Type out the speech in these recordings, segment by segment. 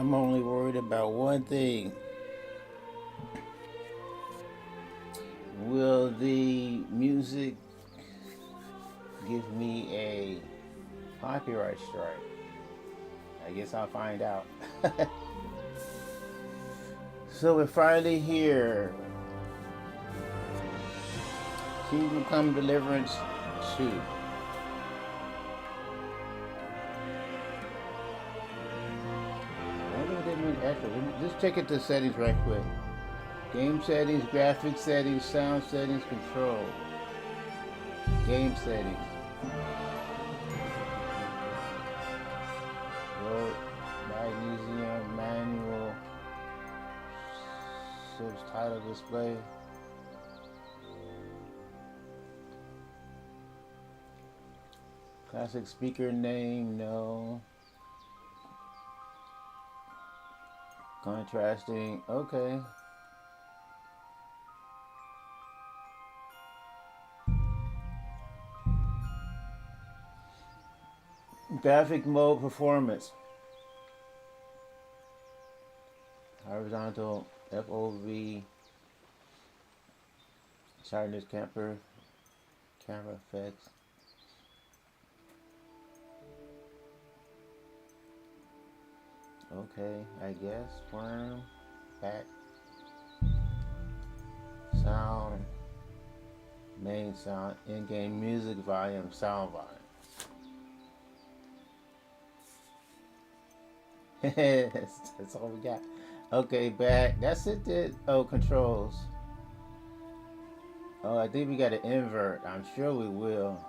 I'm only worried about one thing. Will the music give me a copyright strike? I guess I'll find out. So we're finally here. Kingdom Come Deliverance II. I don't think extra. Let's check it to settings right quick. Game settings, graphics settings, sound settings, control. Game settings. Road, magnesium, manual, subtitle display. Classic speaker name, no. Contrasting, okay. Graphic mode performance. Horizontal FOV. Sharpness camper. Camera effects. Okay, I guess. Firm. Back. Sound. Main sound. In-game music volume. Sound volume. That's all we got. Okay, back. That's it. Then. Oh, controls. Oh, I think we got to invert. I'm sure we will.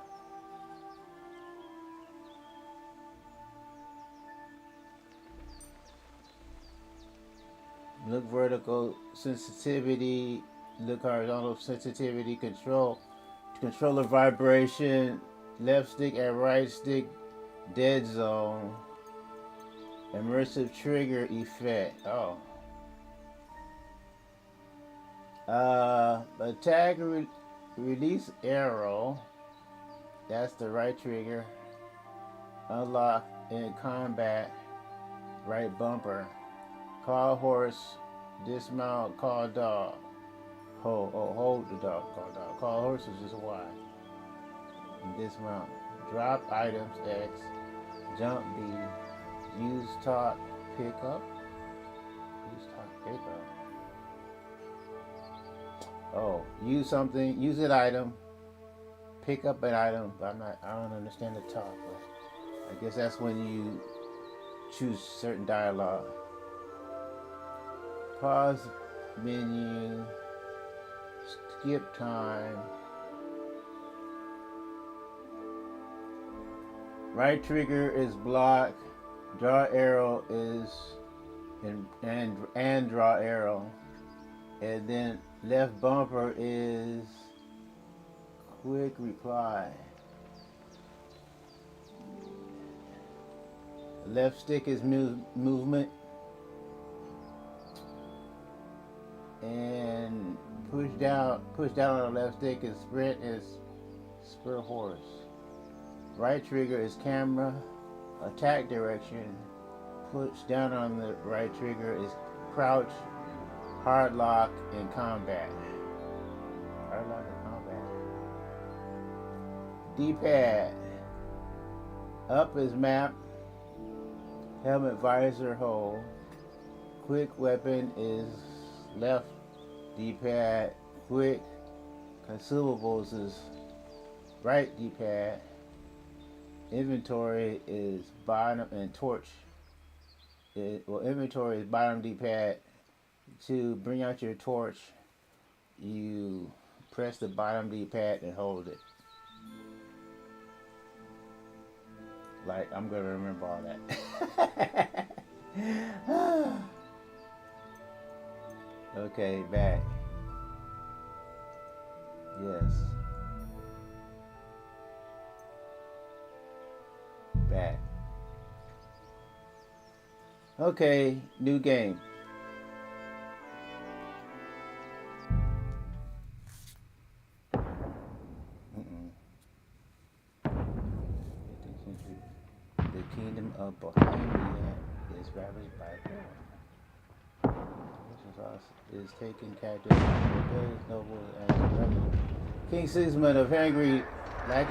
Look vertical sensitivity. Look horizontal sensitivity. Controller vibration. Left stick and right stick. Dead zone. Immersive trigger effect. Oh. Attack release arrow. That's the right trigger. Unlock in combat. Right bumper. Call horse. Dismount. Call dog. Hold the dog. Call dog. Call horse is just Y. And dismount. Drop items X. Jump B. Use top pickup. Use top pickup. Oh, use something. Use an item. Pick up an item. But I don't understand the top. But I guess that's when you choose certain dialogue. Pause menu. Skip time. Right trigger is block. Draw arrow is and draw arrow, and then left bumper is quick reply. Left stick is movement, and push down on the left stick is sprint is spur horse. Right trigger is camera. Attack direction. Push down on the right trigger is crouch, hard lock, and combat. Hard lock and combat. D-pad. Up is map. Helmet visor hold. Quick weapon is left D-pad. Quick consumables is right D-pad. Inventory is bottom and torch. Inventory is bottom D-pad. To bring out your torch, you press the bottom D-pad and hold it. Like, I'm gonna remember all that. Okay, back. Yes. Back. Okay, new game. The kingdom of Bohemia is ravaged by war. Is taken captive rebellious nobles and rebels. King Sigismund of Hungary, like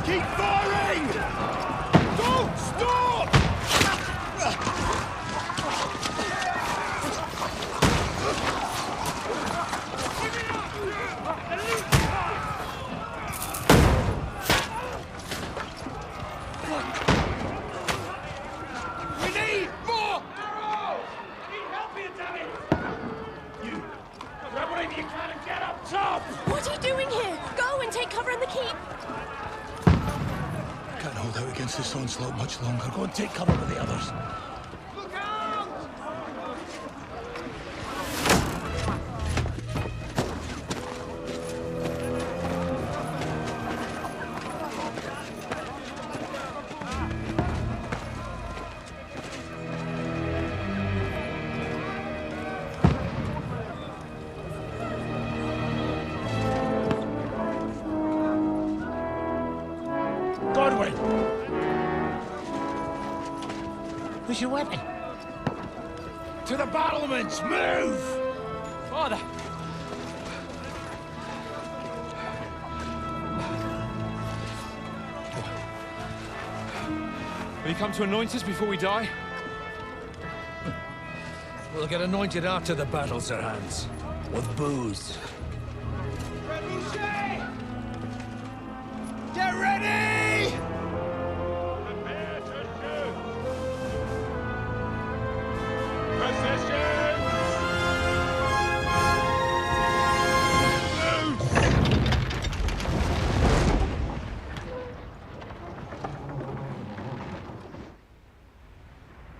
Keep firing! Don't stop! We need more arrows! Need help here, damn it! You grab whatever you can and get up top! What are you doing here? Go and take cover in the keep. Can't hold out against this onslaught much longer. Go and take cover with the others. Look out! Godwin! Where's your weapon? To the battlements! Move! Father! Will you come to anoint us before we die? We'll get anointed after the battles are hands. With booze. Get ready! Prepare to shoot! Positions!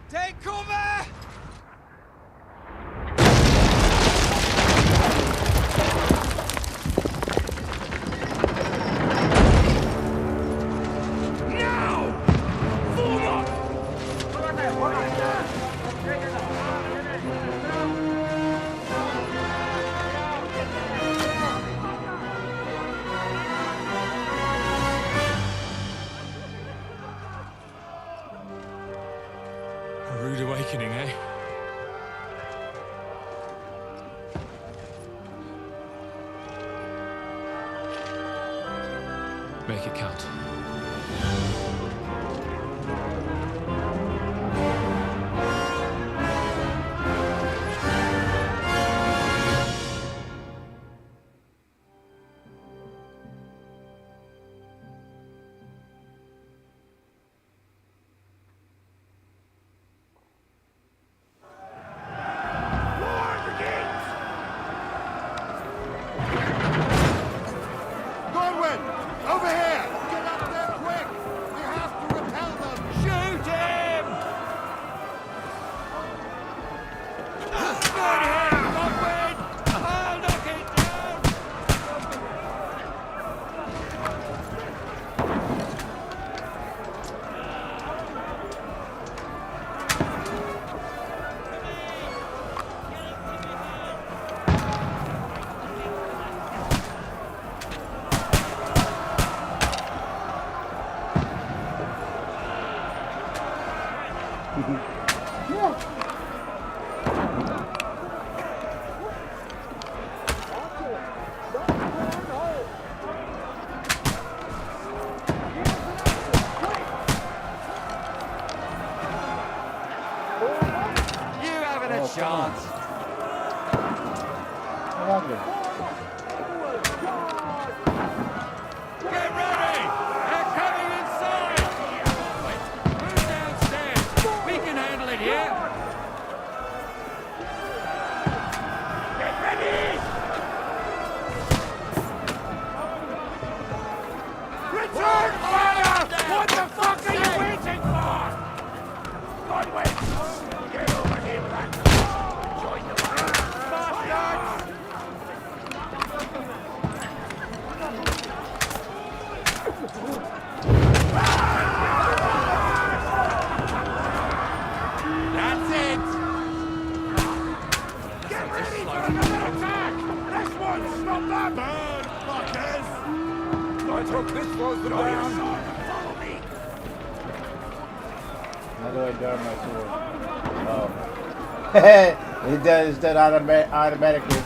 Take cover! A rude awakening, eh? Make it count. Godwin! Over here! Get up there quick! We have to repel them! Shoot him! Good hit, Godwin! I'll knock it down! You haven't a chance! Lovely. Get ready! They're coming inside! Move downstairs! We can handle it here! Get ready! Return fire! What the fuck are you waiting for? Godwin! Get over here with that! Join the line! Bastards! Let's hope this slows them down. Follow me. How do I draw my sword? Oh. It's done automatically.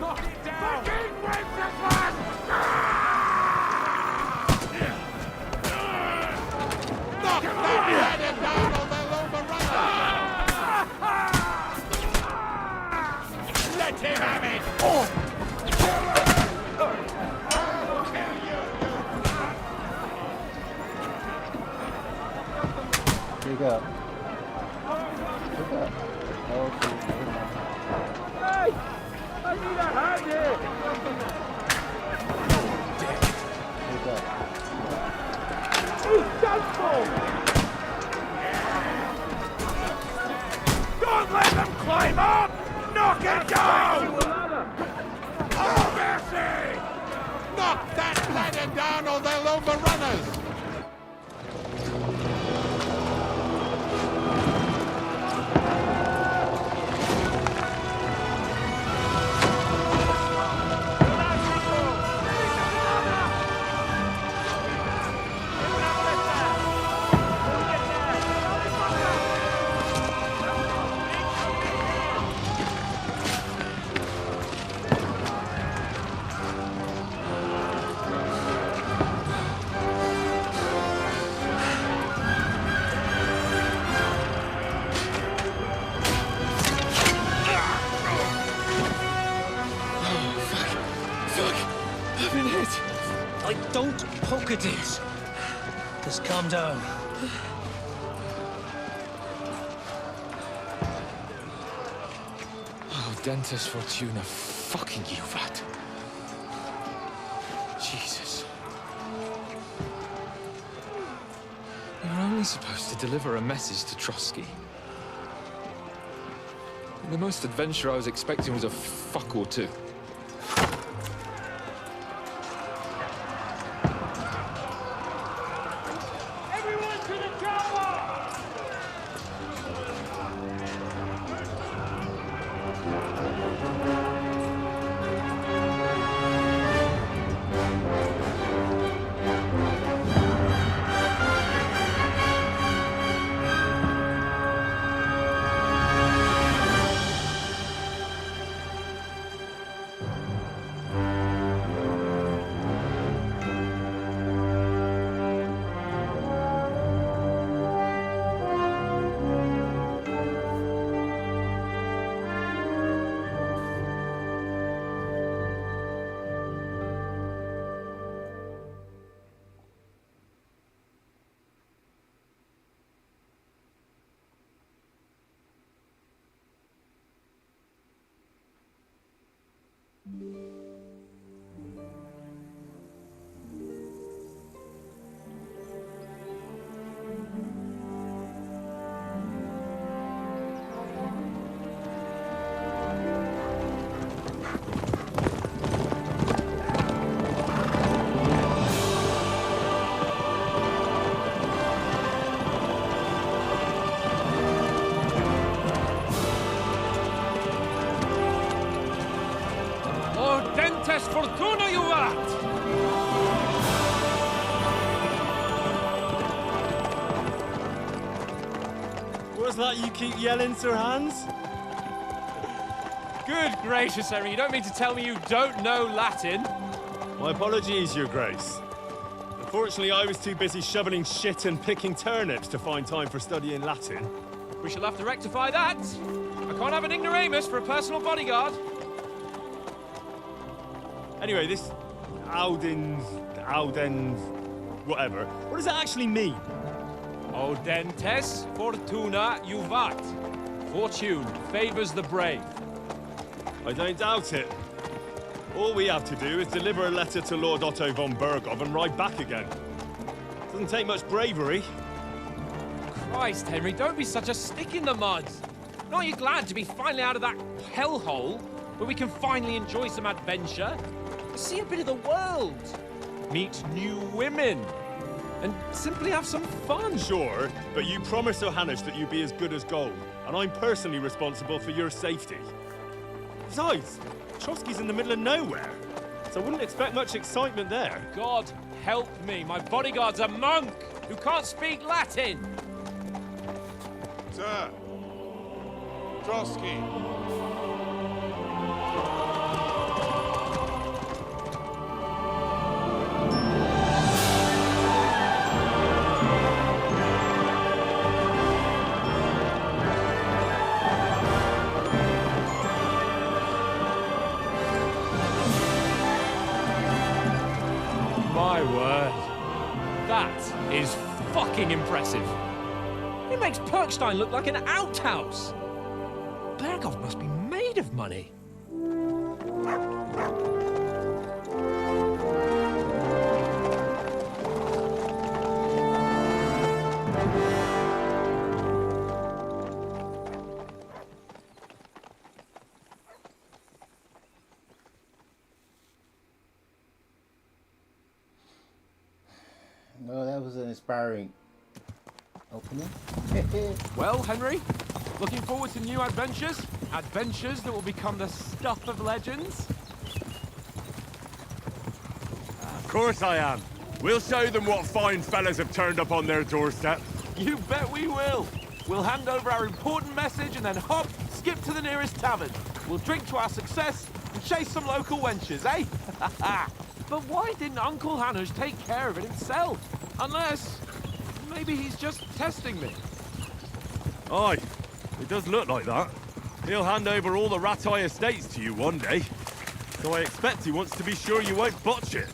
Knock it down. The king breaks this one. Knock that head down or they'll overrun us. Let him have it. Pick up. Pick up. Oh, shoot. Hey! I need a hand here. Pick up. He's done for. Don't let them climb up. Knock it down. Oh, mercy! Knock that ladder down or they'll overrun us. I've been hit. Don't poke at it. Just calm down. Oh, Dentes Fortuna, fucking you, Vat. Jesus. We were only supposed to deliver a message to Trotsky. The most adventure I was expecting was a fuck or two. Everyone to the tower! Dentes Fortuna, you vat! What's that you keep yelling, Sir Hans? Good gracious, Henry, you don't mean to tell me you don't know Latin? My apologies, Your Grace. Unfortunately, I was too busy shoveling shit and picking turnips to find time for studying Latin. We shall have to rectify that. I can't have an ignoramus for a personal bodyguard. Anyway, this Audens, whatever. What does that actually mean? O Dentes Fortuna Juvat. Fortune favors the brave. I don't doubt it. All we have to do is deliver a letter to Lord Otto von Bergov and ride back again. Doesn't take much bravery. Christ, Henry, don't be such a stick in the mud. Aren't you glad to be finally out of that hellhole where we can finally enjoy some adventure? See a bit of the world. meet new women, and simply have some fun. Sure, but you promised Johannes that you'd be as good as gold, and I'm personally responsible for your safety. Besides, Trotsky's in the middle of nowhere, so I wouldn't expect much excitement there. God help me, my bodyguard's a monk who can't speak Latin. Sir! Trotsky! My word. That is fucking impressive. It makes Perkstein look like an outhouse. Berghoff must be made of money. No, that was an inspiring opening. Well, Henry, looking forward to new adventures? Adventures that will become the stuff of legends? Of course I am. We'll show them what fine fellas have turned up on their doorstep. You bet we will. We'll hand over our important message and then hop, skip to the nearest tavern. We'll drink to our success and chase some local wenches, eh? But why didn't Uncle Hanush take care of it himself? Unless, maybe he's just testing me. Aye, it does look like that. He'll hand over all the Ratai estates to you one day. So I expect he wants to be sure you won't botch it.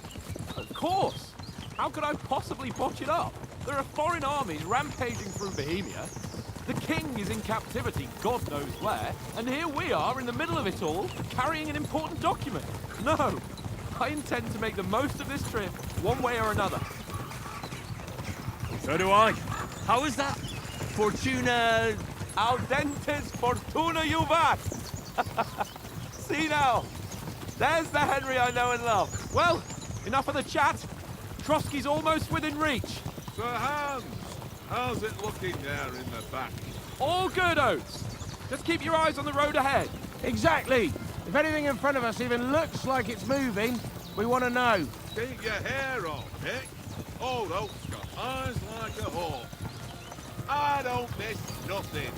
Of course. How could I possibly botch it up? There are foreign armies rampaging through Bohemia. The king is in captivity, God knows where, and here we are in the middle of it all, carrying an important document. No, I intend to make the most of this trip, one way or another. So do I. How is that? Fortuna... Audentes fortuna juvat! See now, there's the Henry I know and love. Well, enough of the chat. Trotsky's almost within reach. Sir Hans! How's it looking there in the back? All good, Oates. Just keep your eyes on the road ahead. Exactly. If anything in front of us even looks like it's moving, we want to know. Keep your hair on, Dick. Old Oak's got eyes like a hawk. I don't miss nothing.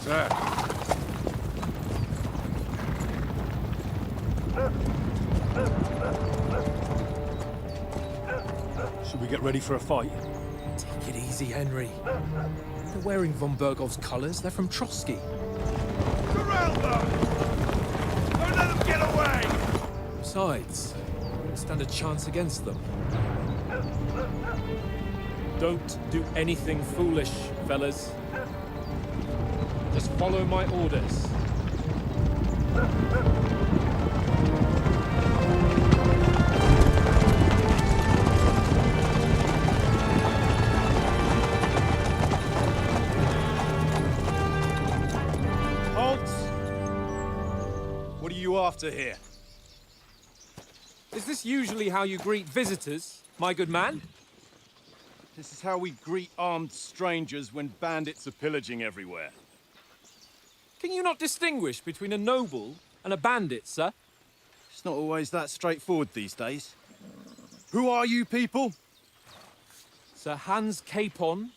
Sir. Should we get ready for a fight? Take it easy, Henry. They're wearing von Bergov's colours. They're from Trotsky. Surround them! Don't let them get away! Besides, we don't stand a chance against them. Don't do anything foolish, fellas. Just follow my orders. What are you after here? Is this usually how you greet visitors, my good man? This is how we greet armed strangers when bandits are pillaging everywhere. Can you not distinguish between a noble and a bandit, sir? It's not always that straightforward these days. Who are you people? Sir Hans Capon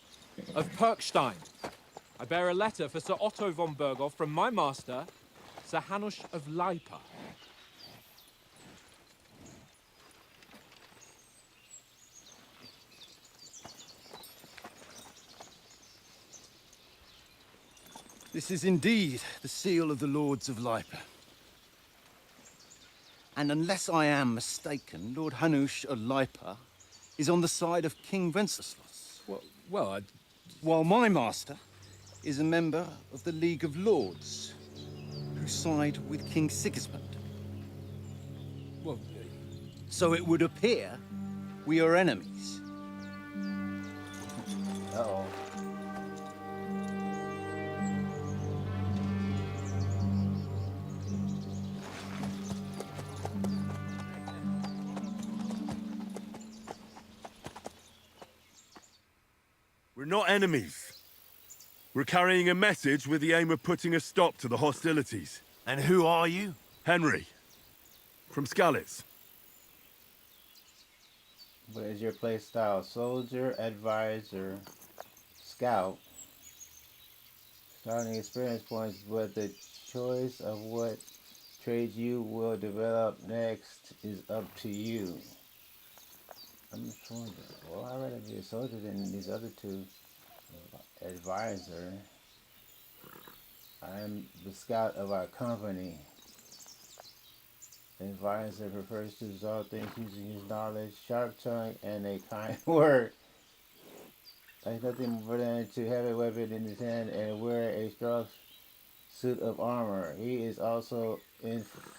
of Perkstein. I bear a letter for Sir Otto von Berghoff from my master, Sir Hanush of Lipa. This is indeed the seal of the Lords of Lipa. And unless I am mistaken, Lord Hanush of Lipa is on the side of King Wenceslas. Well, While my master is a member of the League of Lords, who side with King Sigismund. well, So it would appear we are enemies. Uh-oh. We're not enemies. We're carrying a message with the aim of putting a stop to the hostilities. And who are you? Henry, from Skalitz. What is your play style? Soldier, advisor, scout. Starting experience points, but the choice of what trades you will develop next is up to you. I'm just wondering. Well, I'd rather be a soldier than these other two. Advisor. I am the scout of our company. Advisor prefers to resolve things using his knowledge, sharp tongue, and a kind word. There's nothing more than to have a weapon in his hand and wear a strong suit of armor. He is also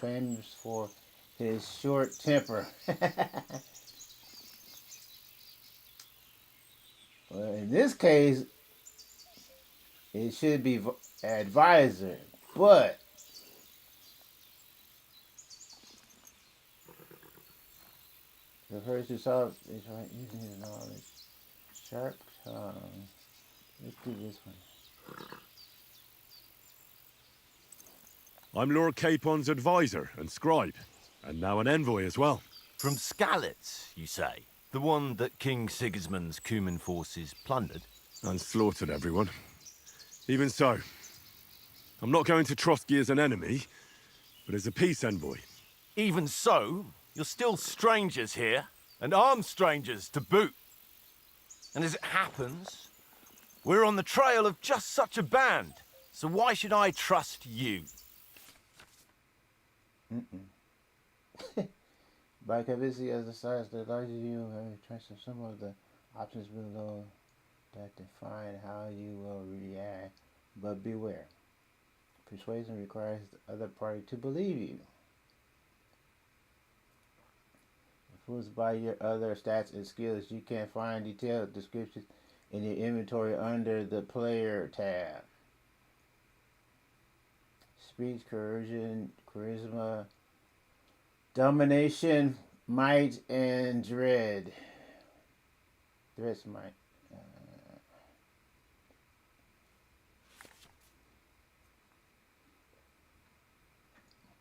famous for his short temper. Well, in this case, it should be advisor, but the first to solve is right using his knowledge. Sharp tongue. Let's do this one. I'm Lord Capon's advisor and scribe, and now an envoy as well. From Skalitz, you say? The one that King Sigismund's Cuman forces plundered? And slaughtered everyone. Even so, I'm not going to Trotsky as an enemy, but as a peace envoy. Even so, you're still strangers here, and armed strangers to boot. And as it happens, we're on the trail of just such a band, so why should I trust you? By convincing as the size the larger you have trust in some of the options below that define how you will react, but beware. Persuasion requires the other party to believe you. Influenced by your other stats and skills, you can find detailed descriptions in your inventory under the player tab. Speech, coercion, charisma, domination, might, and dread. Dread's might.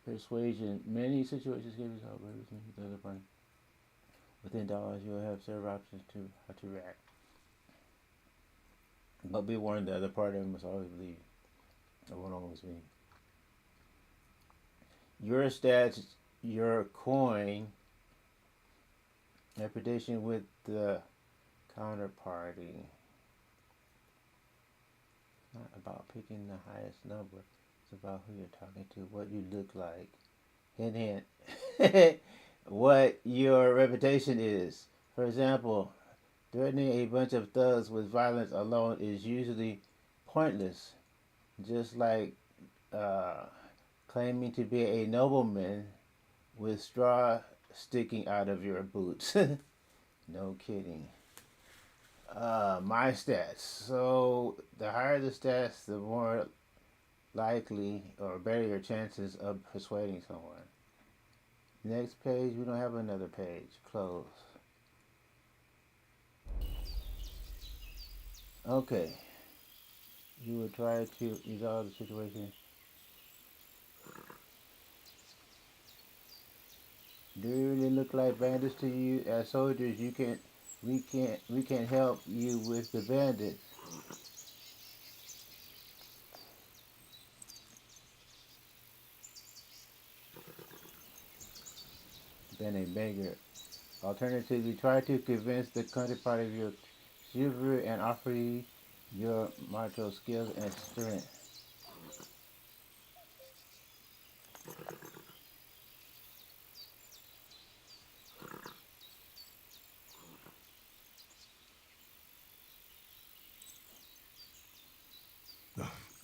Persuasion. Many situations give you help everything with the other party. Within dollars, you'll have several options to how to react. But be warned, the other party must always believe. Or won't always be. Your stats, your coin, reputation with the counterparty. It's not about picking the highest number. It's about who you're talking to, what you look like. Hint, hint. What your reputation is. For example, threatening a bunch of thugs with violence alone is usually pointless. Just like claiming to be a nobleman with straw sticking out of your boots. No kidding. My stats. So the higher the stats, the more likely or better your chances of persuading someone. Next page, we don't have another page. Close. Okay. You will try to resolve the situation. Do you really look like bandits to you? As soldiers, we can help you with the bandits. Then a beggar. Alternatively, try to convince the counterpart of your chivalry and offer you your martial skills and strength.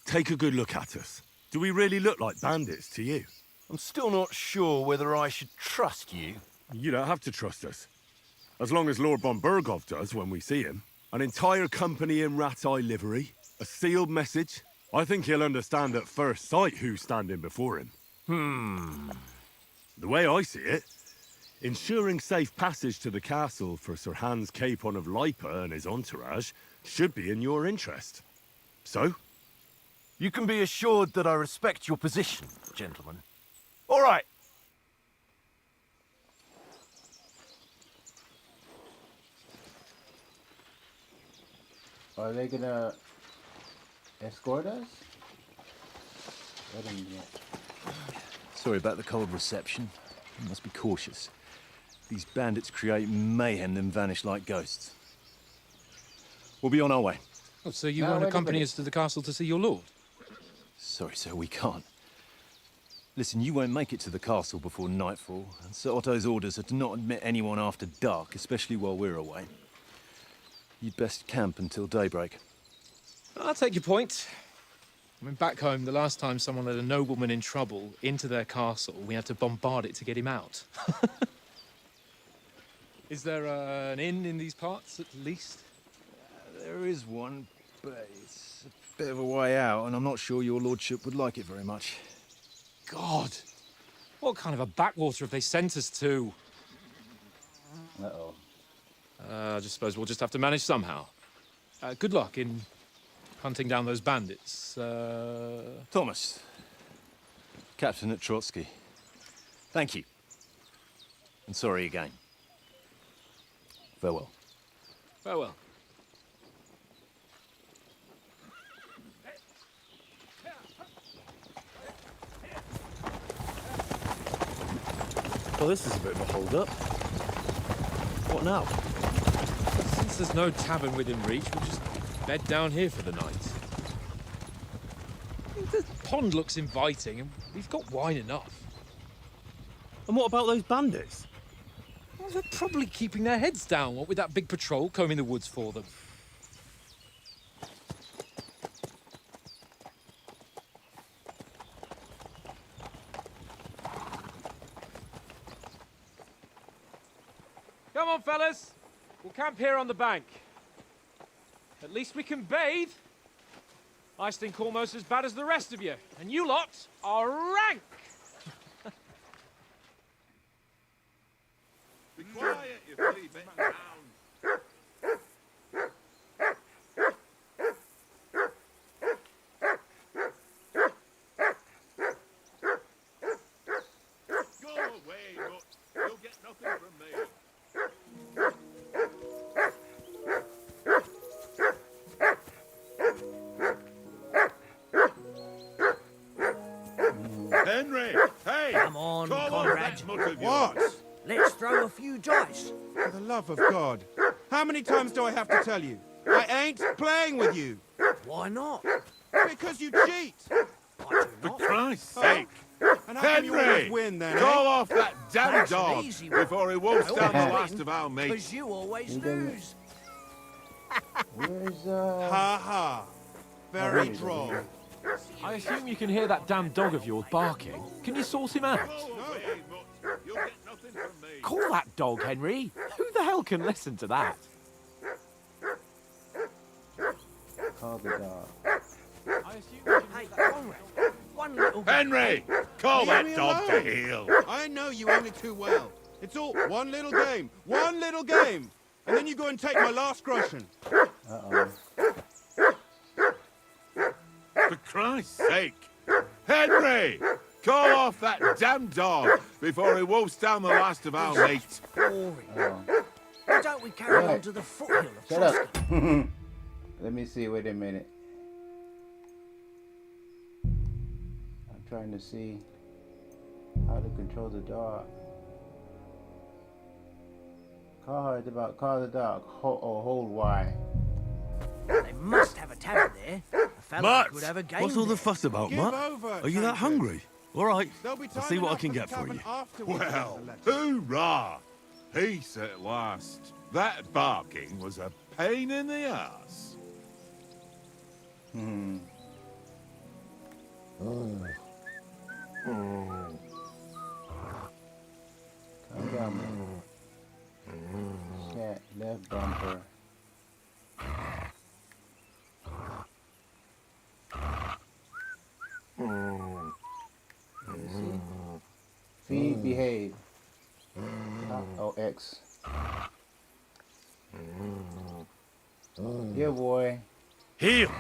Take a good look at us. Do we really look like bandits to you? I'm still not sure whether I should trust you. You don't have to trust us. As long as Lord von Burgov does when we see him. An entire company in rat-eye livery, a sealed message. I think he'll understand at first sight who's standing before him. The way I see it, ensuring safe passage to the castle for Sir Hans Capon of Lipa and his entourage should be in your interest. So? You can be assured that I respect your position, gentlemen. All right. Are they gonna escort us? Wait a minute. Sorry about the cold reception. You must be cautious. These bandits create mayhem, then vanish like ghosts. We'll be on our way. Oh, so you No, won't wait a accompany minute. us to the castle to see your lord? Sorry, sir, we can't. Listen, you won't make it to the castle before nightfall, and Sir Otto's orders are to not admit anyone after dark, especially while we're away. You'd best camp until daybreak. I'll take your point. I mean, back home, the last time someone let a nobleman in trouble into their castle, we had to bombard it to get him out. Is there an inn in these parts, at least? There is one, but it's a bit of a way out, and I'm not sure your lordship would like it very much. God! What kind of a backwater have they sent us to? Uh-oh. I just suppose we'll just have to manage somehow. Good luck in hunting down those bandits. Thomas, Captain at Trotsky, thank you. And sorry again. Farewell. Farewell. Well, this is a bit of a hold-up. What now? Since there's no tavern within reach, we'll just bed down here for the night. The pond looks inviting, and we've got wine enough. And what about those bandits? Well, they're probably keeping their heads down, what with that big patrol combing the woods for them. Come on, fellas. We'll camp here on the bank. At least we can bathe. I stink almost as bad as the rest of you, and you lot are rank. Be quiet, you three-bit hound. Go away, but you'll get nothing from me. Henry! Hey! Come on, call Conrad. that mutt of What? yours. Let's throw a few dice. For the love of God. How many times do I have to tell you? I ain't playing with you. Why not? Because you cheat. I do For not. Christ's sake! And how can you Henry! always win then, Call eh? off that damn That's an dog easy one. before he wolfs I down the always last win, of our mates. Because you always You didn't- lose. Where's, Ha ha. Very really droll. don't I assume you can hear that damn dog of yours barking. Can you sort him out? Go away, mutt. You'll get nothing from me. Call that dog, Henry. Who the hell can listen to that? call the dog. I assume you can Hey, Conrad, one little... Henry! Call Leave that me dog to alone. heel. I know you only too well. It's all one little game. One little game. And then you go and take my last groschen. Uh-oh. For Christ's sake! Henry! Call off that damn dog before he wolfs down the last of our mates. Boring. Oh. Why don't we carry on Right. to the foothill of Shut Trotsky? up. Let me see. Wait a minute. I'm trying to see how to control the dog. Call the dog. Hold Y. They must have a tavern there. A fella Mutt! could have a game What's all the there. fuss about, Give Mutt? over, Are you that Tancred. hungry? All right, There'll be I'll time see what I enough can for the get for tavern you. after we Well, get the letter. hoorah! Peace at last. That barking was a pain in the ass. Hmm. Calm down, man. Chat, left bumper. Feed, behave. Oh, X. Yeah, boy. Heel!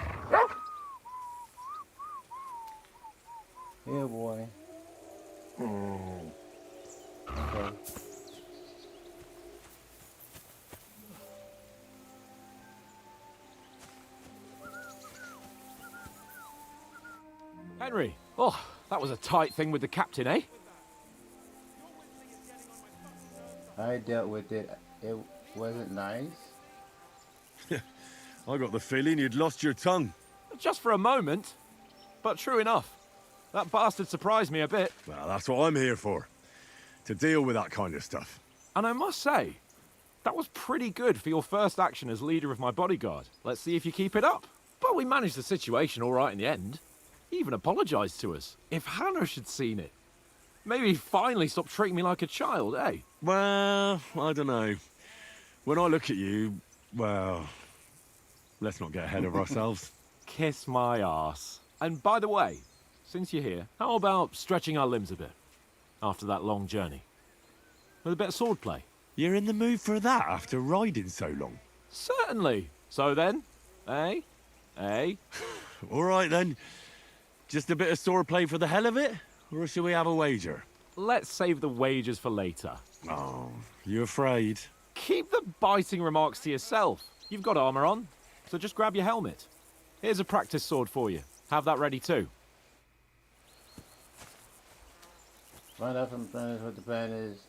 Yeah, boy. Okay. Henry, oh, that was a tight thing with the captain, eh? I dealt with it. It wasn't nice. I got the feeling you'd lost your tongue. Just for a moment. But true enough. That bastard surprised me a bit. Well, that's what I'm here for. To deal with that kind of stuff. And I must say, that was pretty good for your first action as leader of my bodyguard. Let's see if you keep it up. But we managed the situation all right in the end. He even apologized to us. If Hanosh had seen it, maybe he'd finally stop treating me like a child, eh? Well, I don't know. When I look at you, well, let's not get ahead of ourselves. Kiss my arse. And by the way, since you're here, how about stretching our limbs a bit after that long journey? With a bit of swordplay. You're in the mood for that after riding so long? Certainly. So then, eh? Eh? All right then. Just a bit of swordplay for the hell of it? Or shall we have a wager? Let's save the wagers for later. Oh, you afraid? Keep the biting remarks to yourself. You've got armor on, so just grab your helmet. Here's a practice sword for you. Have that ready too. Find out from planners what the plan is.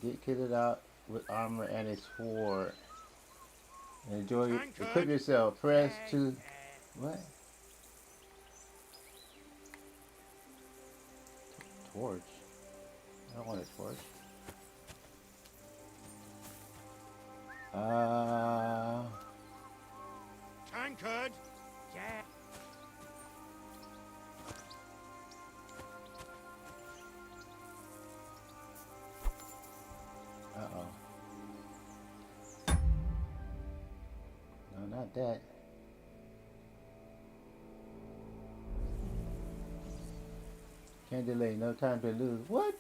Get kitted out with armor and a sword. Enjoy. Equip yourself. Press to. What? Torch. I don't want a torch. Tankard. Uh-oh. No, not that. Can't delay, no time to lose. What?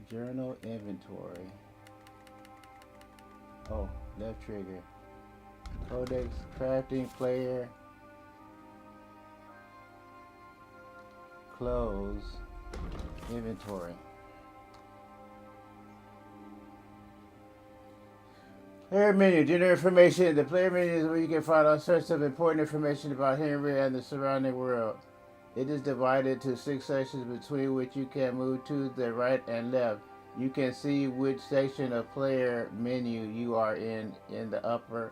Journal inventory. Oh, left trigger. Codex, crafting, player. Close. Inventory. Player menu. General information. The player menu is where you can find all sorts of important information about Henry and the surrounding world. It is divided to 6 sections between which you can move to the right and left. You can see which section of player menu you are in the upper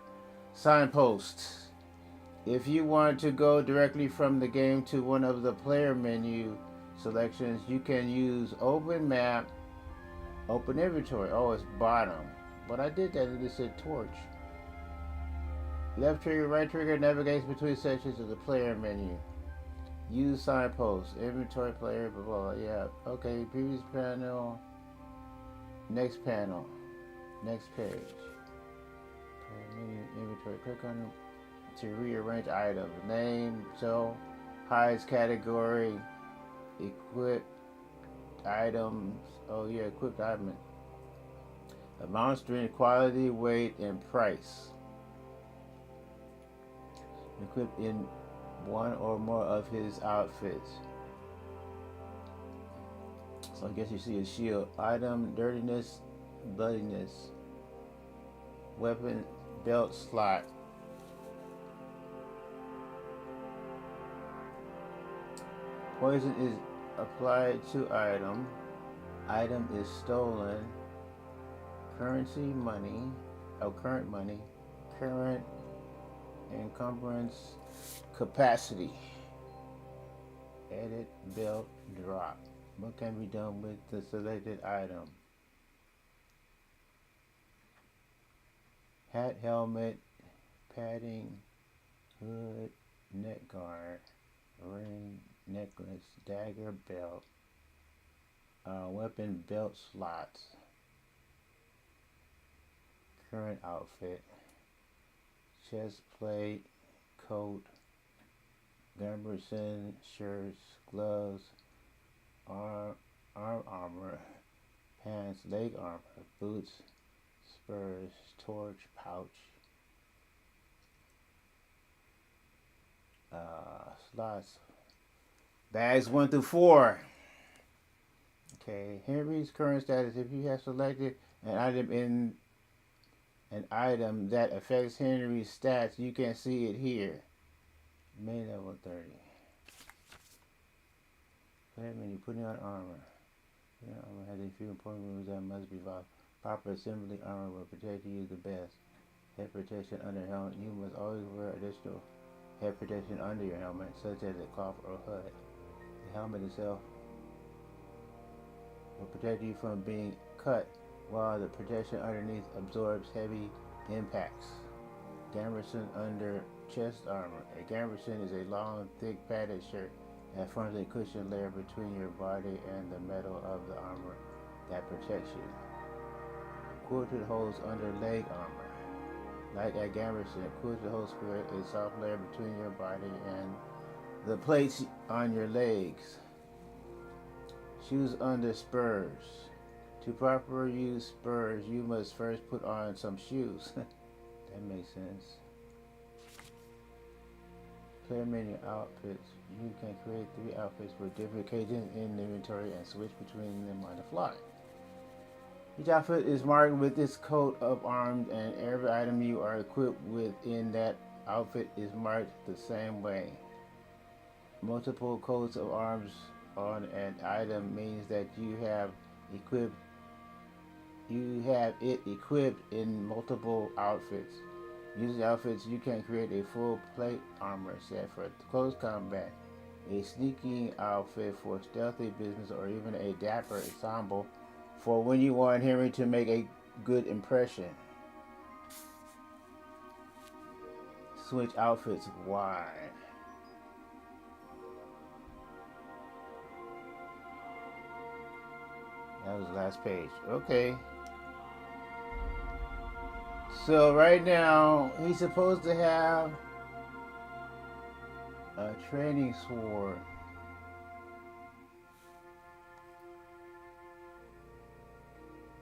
signpost. If you want to go directly from the game to one of the player menu selections, you can use open map, open inventory. Oh, it's bottom. But I did that and it said torch. Left trigger, right trigger navigates between sections of the player menu. Use signpost, inventory player, blah, blah, blah. Yeah, okay, previous panel, next panel, next page. Menu, inventory, click on it to rearrange items. Name, so, hides category, equipped items. Oh yeah, equipped item. Amount, strength, quality, weight, and price. Equipped in one or more of his outfits. So I guess you see a shield. Item, dirtiness, bloodiness. Weapon, belt slot. Poison is applied to item. Item is stolen. Currency, money. Oh, current money. Current encumbrance. Capacity. Edit, belt, drop. What can be done with the selected item? Hat, helmet, padding, hood, neck guard, ring, necklace, dagger, belt, weapon, belt slots, current outfit, chest plate, coat, Gamberson shirts, gloves, arm armor, pants, leg armor, boots, spurs, torch, pouch, slots, bags 1 through 4. Okay, Henry's current status. If you have selected an item that affects Henry's stats, you can see it here. Main level 30. Player menu, putting on armor. Putting on armor has a few important moves that must be followed. Proper assembly armor will protect you the best. Head protection under helmet. You must always wear additional head protection under your helmet, such as a cloth or hood. The helmet itself will protect you from being cut, while the protection underneath absorbs heavy impacts. Gamberson under chest armor. A gamberson is a long, thick, padded shirt that forms a cushion layer between your body and the metal of the armor that protects you. Quilted holds under leg armor. Like a gamberson, quilted holds create a soft layer between your body and the plates on your legs. Shoes under spurs. To properly use spurs, you must first put on some shoes. That makes sense. Player menu outfits. You can create 3 outfits for different occasions in the inventory and switch between them on the fly. Each outfit is marked with its coat of arms, and every item you are equipped with in that outfit is marked the same way. Multiple coats of arms on an item means that you have it equipped in multiple outfits. Using outfits, you can create a full plate armor set for close combat, a sneaking outfit for stealthy business, or even a dapper ensemble for when you want Henry to make a good impression. Switch outfits. Why? That was the last page. Okay. So right now, he's supposed to have a training sword.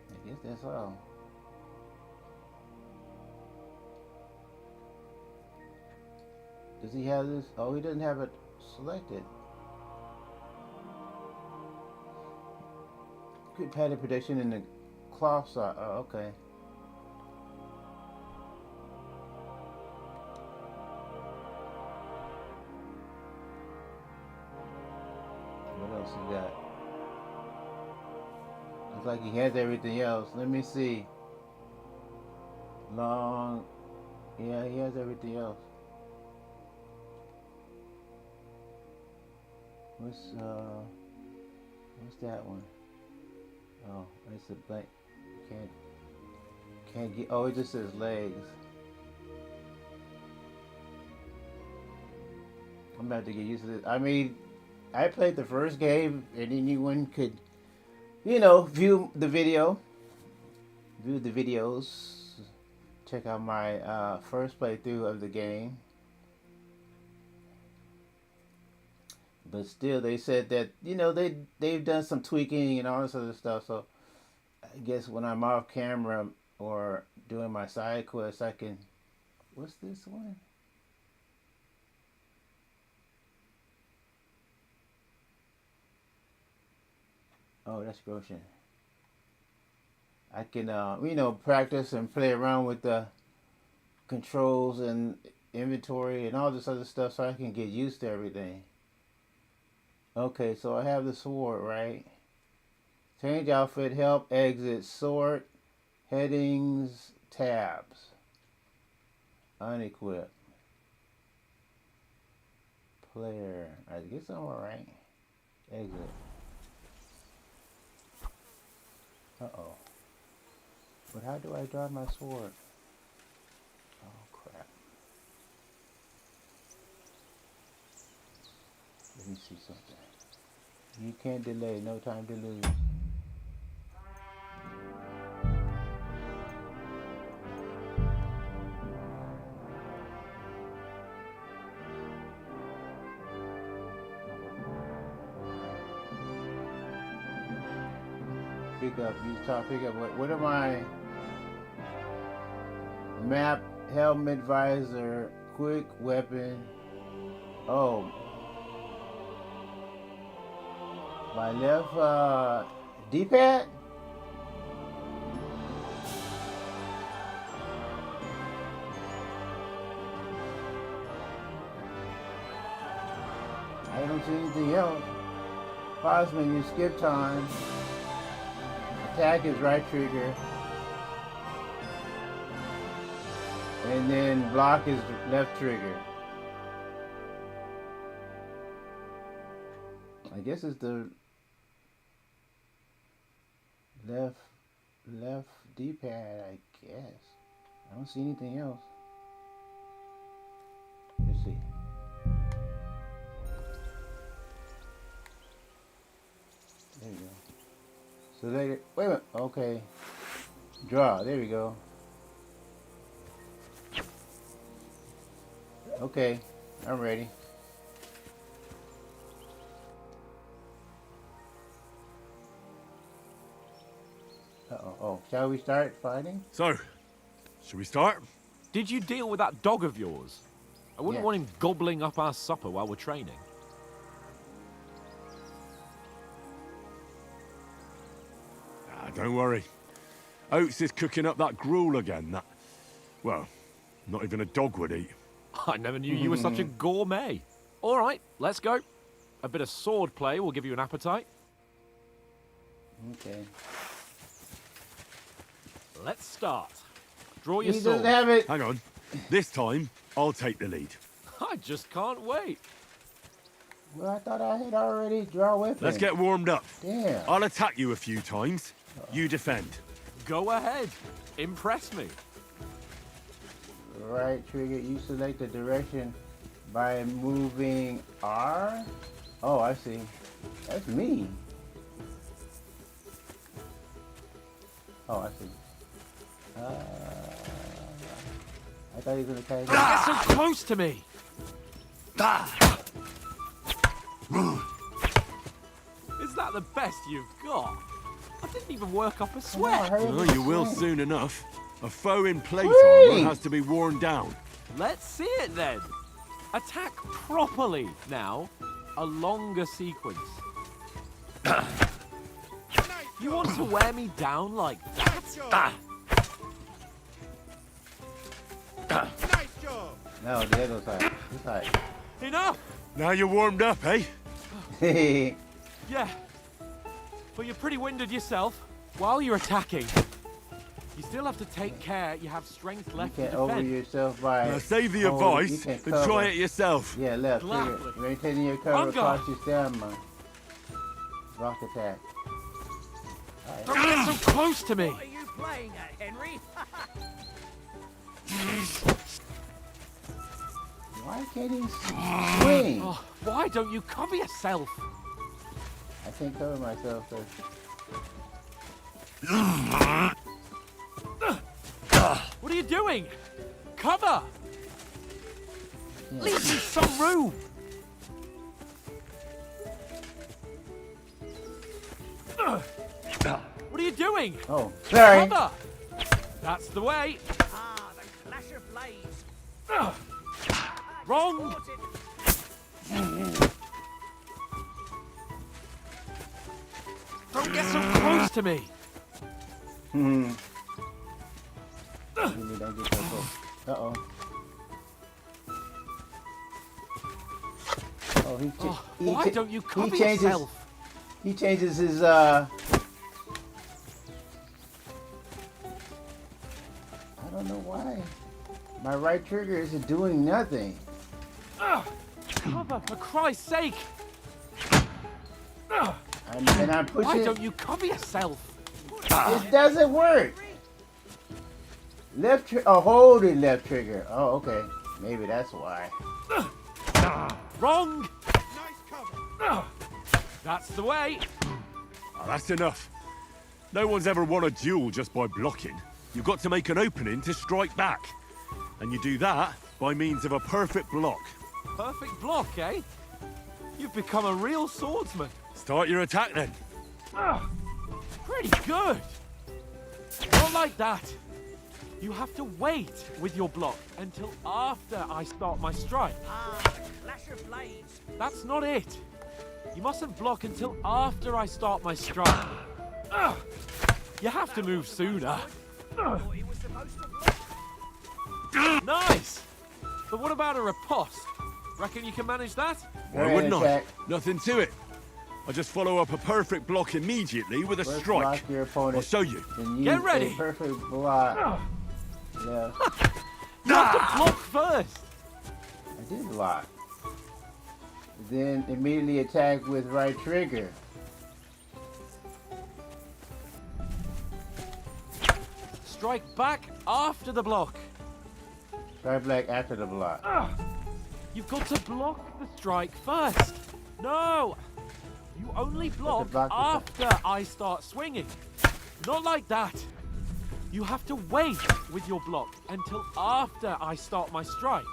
I guess that's all. Does he have this? Oh, he doesn't have it selected. Good padded protection in the cloth side. Oh, okay. What else he got? Looks like he has everything else. Let me see. Long. Yeah, he has everything else. What's that one? Oh, it's a blank. Can't get. Oh, it just says legs. I'm about to get used to this. I mean, I played the first game, and anyone could, view the videos. Check out my first playthrough of the game. But still, they said that, they've done some tweaking and all this other stuff. So I guess when I'm off camera or doing my side quests, I can... What's this one? Oh, that's Goshen. I can, practice and play around with the controls and inventory and all this other stuff so I can get used to everything. Okay, so I have the sword, right? Change outfit, help, exit, sword, headings, tabs. Unequip. Player. I guess I'm alright. Exit. Uh-oh. But how do I draw my sword? Oh, crap. Let me see something. You can't delay, no time to lose. pick up. Use top pick up. What am I? Map, helmet, visor, quick weapon. Oh. My left D-pad? I don't see anything else. Pause menu, skip time. Attack is right trigger. And then block is left trigger. I guess it's the left D-pad, I guess. I don't see anything else. Let's see. There you go. Select it. Wait a minute. Okay. Draw. There we go. Okay. I'm ready. Uh-oh. Oh, shall we start fighting? So, should we start? Did you deal with that dog of yours? I wouldn't Yeah. want him gobbling up our supper while we're training. Don't worry. Oates is cooking up that gruel again. That, well, not even a dog would eat. I never knew you were such a gourmet. All right, let's go. A bit of sword play will give you an appetite. Okay. Let's start. Draw your He sword. doesn't have it. Hang on. This time, I'll take the lead. I just can't wait. Well, I thought I had already draw weapon. Let's get warmed up. Damn. I'll attack you a few times. You defend. Go ahead. Impress me. Right trigger. You select the direction by moving R. Oh, I see. That's me. Oh, I see. I thought he was gonna attack me. Get so close to me. Is that the best you've got? I didn't even work up a sweat. Oh, you will soon enough. A foe in plate Whee! armor has to be worn down. Let's see it then. Attack properly now. A longer sequence. You want to wear me down like that? Nice job! No, the other side. This side. Enough! Now you're warmed up, eh? Yeah. But you're pretty winded yourself. While you're attacking, you still have to take care you have strength You left to can't defend. over yourself by. Now save the holding- you advice can't and cover. try it yourself. Yeah, left trigger. Gladly. Maintaining your cover Hunger. costs you stamina. Rock attack. Don't get so close to me. What are you playing at, Henry? Why can't he swing? Oh, why don't you cover yourself? I can't cover myself. So. What are you doing? Cover! Leave me some room! What are you doing? Oh, sorry. Cover! That's the way. Ah, the clash of blades. Wrong! Don't get so close to me! Hmm. Don't get so close. Uh-oh. Oh, Why don't you cover he changes, yourself? He changes his, I don't know why. My right trigger isn't doing nothing. Cover, for Christ's sake! And I'm pushing. Why don't you cover yourself? It doesn't work. Left trigger. Oh, holding left trigger. Oh, okay. Maybe that's why. Wrong! Nice cover! That's the way. Oh, that's enough. No one's ever won a duel just by blocking. You've got to make an opening to strike back. And you do that by means of a perfect block. Perfect block, eh? You've become a real swordsman. Start your attack then. Pretty good. Not like that. You have to wait with your block until after I start my strike. Ah, flash of blades. That's not it. You mustn't block until after I start my strike. You have to move sooner. Thought he was supposed to block. Nice! But what about a riposte? Reckon you can manage that? Why wouldn't I? Attack. Nothing to it. I just follow up a perfect block immediately with a First strike. block your opponent. I'll show you. Then use Get a ready. perfect block. Yeah, You have to block first. I did block. Then immediately attack with right trigger. Strike back after the block. Strike black after the block. You've got to block the strike first. No! You only block block the- after I start swinging. Not like that. You have to wait with your block until after I start my strike.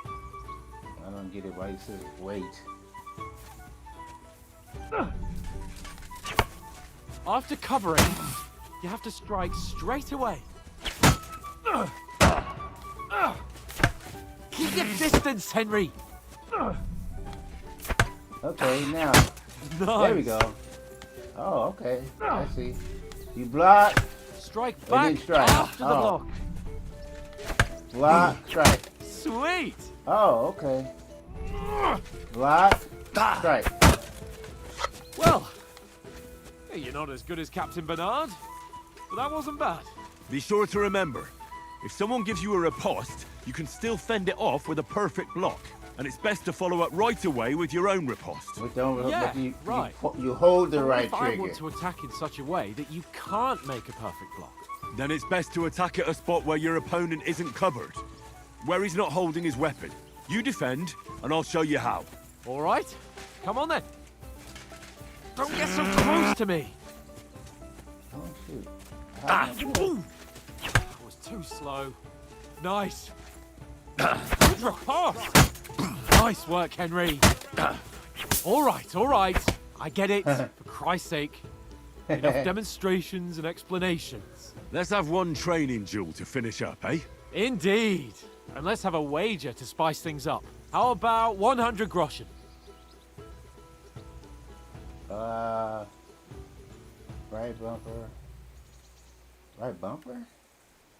I don't get it why he says wait. After covering, you have to strike straight away. Keep your distance, Henry. Okay, now. Nice. There we go. Oh, okay. I see. You block, Strike and back then strike. after the Oh. block. Block, strike. Sweet. Oh, okay. Block, strike. Well, you're not as good as Captain Bernard, but that wasn't bad. Be sure to remember, if someone gives you a riposte, you can still fend it off with a perfect block. And it's best to follow up right away with your own riposte. But don't, Yeah, but you, right. you hold the But right if I trigger. want to attack in such a way that you can't make a perfect block. Then it's best to attack at a spot where your opponent isn't covered. Where he's not holding his weapon. You defend, and I'll show you how. All right, come on then. Don't get so close to me. Oh, shoot. That was too slow. Nice. Good riposte. Nice work, Henry. All right. I get it, for Christ's sake. Enough demonstrations and explanations. Let's have one training duel to finish up, eh? Indeed. And let's have a wager to spice things up. How about 100 groschen? Right bumper. Right bumper?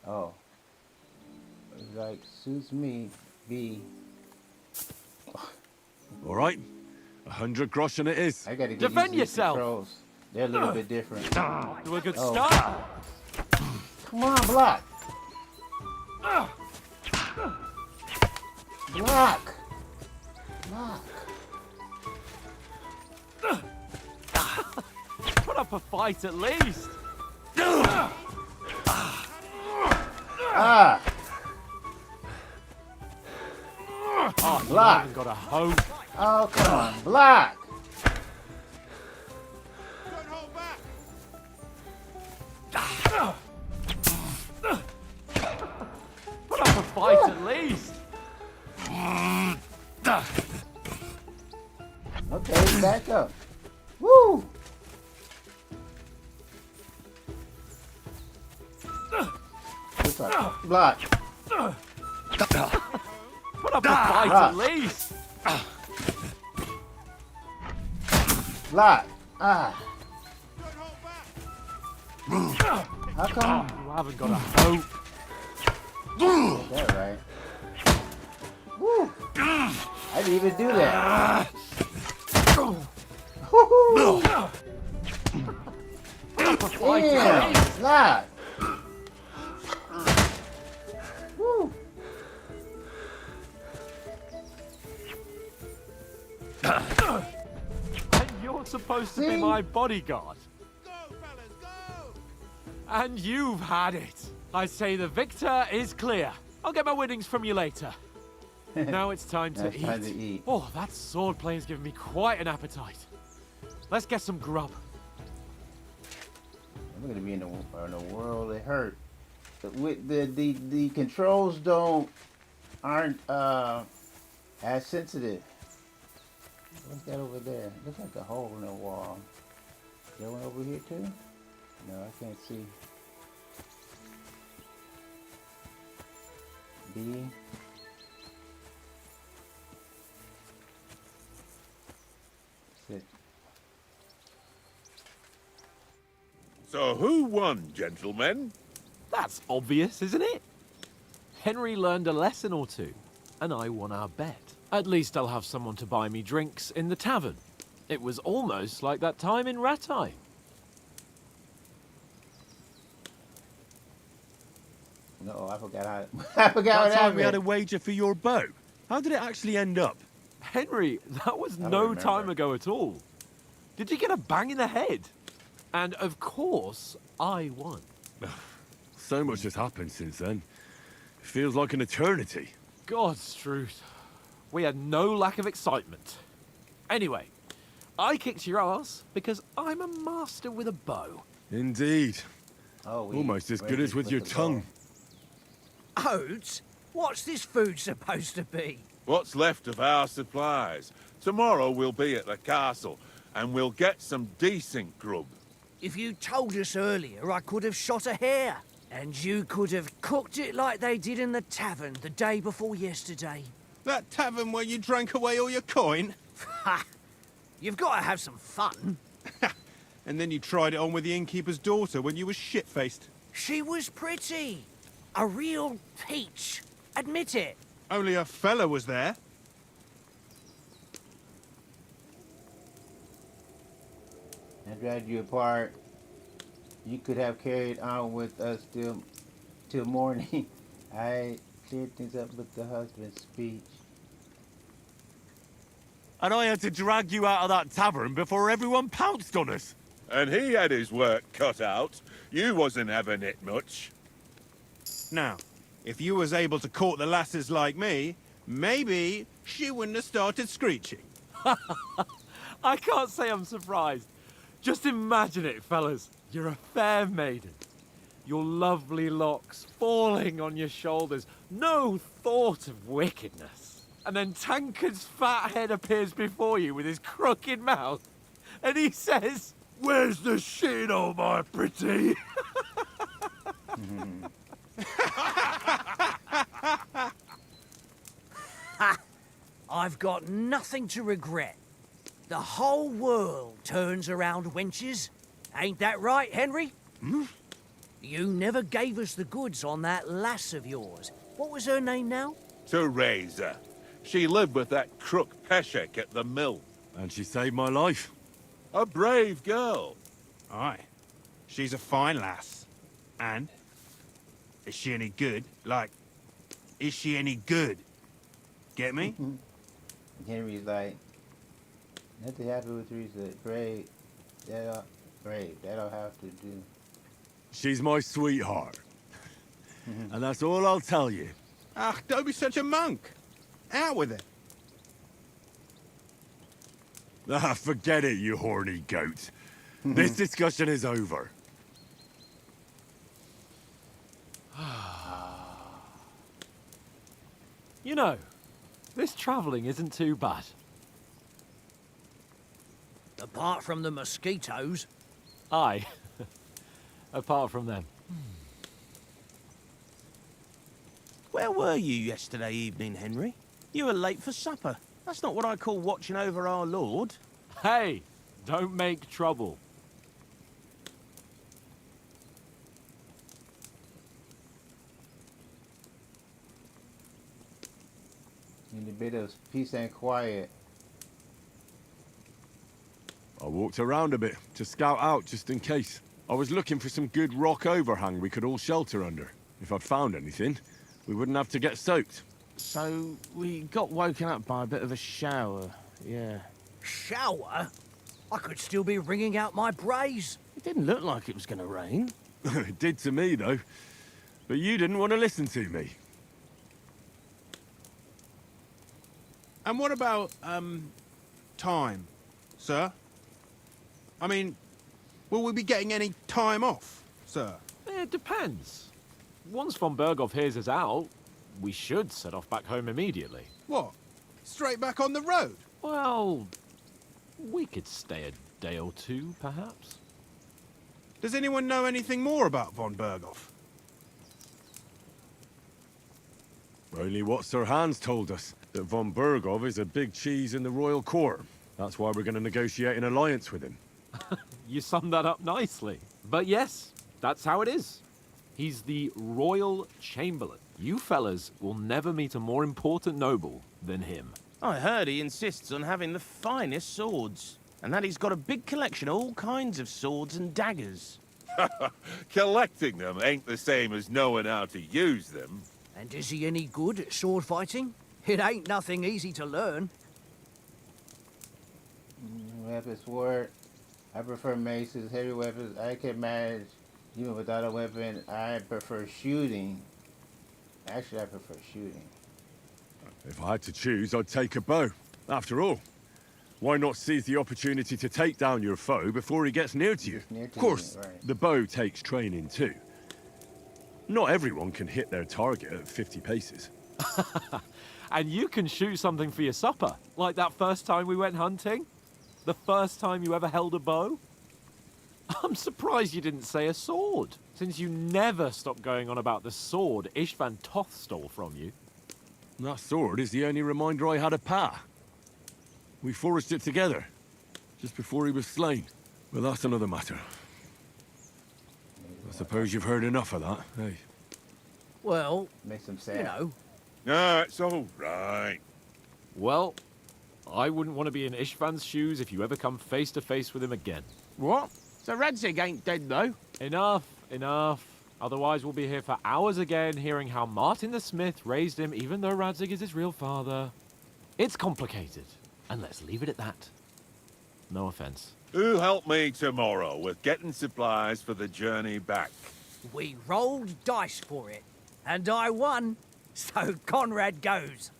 Oh. Like, suits me, B. All right, 100 groschen it is. I gotta get Defend used to these yourself. controls. They're a little bit different. Do a good Oh. start. Come on, block. Block. Block. Put up a fight at least. Ah. Oh, you Block. haven't got a hope. Oh, come on. Block. Don't hold back. Put up a fight at least. Okay, back up. Woo. This one. Block. Put up a fight at least. Block. Ah. Don't hold back. How come? You haven't got a hope. Is that right? Woo. I didn't even do that. Woo-hoo. Put up a fight at Damn. least. Block. Woo. And you're supposed to be See? my bodyguard. Go, fellas, go. And you've had it. I say the victor is clear. I'll get my winnings from you later. Now it's time to Now it's eat. time to eat. Oh, that sword play has given me quite an appetite. Let's get some grub. We're gonna be in a world that hurt. With the controls aren't as sensitive. What's that over there? Looks like a hole in the wall. There one over here too? No, I can't see. B. Sit. So who won, gentlemen? That's obvious, isn't it? Henry learned a lesson or two, and I won our bet. At least I'll have someone to buy me drinks in the tavern. It was almost like that time in Rattay. No, I forgot how. I forgot what That time happened. we had a wager for your bow. How did it actually end up? Henry, that was I don't no remember. time ago at all. Did you get a bang in the head? And of course, I won. So much has happened since then. It feels like an eternity. God's truth. We had no lack of excitement. Anyway, I kicked your ass because I'm a master with a bow. Indeed. Oh, we Almost as good ready as with the your bow. tongue. Oats? What's this food supposed to be? What's left of our supplies? Tomorrow we'll be at the castle, and we'll get some decent grub. If you told us earlier, I could have shot a hare. And you could have cooked it like they did in the tavern the day before yesterday. That tavern where you drank away all your coin? Ha! You've got to have some fun. And then you tried it on with the innkeeper's daughter when you were shit-faced. She was pretty. A real peach. Admit it. Only a fella was there. I dragged you apart. You could have carried on with us till morning. I cleared things up with the husband's speech. And I had to drag you out of that tavern before everyone pounced on us. And he had his work cut out. You wasn't having it much. Now, if you was able to court the lasses like me, maybe she wouldn't have started screeching. I can't say I'm surprised. Just imagine it, fellas. You're a fair maiden. Your lovely locks falling on your shoulders. No thought of wickedness. And then Tankard's fat head appears before you with his crooked mouth. And he says, "Where's the shit, oh my pretty?" I've got nothing to regret. The whole world turns around wenches. Ain't that right, Henry? You never gave us the goods on that lass of yours. What was her name now? Teresa. She lived with that crook Peshek at the mill. And she saved my life. A brave girl. Aye. She's a fine lass. And? Is she any good? Like, is she any good? Get me? Henry's like, nothing happened with Teresa. Brave. Brave. That'll have to do. She's my sweetheart. And that's all I'll tell you. Ah, don't be such a monk. Out with it. Ah, forget it, you horny goat. This discussion is over. You know, this travelling isn't too bad. Apart from the mosquitoes. Aye. Apart from them. Where were you yesterday evening, Henry? You were late for supper. That's not what I call watching over our lord. Hey, don't make trouble. Need a bit of peace and quiet. I walked around a bit to scout out just in case. I was looking for some good rock overhang we could all shelter under. If I'd found anything, we wouldn't have to get soaked. So we got woken up by a bit of a shower, yeah. Shower? I could still be wringing out my brace. It didn't look like it was going to rain. It did to me, though. But you didn't want to listen to me. And what about, time, sir? I mean, will we be getting any time off, sir? It depends. Once von Berghoff hears us out, we should set off back home immediately. What? Straight back on the road? Well, we could stay a day or two, perhaps. Does anyone know anything more about von Berghoff? Only what Sir Hans told us, that von Berghoff is a big cheese in the royal court. That's why we're going to negotiate an alliance with him. You summed that up nicely. But yes, that's how it is. He's the royal chamberlain. You fellas will never meet a more important noble than him. I heard he insists on having the finest swords, and that he's got a big collection of all kinds of swords and daggers. Collecting them ain't the same as knowing how to use them. And is he any good at sword fighting? It ain't nothing easy to learn. Weapon, sword. I prefer maces, heavy weapons. I can manage even without a weapon. I prefer shooting. Actually, I prefer shooting. If I had to choose, I'd take a bow. After all, why not seize the opportunity to take down your foe before he gets near to you? Of course, right. the bow takes training too. Not everyone can hit their target at 50 paces. And you can shoot something for your supper, like that first time we went hunting? The first time you ever held a bow? I'm surprised you didn't say a sword, since you never stopped going on about the sword Ishvan Toth stole from you. That sword is the only reminder I had of Pa. We forged it together, just before he was slain. But that's another matter. I suppose you've heard enough of that, hey? Well, Makes them sad. you know. No, it's all right. Well, I wouldn't want to be in Ishvan's shoes if you ever come face to face with him again. What? So Radzig ain't dead, though? Enough, enough. Otherwise we'll be here for hours again hearing how Martin the Smith raised him even though Radzig is his real father. It's complicated, and let's leave it at that. No offense. Who'll help me tomorrow with getting supplies for the journey back? We rolled dice for it, and I won. So Conrad goes.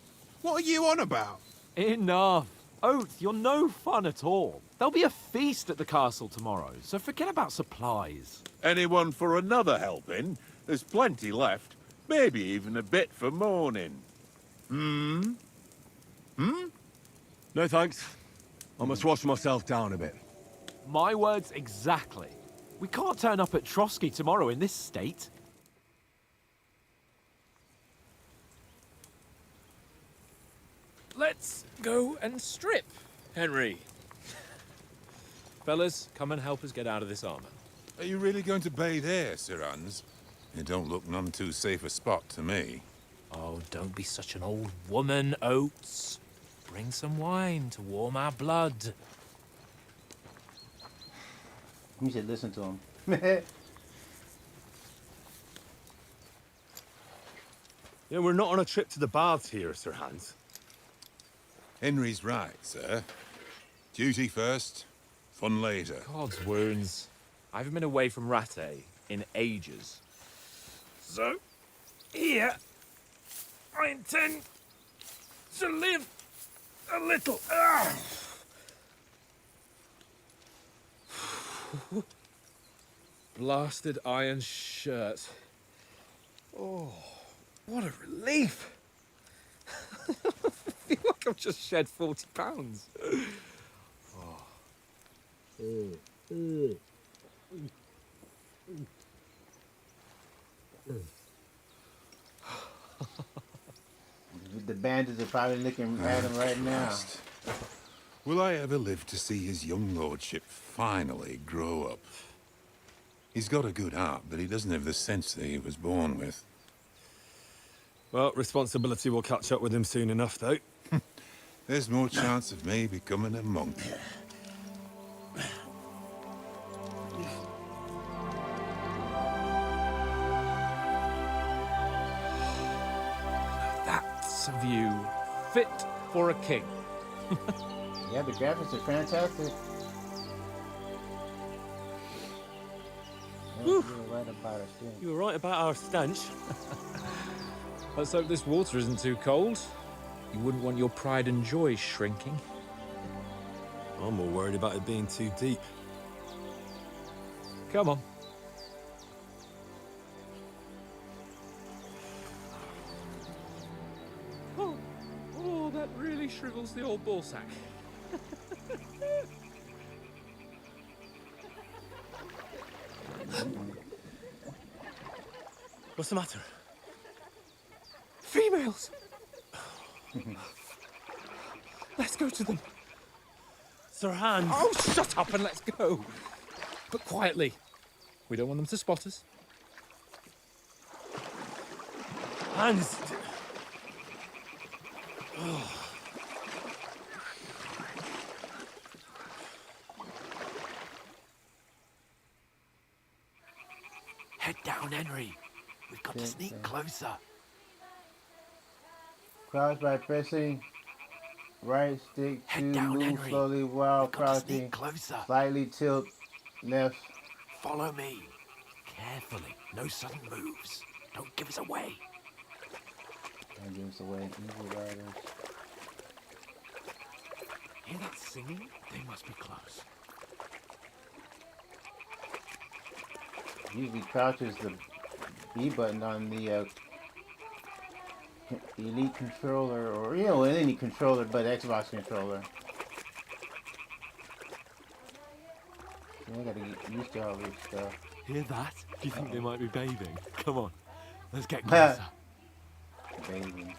What are you on about? Enough. Oath, you're no fun at all. There'll be a feast at the castle tomorrow, so forget about supplies. Anyone for another helping? There's plenty left. Maybe even a bit for morning. No thanks. I must wash myself down a bit. My words exactly. We can't turn up at Trotsky tomorrow in this state. Let's go and strip, Henry. Fellas, come and help us get out of this armor. Are you really going to bathe here, Sir Hans? It don't look none too safe a spot to me. Oh, don't be such an old woman, Oates. Bring some wine to warm our blood. You should listen to him. Yeah, we're not on a trip to the baths here, Sir Hans. Henry's right, sir. Duty first, fun later. God's wounds. I haven't been away from Rattay in ages. So, here, I intend to live a little. Blasted iron shirt. Oh, what a relief. I feel like I've just shed 40 pounds. The bandits are probably looking at him right now. Will I ever live to see his young lordship finally grow up? He's got a good heart, but he doesn't have the sense that he was born with. Well, responsibility will catch up with him soon enough, though. There's more chance of me becoming a monk. That's a view fit for a king. Yeah, the graphics are fantastic. You were right about our stench. You were right about our stench. Let's hope this water isn't too cold. You wouldn't want your pride and joy shrinking. I'm more worried about it being too deep. Come on. Oh, that really shrivels the old ballsack. What's the matter? Females! Let's go to them. Sir Hans. Oh, shut up and let's go. But quietly. We don't want them to spot us. Hans. Oh. Head down, Henry. We've got to sneak closer. Crouch by pressing right stick to move Henry. slowly while We've got to crouching. sneak closer. Slightly tilt left. Follow me. Carefully. No sudden moves. Don't give us away. Don't give us away. Evil riders. Hear that singing? They must be close. Usually crouch is the B button on the Elite controller, or any controller but Xbox controller. I gotta get used to all this stuff. Hear that? Do you think they might be bathing? Come on. Let's get closer. Bathing.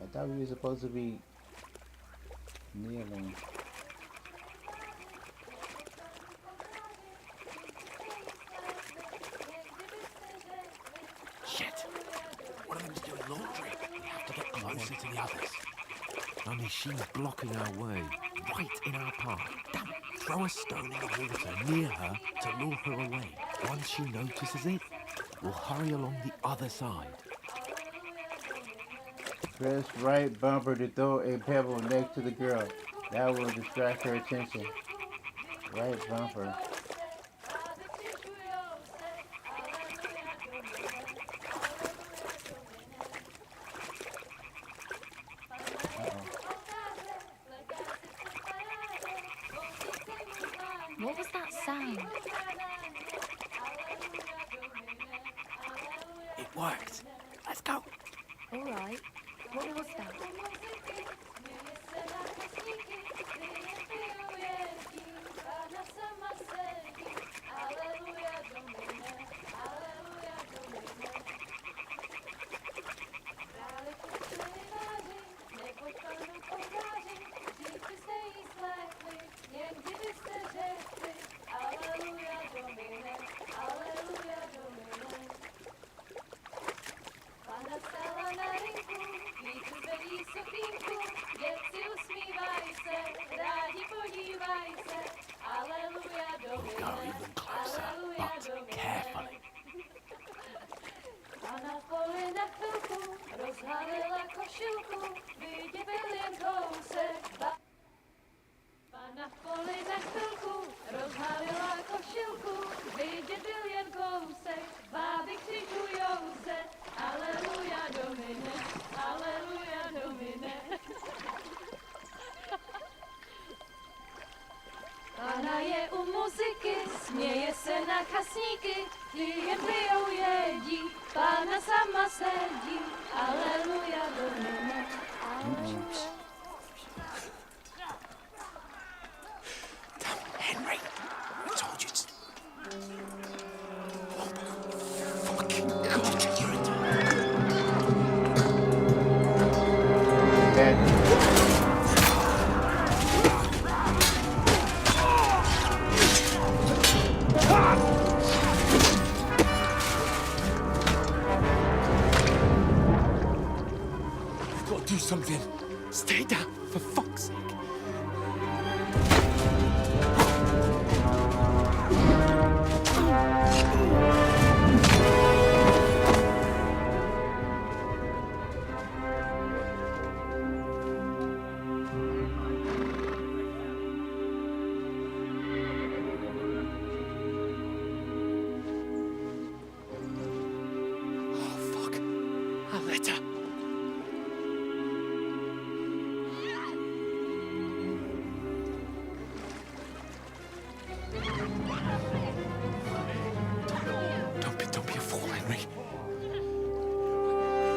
I thought we were supposed to be kneeling. Shit! One of them's doing laundry. We have to get closer to the others. Only she's blocking our way, right in our path. Damn it! Throw a stone in the water near her to lure her away. Once she notices it, we'll hurry along the other side. Press right bumper to throw a pebble next to the girl. That will distract her attention. Right bumper. What was that sound? It worked. Let's go. All right. What was that? We'll go even closer, but carefully. Pána je u muziky, směje se na chasníky, klient pijou jedí, Pána sama sedí, aleluja, domine, aleluja. Henry, I told you to... Oh, fucking God, you're a... We've got to do something. Stay down, for fuck's sake.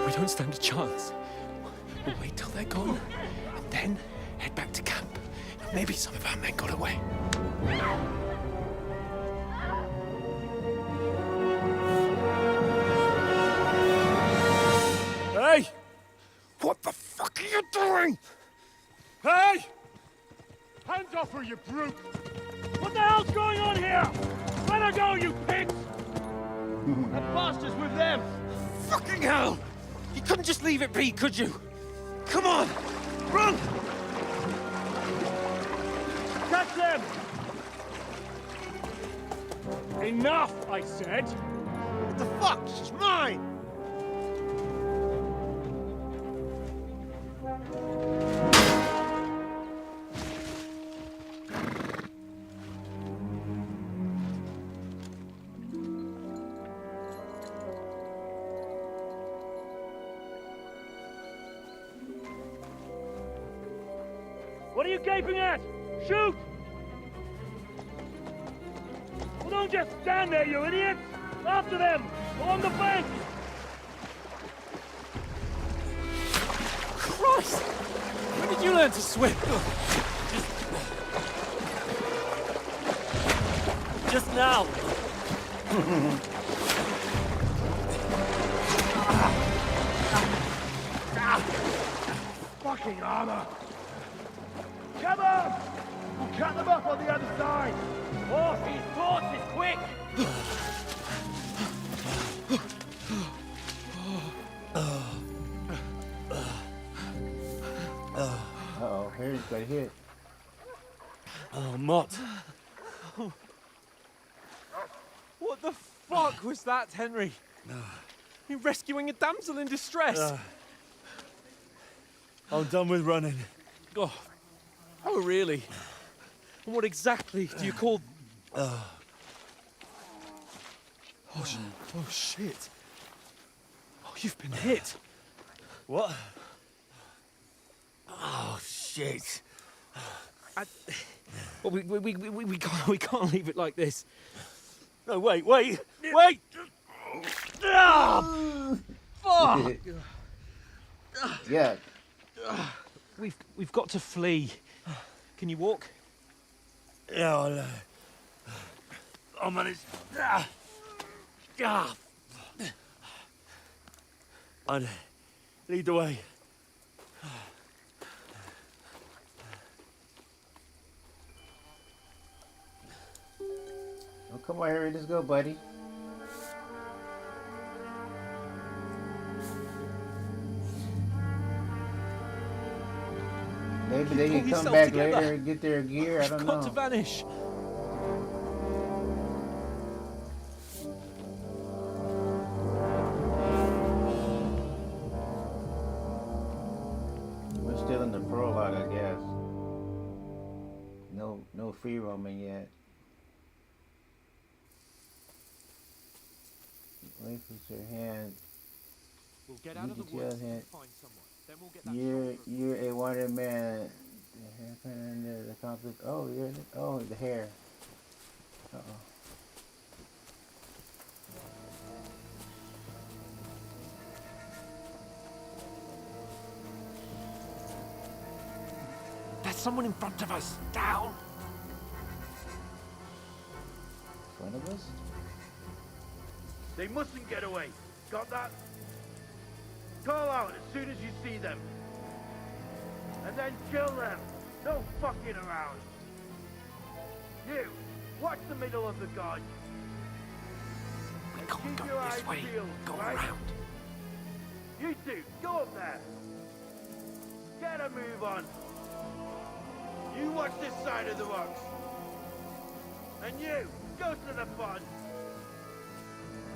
We don't stand a chance. We'll wait till they're gone, and then head back to camp. Maybe some of our men got away. you doing? Hey! Hands off her, you brute! What the hell's going on here? Let her go, you pigs! That bastard's with them! Fucking hell! You couldn't just leave it be, could you? Come on! Run! Catch them! Enough, I said! What the fuck? She's mine! What are you gaping at? Shoot! Well, don't just stand there, you idiots! After them! Along the bank! Christ! When did you learn to swim? Just now! Fucking armor! Come on! We'll cut them up on the other side! Horse, these torches, quick! Uh-oh, Harry's got hit. Oh, Mott. What the fuck was that, Henry? You're rescuing a damsel in distress. I'm done with running. Oh, really? And what exactly do you call... Oh, shit. Oh, you've been hit. What? Oh, shit. Well, we can't leave it like this. No, wait! Ah, fuck! Yeah. We've got to flee. Can you walk? Yeah, I'll manage. I'd lead the way. Oh, come on, Harry, let's go, buddy. Maybe they can come back later and get their gear. I don't know. Got to vanish. We're still in the prologue, I guess. No free roaming yet. Wait for your hand. We'll get out of the Detail woods hand. and find someone. Then we'll get that You're a wanted man. The hair under the conflict. Oh, the hair. Uh-oh. There's someone in front of us. Down. In front of us? They mustn't get away. Got that? Call out as soon as you see them. And then kill them. No fucking around. You, watch the middle of the guard. We can't go this way. Go around. You two, go up there. Get a move on. You watch this side of the rocks. And you, go to the pond.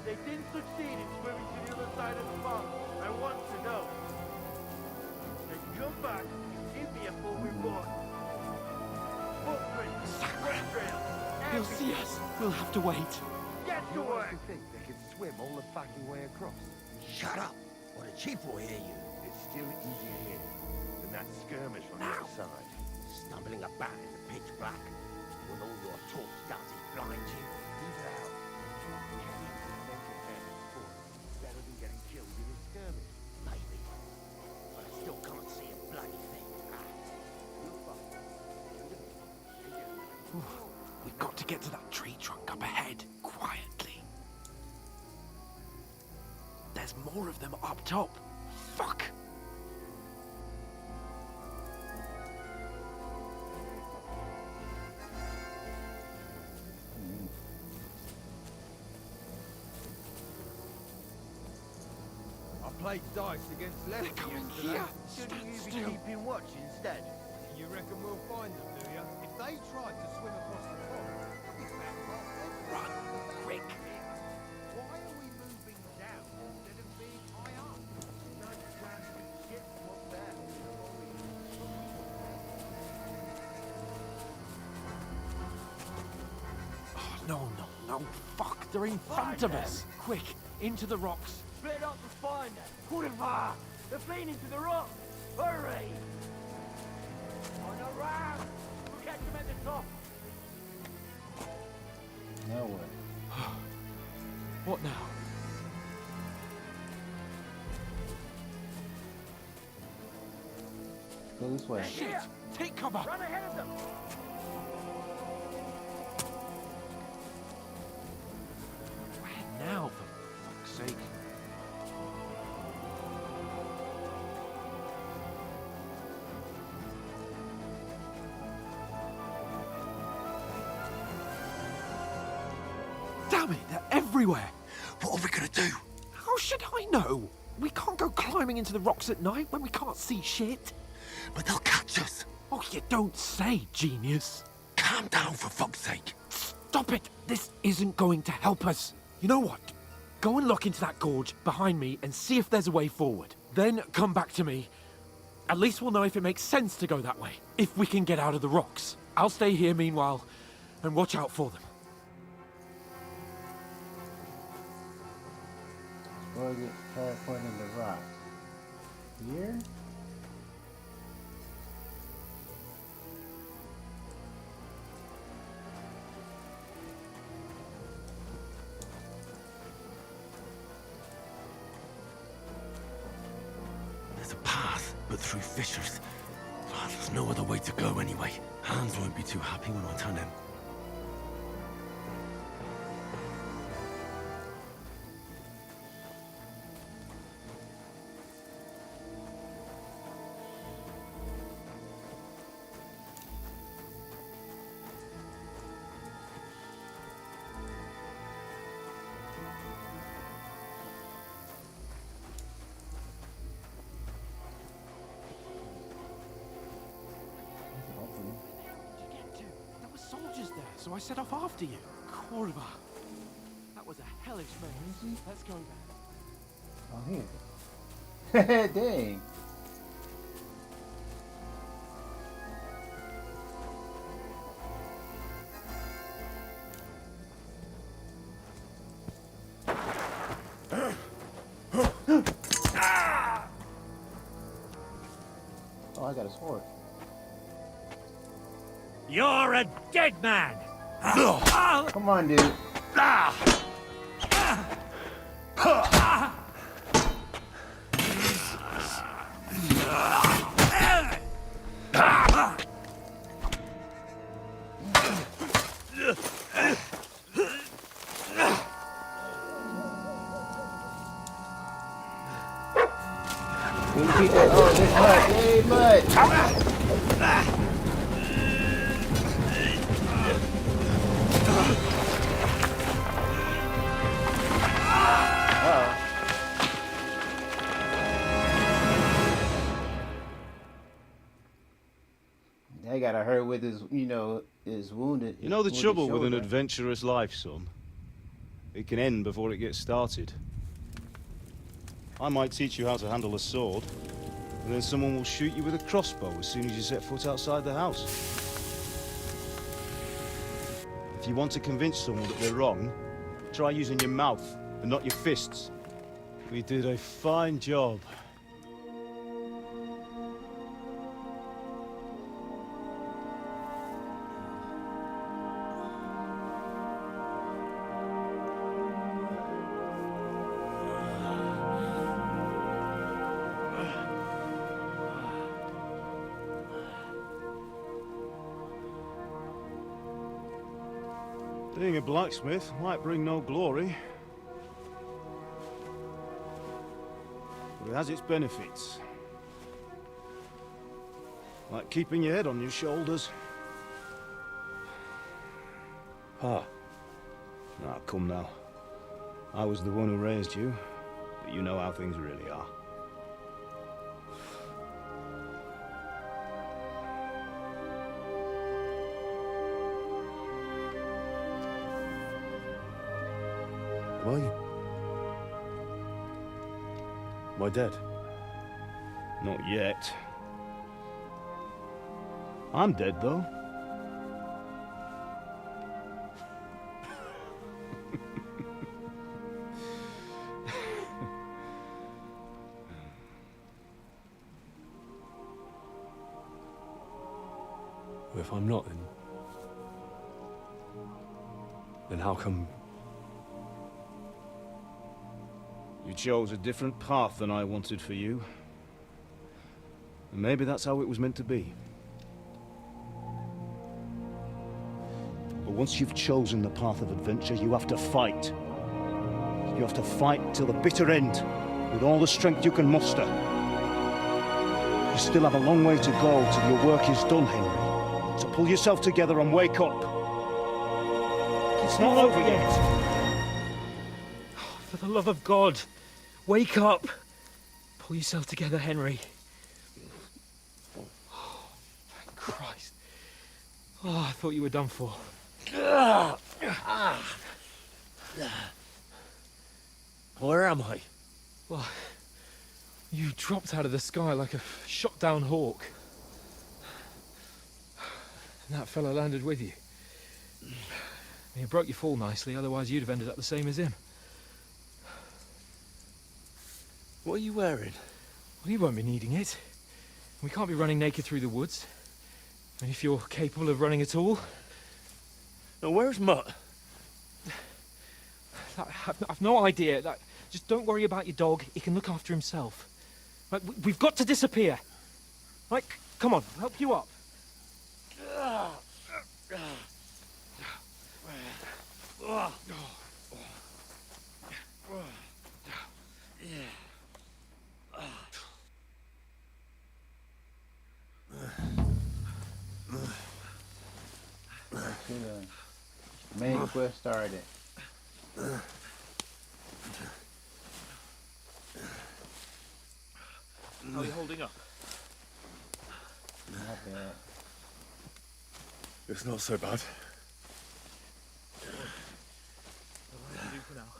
They didn't succeed in swimming to the other side of the pond. I want to know. Then come back and give me a full report. Footprints, blood trails, They'll see us. We'll have to wait. Get to work. You think they can swim all the fucking way across? Shut up, or the chief will hear you. It's still easier here than that skirmish on the other side. Stumbling about in the pitch black, when all your talk starts to blind you. Leave it out. Better than getting killed in a skirmish. Maybe. But I still can't see a bloody thing. We've got to get to that tree trunk up ahead, quietly. There's more of them up top. Fuck! played dice against Lefty yesterday. Shouldn't you be keeping watch instead? You reckon we'll find them, do you? If they tried to swim across the pond, we'd be back off. Run, quick! Why are we moving down instead of being high up? Don't plan to shit what's there. No, no, no. Fuck, they're in front of us. Quick, into the rocks. Split up and find them. Kurva! They're fleeing into the rock. Hurry! On the round! We'll catch them at the top. Now what? What now? Go this way. Shit! Take cover! Run ahead of them! Where now, for fuck's sake? Damn it, they're everywhere! What are we gonna do? How should I know? We can't go climbing into the rocks at night when we can't see shit. But they'll catch us. Oh, you don't say, genius. Calm down, for fuck's sake. Stop it! This isn't going to help us. You know what? Go and look into that gorge behind me and see if there's a way forward. Then come back to me. At least we'll know if it makes sense to go that way. If we can get out of the rocks. I'll stay here meanwhile and watch out for them. Or get tired pointing the rock. Here? There's a path, but through fissures. Oh, there's no other way to go anyway. Hans won't be too happy when I tell him. So I set off after you. Kurva. That was a hellish mess. Let's go back. Oh, here. Dang. Oh, I got a sword. You're a dead man! Come on, dude. Oh, this mud. Yay, mud. They got to hurt with his, is wounded. You know the wounded trouble with an shoulder. adventurous life, son? It can end before it gets started. I might teach you how to handle a sword, and then someone will shoot you with a crossbow as soon as you set foot outside the house. If you want to convince someone that they're wrong, try using your mouth and not your fists. We did a fine job. Being a blacksmith might bring no glory, but it has its benefits. Like keeping your head on your shoulders. Ah. Now, come now. I was the one who raised you. that you know how things really are. Am I dead? Not yet. I'm dead, though. Well, if I'm not, then how come... You chose a different path than I wanted for you. And maybe that's how it was meant to be. But once you've chosen the path of adventure, you have to fight. You have to fight till the bitter end, with all the strength you can muster. You still have a long way to go till your work is done, Henry. So pull yourself together and wake up. It's not over yet. For the love of God, wake up. Pull yourself together, Henry. Oh, thank Christ. Oh, I thought you were done for. Where am I? Well, you dropped out of the sky like a shot-down hawk. And that fella landed with you. You broke your fall nicely, otherwise you'd have ended up the same as him. What are you wearing? Well, you won't be needing it. We can't be running naked through the woods. And if you're capable of running at all... Now, where's Mutt? I've no idea. Just don't worry about your dog. He can look after himself. Right, we've got to disappear. Right, come on, I'll help you up. The main quest started. How are you holding up? Not bad. It's not so bad. What do you do for now?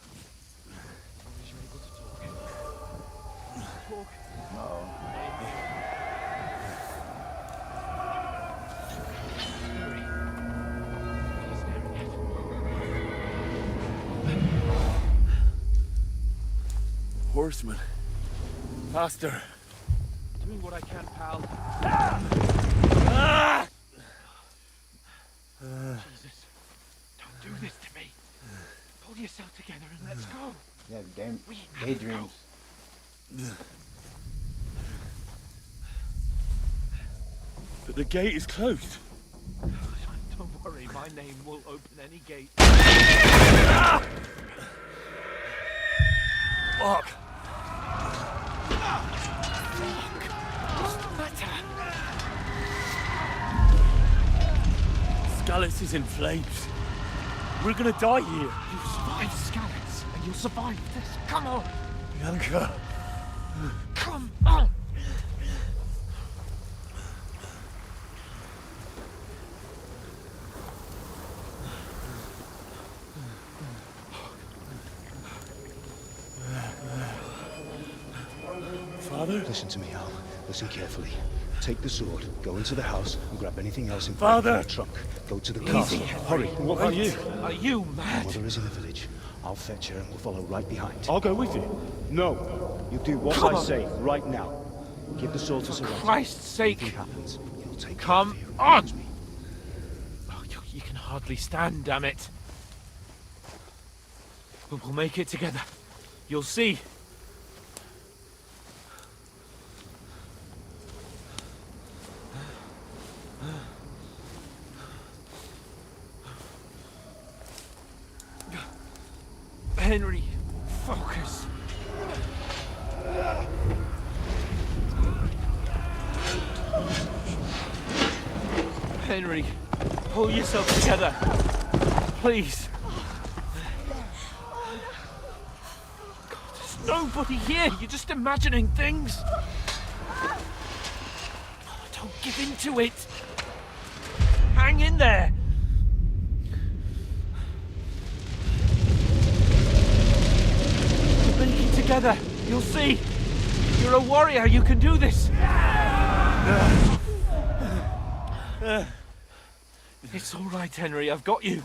As you're able to talk. Talk. Uh-oh. Horseman. Faster. Doing what I can, pal. Jesus. Don't do this to me. Pull yourself together and let's go. Yeah, daydreams. But the gate is closed. Don't worry, my name will open any gate. Fuck. What's the matter? Scallis is in flames. We're gonna die here. You survived Scallis, and you'll survive this. Come on. Bianca. Come on. Father? Listen to me, Al. Listen carefully. Take the sword, go into the house, and grab anything else in front of the trunk. Go to the castle. Hurry. What about you? Are you mad? Mother is in the village. I'll fetch her and we'll follow right behind. I'll go with you. No. You do what I say right now. Give the sword to Sir Roger. For Christ's sake. Anything happens, you'll take Come care of you. on. Oh, you can hardly stand, damn it. But we'll make it together. You'll see. Henry, focus. Henry, pull yourself together. Please. God, nobody here. You're just imagining things. Don't give in to it. Hang in there. We'll make it together. You'll see. You're a warrior. You can do this. It's all right, Henry. I've got you.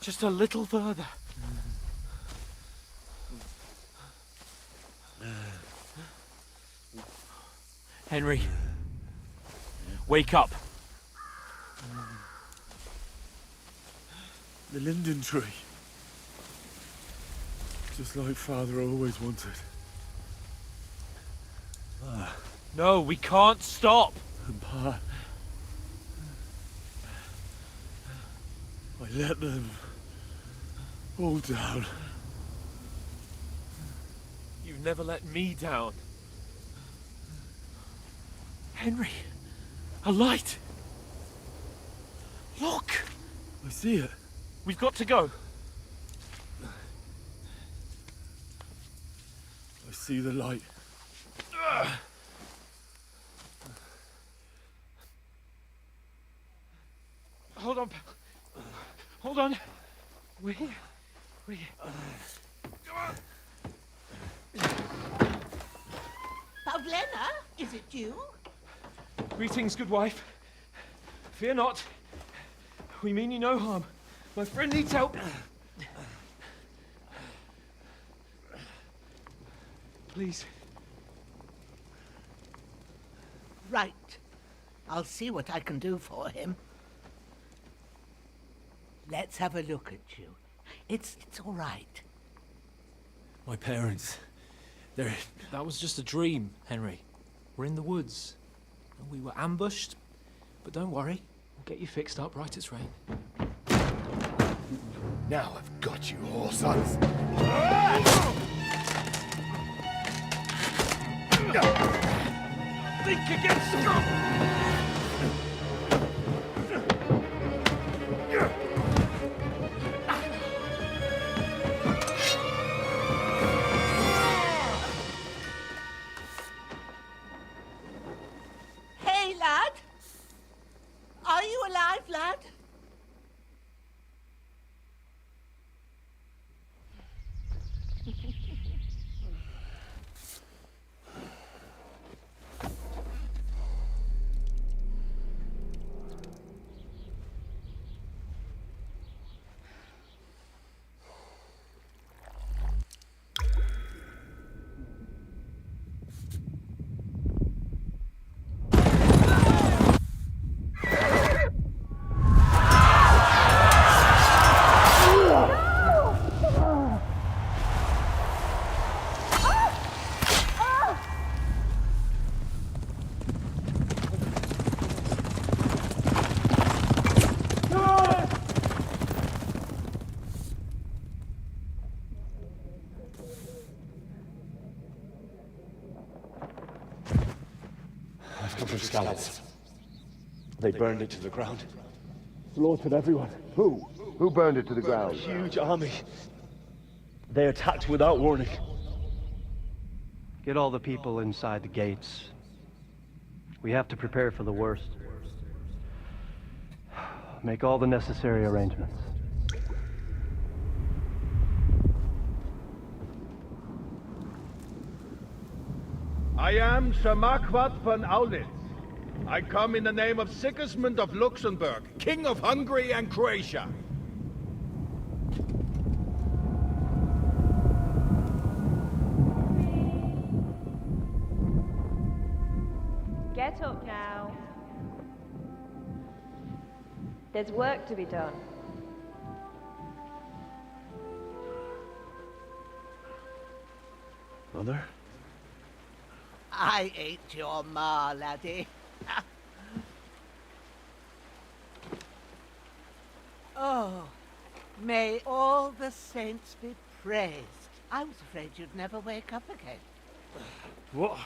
Just a little further. Henry, wake up. The linden tree. Just like Father always wanted. No, we can't stop. Pa, I let them all down. You've never let me down. Henry, a light. Look. I see it. We've got to go. I see the light. Hold on. Hold on. We're here. We're here. Come on. Pavlena, is it you? Greetings, good wife. Fear not. We mean you no harm. My friend needs help. Please. Right. I'll see what I can do for him. Let's have a look at you. It's all right. My parents, they're... That was just a dream, Henry. We're in the woods. We were ambushed, but don't worry. We'll get you fixed up right as rain. Now I've got you, all sons. Think against them! Hey, lad! Are you alive, lad? I've come from Scallops. They burned it to the ground. Slaughtered everyone. Who? Who burned it to the ground? Huge army. They attacked without warning. Get all the people inside the gates. We have to prepare for the worst. Make all the necessary arrangements. I am Sir Marquardt von Aulitz. I come in the name of Sigismund of Luxembourg, King of Hungary and Croatia. Get up now. There's work to be done. Mother? I ain't your ma, laddie. Oh, may all the saints be praised. I was afraid you'd never wake up again. What?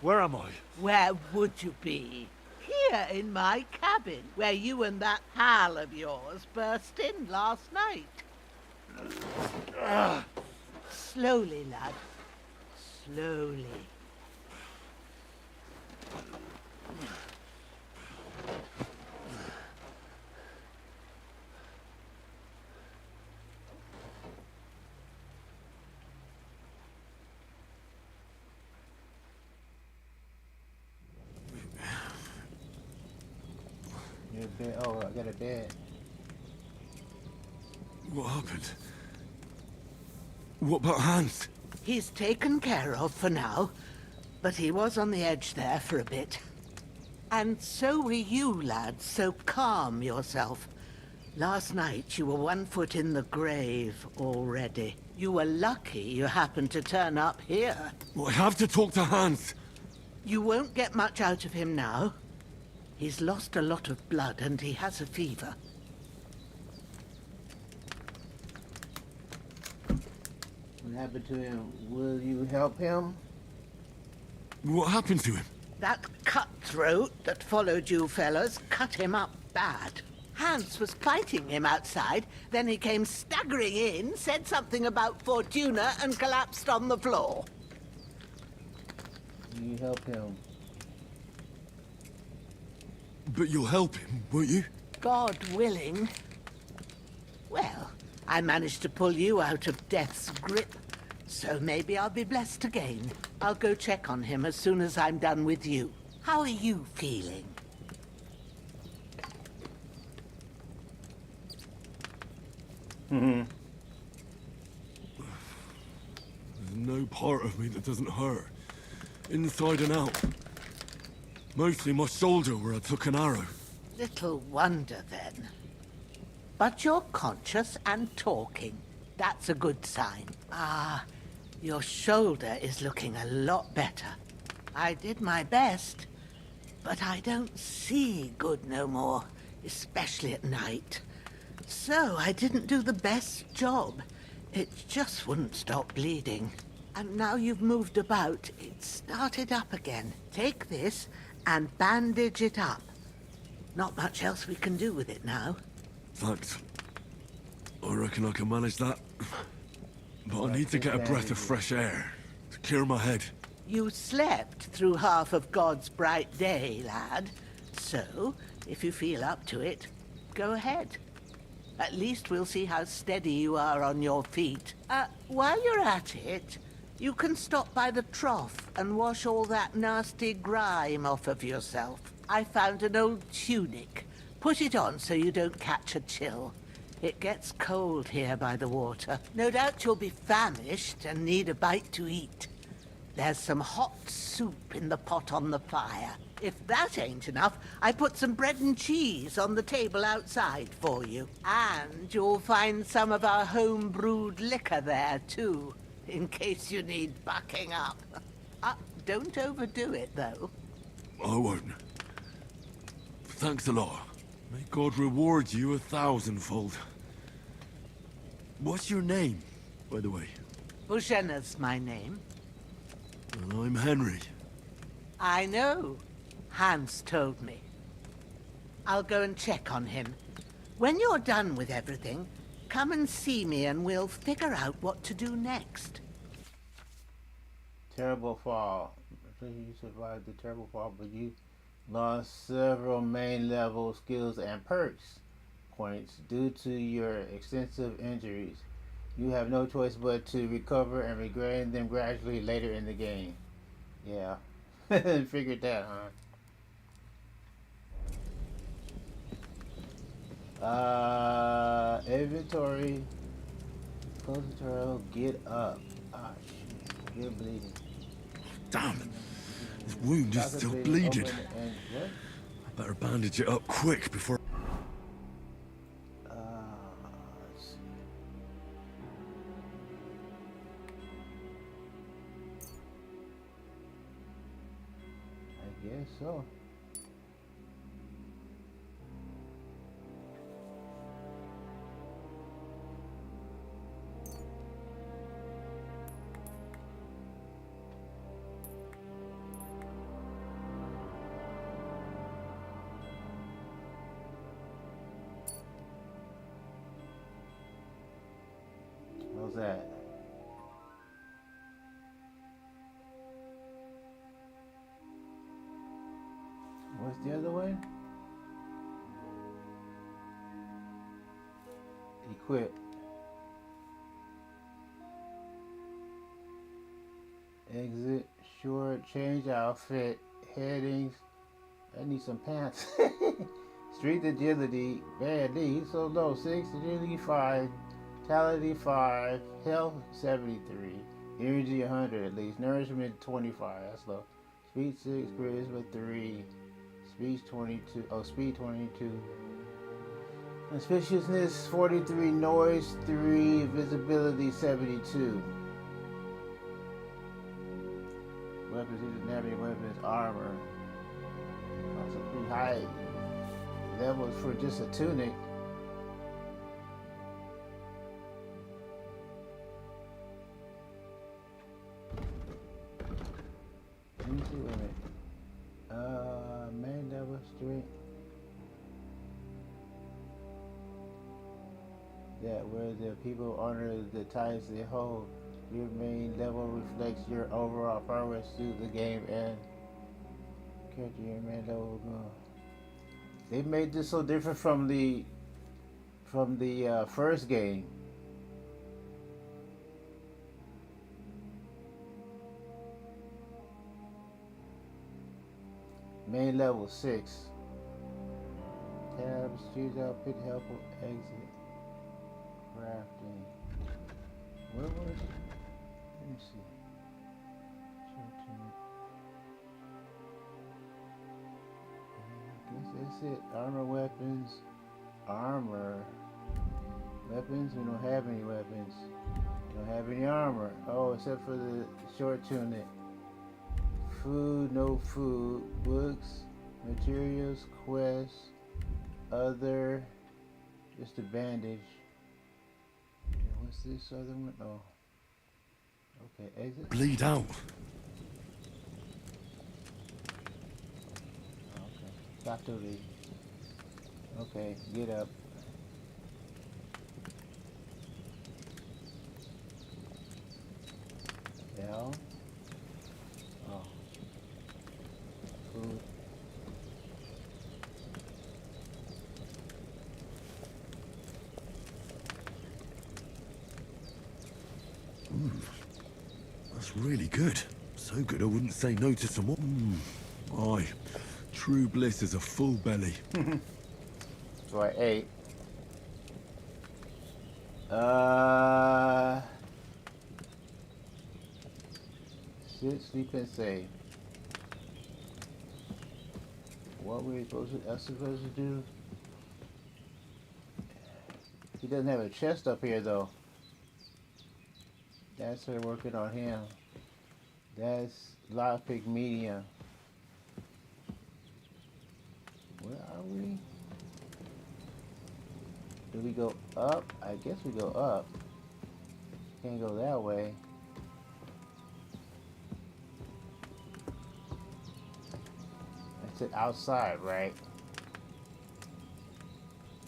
Where am I? Where would you be? Here in my cabin, where you and that pal of yours burst in last night. Slowly, lad. Slowly. Your bed. Oh, I got a bed. What happened? What about Hans? He's taken care of for now, but he was on the edge there for a bit. And so were you, lad, so calm yourself. Last night you were 1 foot in the grave already. You were lucky you happened to turn up here. Well, I have to talk to Hans. You won't get much out of him now. He's lost a lot of blood and he has a fever. What happened to him? Will you help him? What happened to him? That cutthroat that followed you fellas cut him up bad. Hans was fighting him outside, then he came staggering in, said something about Fortuna, and collapsed on the floor. Will you help him? But you'll help him, won't you? God willing. Well, I managed to pull you out of death's grip, so maybe I'll be blessed again. I'll go check on him as soon as I'm done with you. How are you feeling? There's no part of me that doesn't hurt. Inside and out. Mostly my shoulder where I took an arrow. Little wonder then. But you're conscious and talking. That's a good sign. Ah, your shoulder is looking a lot better. I did my best, but I don't see good no more, especially at night. So I didn't do the best job. It just wouldn't stop bleeding. And now you've moved about, it started up again. Take this and bandage it up. Not much else we can do with it now. Thanks. I reckon I can manage that. But I need to get a breath of fresh air to clear my head. You slept through half of God's bright day, lad. So, if you feel up to it, go ahead. At least we'll see how steady you are on your feet. While you're at it, you can stop by the trough and wash all that nasty grime off of yourself. I found an old tunic. Put it on so you don't catch a chill. It gets cold here by the water. No doubt you'll be famished and need a bite to eat. There's some hot soup in the pot on the fire. If that ain't enough, I put some bread and cheese on the table outside for you. And you'll find some of our home-brewed liquor there, too, in case you need bucking up. Don't overdo it, though. I won't. Thanks a lot. May God reward you 1,000-fold. What's your name, by the way? Bushena's my name. And I'm Henry. I know. Hans told me. I'll go and check on him. When you're done with everything, come and see me and we'll figure out what to do next. Terrible fall. So you survived the terrible fall, but you lost several main level skills and perks points due to your extensive injuries. You have no choice but to recover and regain them gradually later in the game. Yeah. Figured that, huh? Inventory. Close the turtle. Get up. Ah, shit. You're bleeding. Damn. This wound is still bleeding. I better bandage it up quick before... Let's see. I guess so. that? What's the other one? Equip. Exit. Short. Change outfit. Headings. I need some pants. Street agility. Man, he's so low. 6. Agility 5. Vitality 5. Health 73. Energy 100 at least. Nourishment 25. That's low. Speed 6. Charisma 3. Speed 22. Oh, speed 22. Conspicuousness 43. Noise 3. Visibility 72. Weapons, he doesn't have any weapons. Armor. That's a pretty high levels for just a tunic. Let me see, wait a minute. Main level strength. That where the people honor the ties they hold. Your main level reflects your overall progress through the game and character your main level will go. They made this so different from the first game. Main level 6. Tabs, choose outfit, help, exit, crafting. Where was it? Let me see. I guess that's it. Armor, weapons, armor. Weapons, we don't have any weapons. We don't have any armor. Oh, except for the short tunic. Food, no food. Books, materials, quests, other, just a bandage. What's this other one? Oh. Okay, exit. Bleed out. Okay. Stop to the. Okay, get up. L. Oh. Food. That's really good. So good I wouldn't say no to some more. Aye. True bliss is a full belly. So I ate. Sit, sleep, and save. What were we supposed to do? He doesn't have a chest up here though. That's her working on him. That's lockpick medium. Where are we? Do we go up? I guess we go up. Can't go that way. That's it outside, right?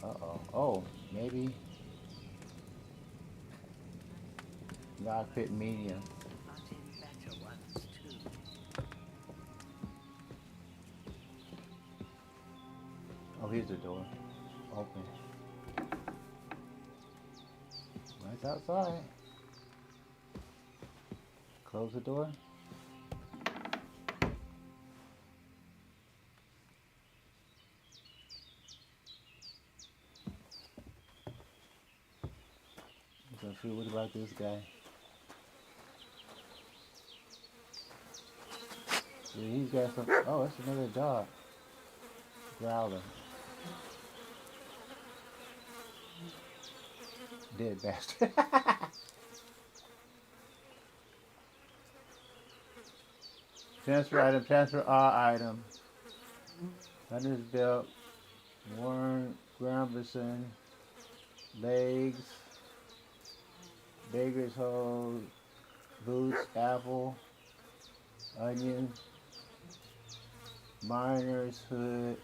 Uh-oh. Oh, maybe. Lockpick medium. Oh, here's the door. Open. Right outside. Close the door. So, what about this guy? Yeah, he's got some. Oh, that's another dog. Growler. Dead bastard. Transfer item, transfer all item. Hunter's belt, worn ground basin, legs, beggar's hose, boots, apple, onion, miner's hood,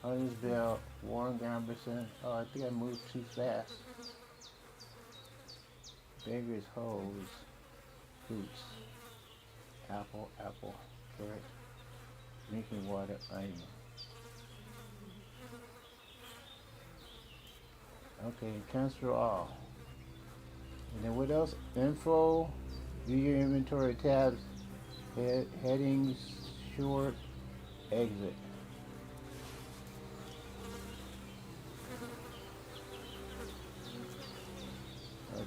hunter's belt, worn ground basin. Oh, I think I moved too fast. Fingers, hoes, fruits, apple, carrot, drinking water, onion. Okay, transfer all. And then what else? Info, view your inventory tabs, headings, short, exit.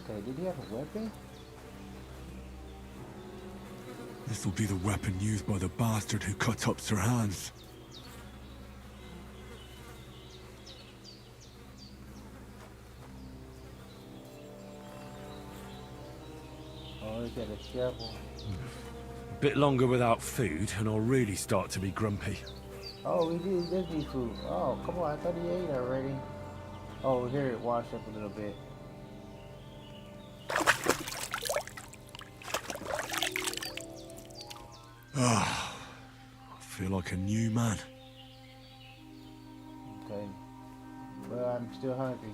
Okay, did he have a weapon? This will be the weapon used by the bastard who cut up Sir Hans. Oh, he's got a shovel. A bit longer without food, and I'll really start to be grumpy. Oh, he does need food. Oh, come on, I thought he ate already. Oh, here it washed up a little bit. Ah, I feel like a new man. Okay. Well, I'm still hungry.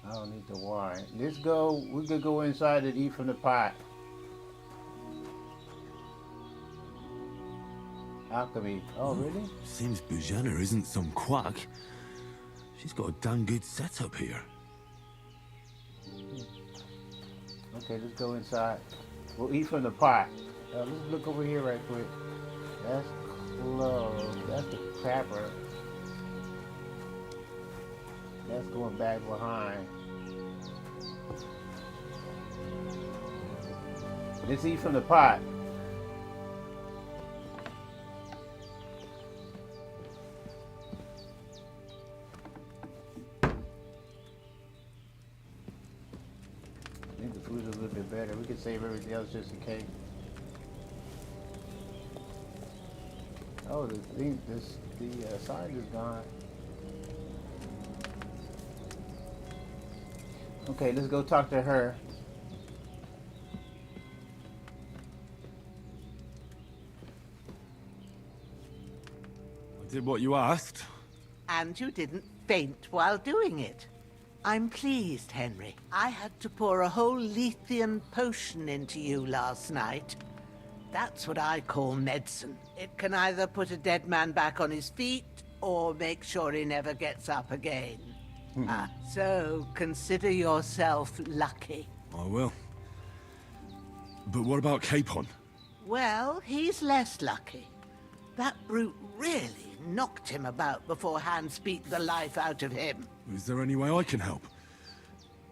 I don't need the wine. Let's go. We could go inside and eat from the pot. Alchemy. Oh, really? Seems Bujana isn't some quack. She's got a damn good setup here. Okay, let's go inside. We'll eat from the pot. Let's look over here right quick. That's closed. That's the crapper. That's going back behind. Let's eat from the pot. I think the food's a little bit better. We can save everything else just in case. Oh, the sign is gone. Okay, let's go talk to her. I did what you asked. And you didn't faint while doing it. I'm pleased, Henry. I had to pour a whole Lethean potion into you last night. That's what I call medicine. It can either put a dead man back on his feet, or make sure he never gets up again. So consider yourself lucky. I will. But what about Capon? Well, he's less lucky. That brute really knocked him about before Hans beat the life out of him. Is there any way I can help?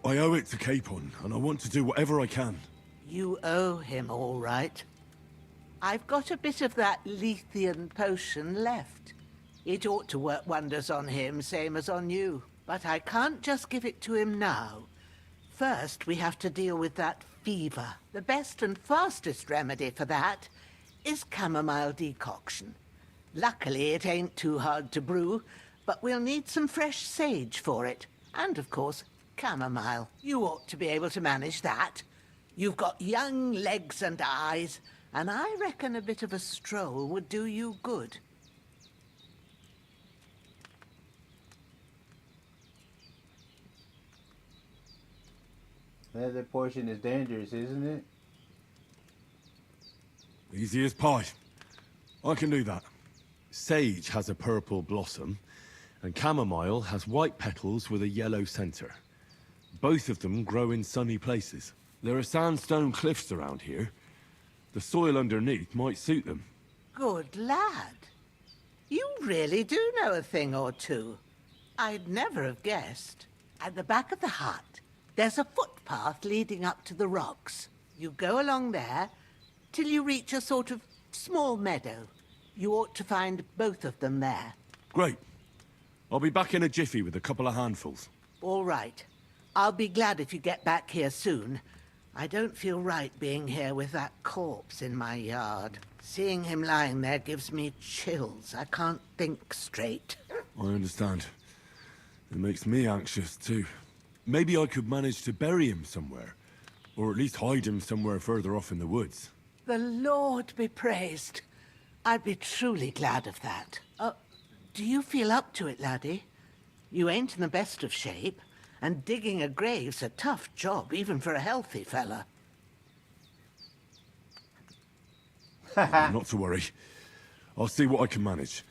I owe it to Capon, and I want to do whatever I can. You owe him, all right. I've got a bit of that Lethean potion left. It ought to work wonders on him, same as on you. But I can't just give it to him now. First, we have to deal with that fever. The best and fastest remedy for that is chamomile decoction. Luckily, it ain't too hard to brew, but we'll need some fresh sage for it. And, of course, chamomile. You ought to be able to manage that. You've got young legs and eyes, and I reckon a bit of a stroll would do you good. That portion is dangerous, isn't it? Easy as pie. I can do that. Sage has a purple blossom, and chamomile has white petals with a yellow center. Both of them grow in sunny places. There are sandstone cliffs around here. The soil underneath might suit them. Good lad. You really do know a thing or two. I'd never have guessed. At the back of the hut, there's a footpath leading up to the rocks. You go along there till you reach a sort of small meadow. You ought to find both of them there. Great. I'll be back in a jiffy with a couple of handfuls. All right. I'll be glad if you get back here soon. I don't feel right being here with that corpse in my yard. Seeing him lying there gives me chills. I can't think straight. I understand. It makes me anxious, too. Maybe I could manage to bury him somewhere. Or at least hide him somewhere further off in the woods. The Lord be praised. I'd be truly glad of that. Do you feel up to it, laddie? You ain't in the best of shape, and digging a grave's a tough job, even for a healthy fella. Not to worry. I'll see what I can manage.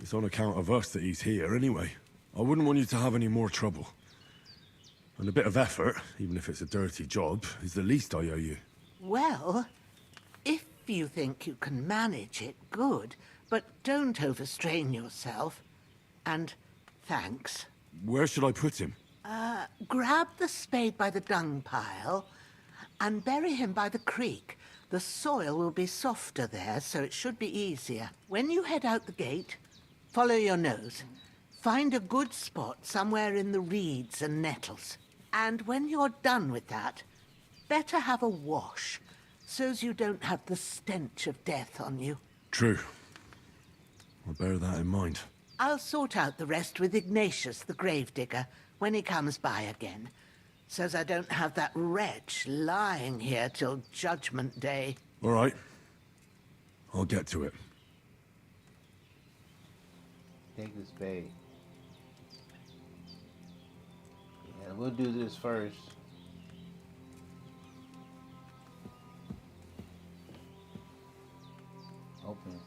It's on account of us that he's here anyway. I wouldn't want you to have any more trouble. And a bit of effort, even if it's a dirty job, is the least I owe you. Well, if you think you can manage it, good. But don't overstrain yourself. And thanks. Where should I put him? Grab the spade by the dung pile and bury him by the creek. The soil will be softer there, so it should be easier. When you head out the gate, follow your nose. Find a good spot somewhere in the reeds and nettles. And when you're done with that, better have a wash, so's you don't have the stench of death on you. True. I'll bear that in mind. I'll sort out the rest with Ignatius, the gravedigger, when he comes by again, so's I don't have that wretch lying here till Judgment Day. All right. I'll get to it. Take the spade. Yeah, we'll do this first. Open.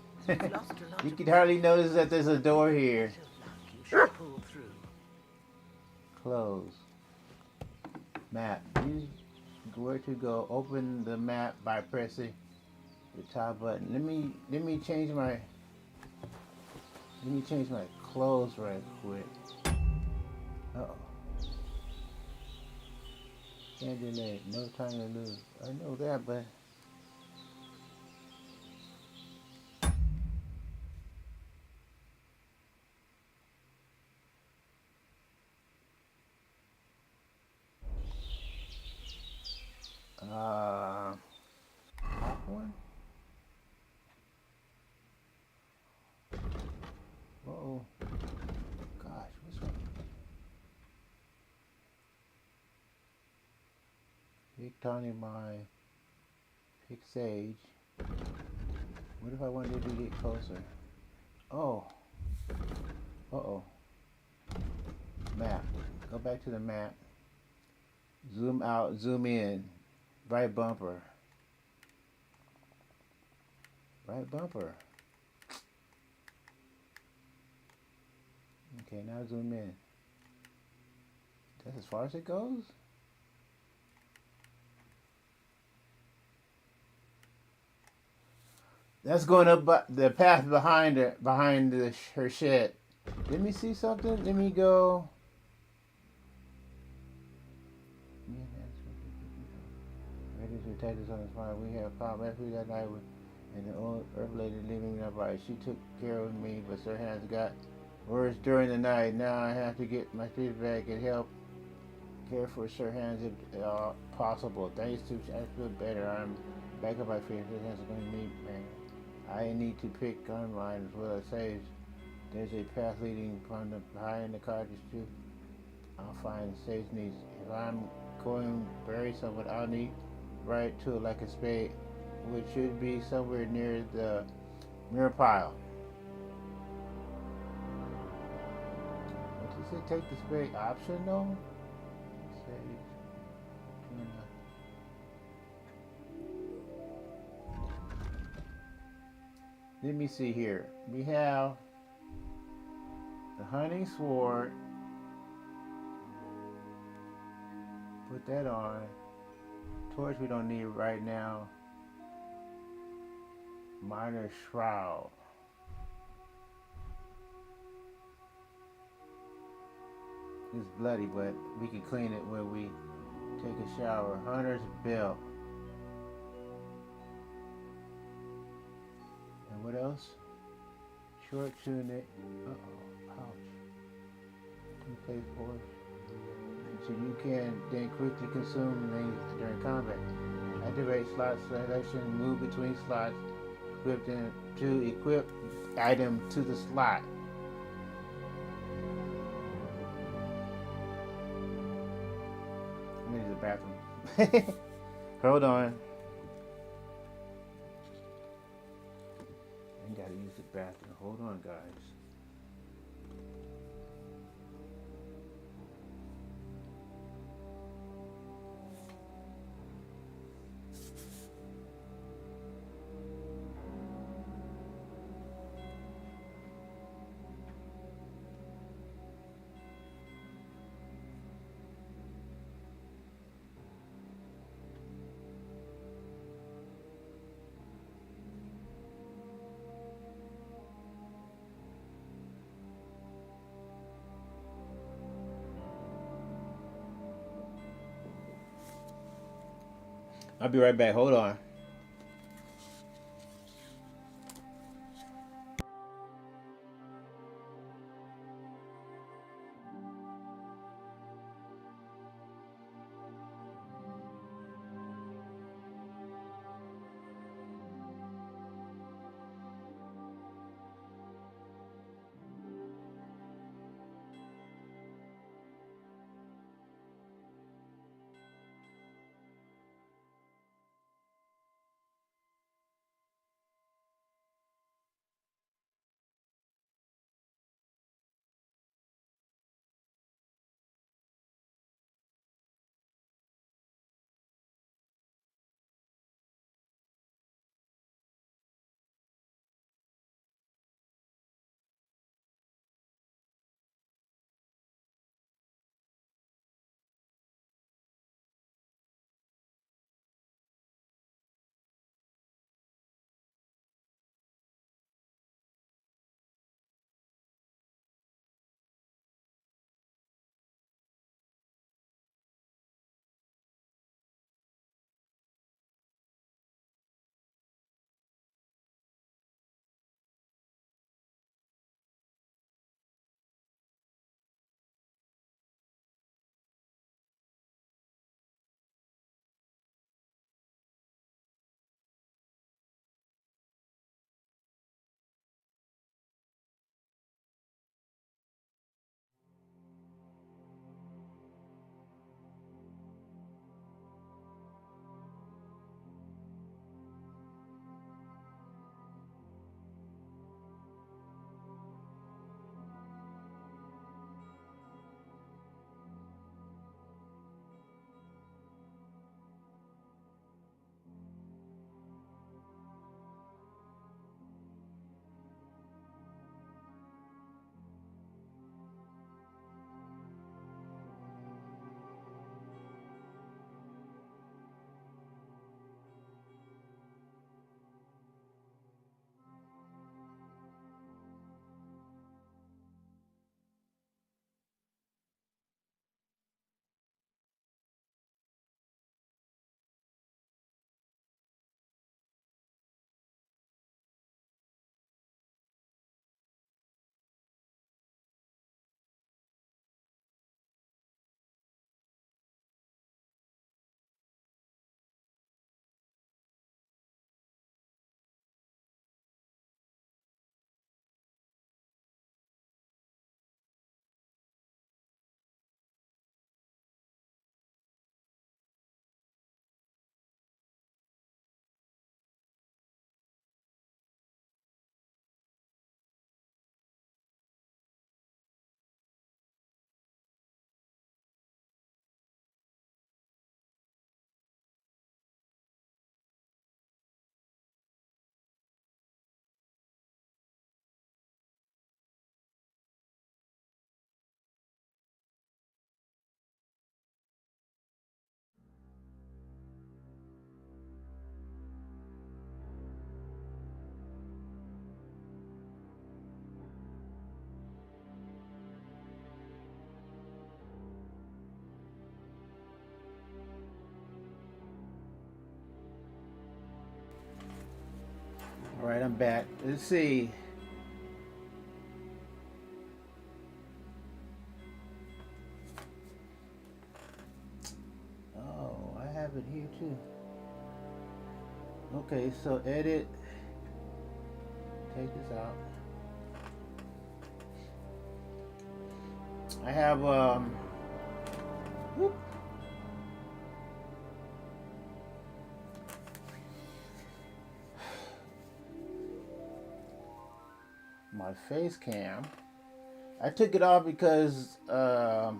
You can hardly notice that there's a door here. Close. Map. Use where to go. Open the map by pressing the top button. Let me change my clothes right quick. Uh-oh. Can't delay. No time to lose. I know that, but popcorn? Uh-oh. Gosh, what's up? Pick Tony my pick Sage. What if I wanted to get closer? Oh. Uh-oh. Map. Go back to the map. Zoom out, zoom in. Right bumper. Right bumper. Okay, now zoom in. That's as far as it goes? That's going up the path behind her, her shed. Let me see something. Let me go. Ready to attack us on the spot. We have found refuge that night with and the old earth lady living nearby. She took care of me, but her hands got worse during the night. Now I have to get my feet back and help care for Sir Hans if possible. Thanks to I feel better. I'm back on my feet. Sir Hans is going to meet me. I need to pick online as well as Sage. There's a path leading from the behind the cottage too. I'll find Sage needs. If I'm going to bury someone, I'll need right to it like a spade, which should be somewhere near the mirror pile. What does it take the spade optional? Sage. Let me see here. We have the hunting sword. Put that on. Torch we don't need right now. Minor shroud. It's bloody, but we can clean it when we take a shower. Hunter's belt. And what else? Short tunic. Uh-oh, pouch. Two-place force. So you can then quickly consume things during combat. Activate slot selection, move between slots, equip them to equip item to the slot. I'm in the bathroom. Hold on. bathroom. Hold on, guys. I'll be right back. Hold on. All right, I'm back. Let's see. Oh, I have it here too. Okay, so edit. Take this out. I have whoop. my face cam. I took it off because I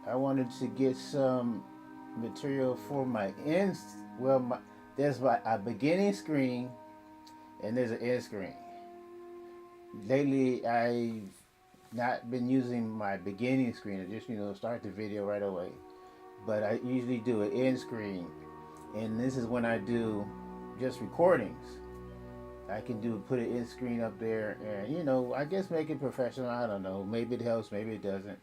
wanted to get some material for my end. Well, there's a beginning screen and there's an end screen. Lately, I've not been using my beginning screen. I just, start the video right away. But I usually do an end screen. And this is when I do just recordings. I can put an end screen up there and, I guess make it professional. I don't know. Maybe it helps, maybe it doesn't.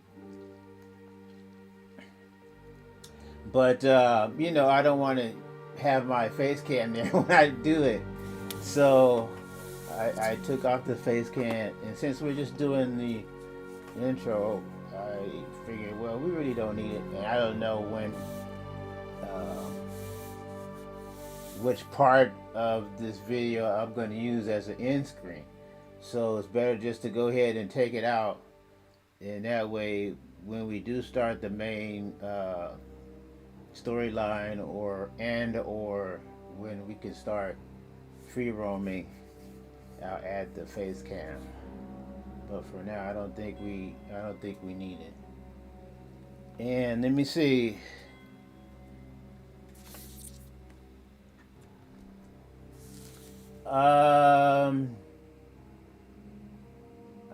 But, I don't want to have my face cam there when I do it. So I took off the face cam. And since we're just doing the intro, I figured, well, we really don't need it. And I don't know which part of this video I'm going to use as an end screen. So it's better just to go ahead and take it out. And that way, when we do start the main storyline or when we can start free roaming, I'll add the face cam. But for now, I don't think we need it. And let me see.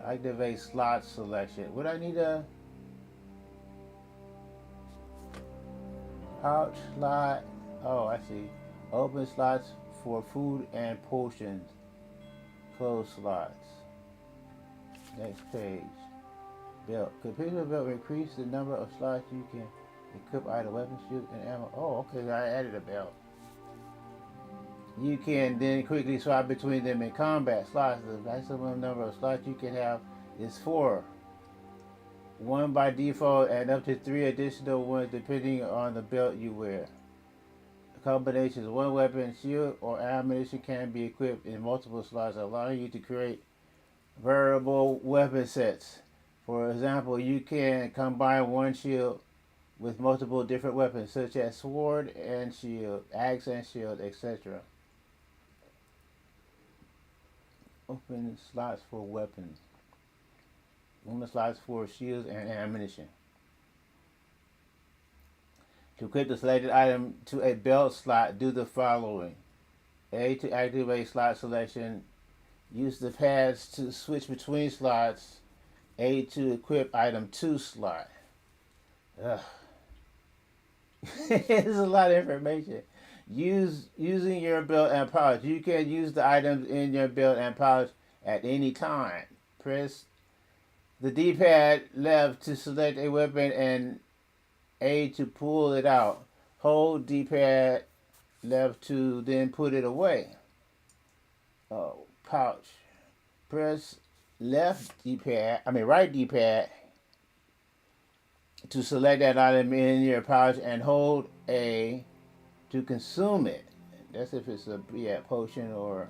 Activate slot selection. Would I need a pouch slot? Oh, I see. Open slots for food and potions. Close slots. Next page. Belt. Completing the belt will increase the number of slots you can equip either weapons, shield, and ammo. Oh, okay. I added a belt. You can then quickly swap between them in combat. Slots. The maximum number of slots you can have is 4. 1 by default and up to 3 additional ones depending on the belt you wear. Combinations. 1 weapon, shield, or ammunition can be equipped in multiple slots, allowing you to create variable weapon sets. For example, you can combine 1 shield with multiple different weapons, such as sword and shield, axe and shield, etc. Open slots for weapons. Open slots for shields and ammunition. To equip the selected item to a belt slot, do the following. A, to activate slot selection, use the pads to switch between slots. A, to equip item to slot. Ugh. There's a lot of information. Using your belt and pouch. You can use the items in your belt and pouch at any time. Press the D-pad left to select a weapon and A to pull it out. Hold D-pad left to then put it away. Oh, pouch. Press right D-pad to select that item in your pouch and hold A to consume it. That's if it's a potion or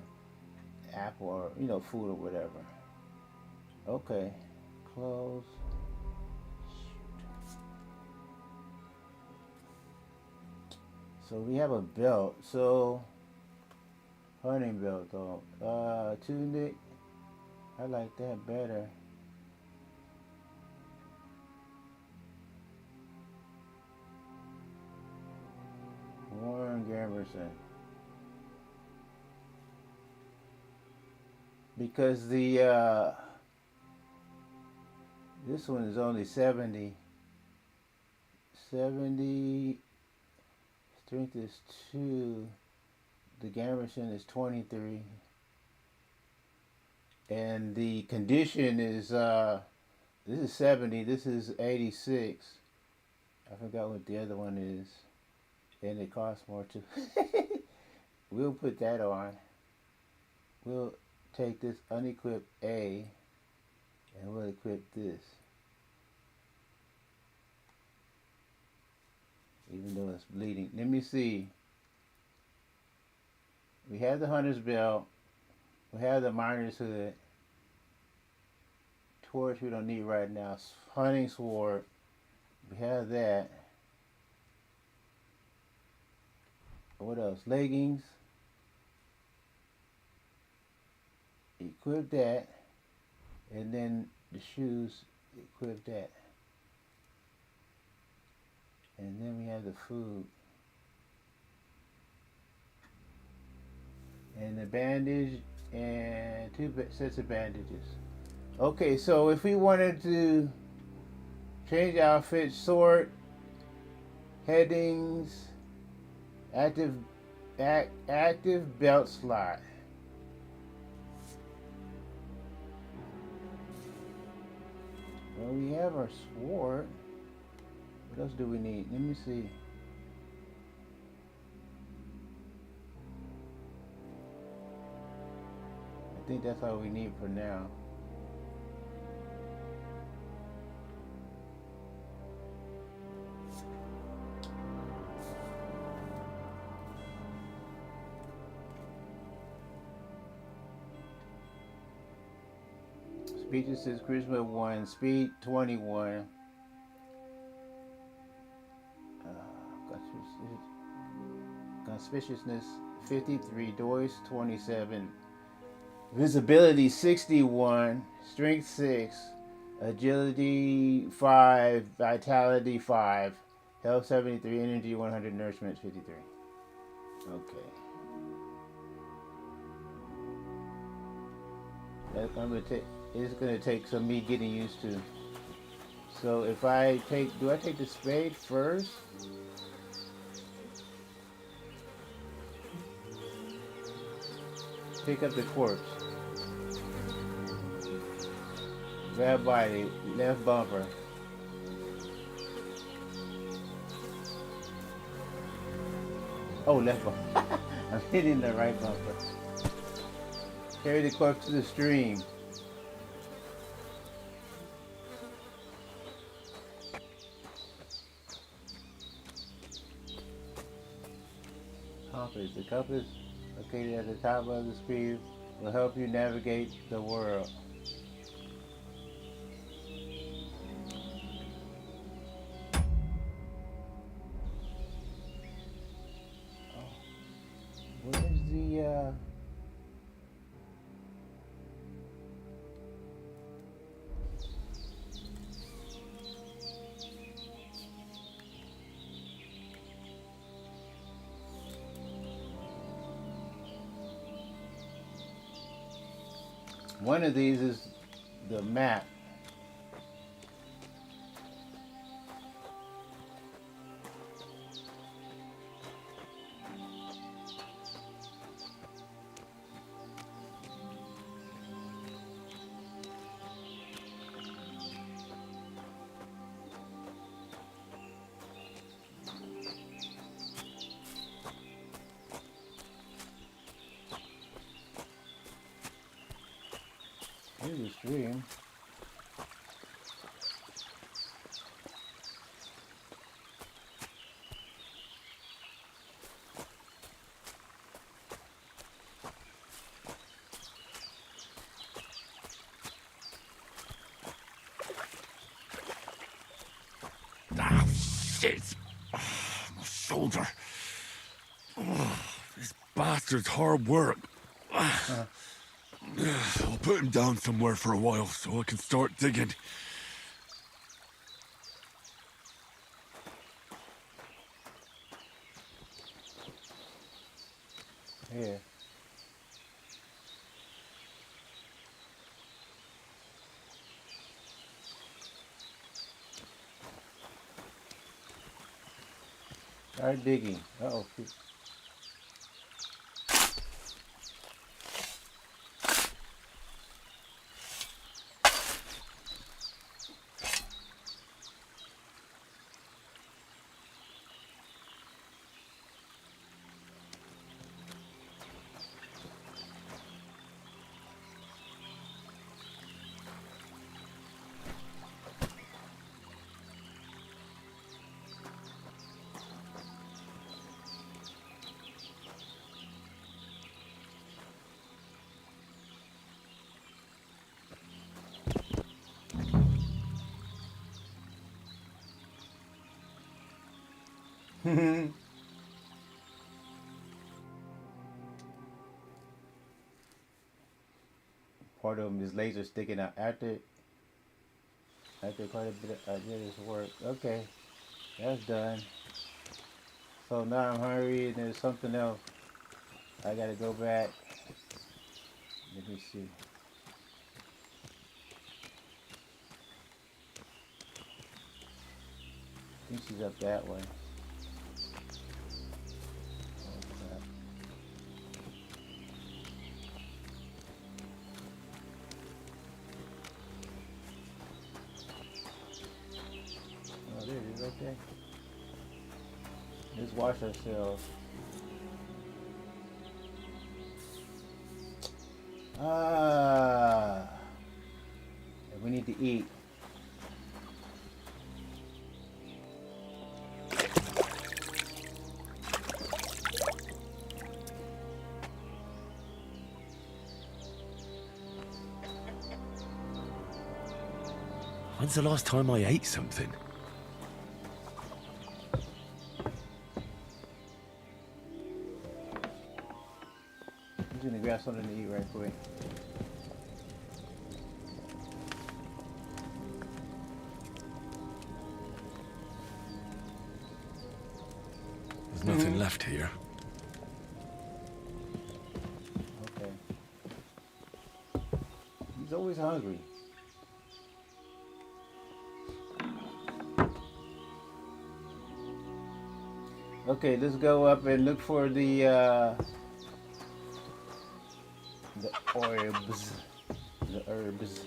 apple or food or whatever. Okay, close. So we have a belt. So hunting belt though. Tunic. I like that better. Warren Gamerson. Because the this one is only 70. 70. Strength is 2. The Gamerson is 23. And the condition is this is 70. This is 86. I forgot what the other one is. And it costs more too. We'll put that on. We'll take this unequipped A and we'll equip this. Even though it's bleeding. Let me see. We have the hunter's belt. We have the miner's hood. Torch we don't need right now. Hunting sword. We have that. What else? Leggings. Equip that. And then the shoes, equip that. And then we have the food. And the bandage and 2 sets of bandages. Okay, so if we wanted to change outfit, sword, headings, active belt slot. Well, we have our sword. What else do we need? Let me see. I think that's all we need for now. Speeches says charisma 1, speed 21. Conspicuousness 53, doors 27, visibility 61, strength 6, agility 5, vitality 5, health 73, energy 100, nourishment 53. Okay. That's it's gonna take some me getting used to. So if I take, do I take the spade first? Pick up the corpse. Grab body, left bumper. Oh, left bumper. I'm hitting the right bumper. Carry the corpse to the stream. Compass. The compass located at the top of the screen will help you navigate the world. Where's the one of these is the map. Here's the stream. Ah, shit! Oh, my shoulder. Oh, this bastard's hard work. I'll put him down somewhere for a while so I can start digging. Here. Start digging. Uh-oh. part of him is laser sticking out after quite a bit of this work. Okay, that's done. So now I'm hungry and there's something else. I gotta go back. Let me see. I think she's up that way. Oh, there it is right there. Let's wash ourselves. And we need to eat. When's the last time I ate something? I'm just gonna grab something to eat right quick. There's nothing left here. Okay. He's always hungry. Okay, let's go up and look for the herbs. The herbs.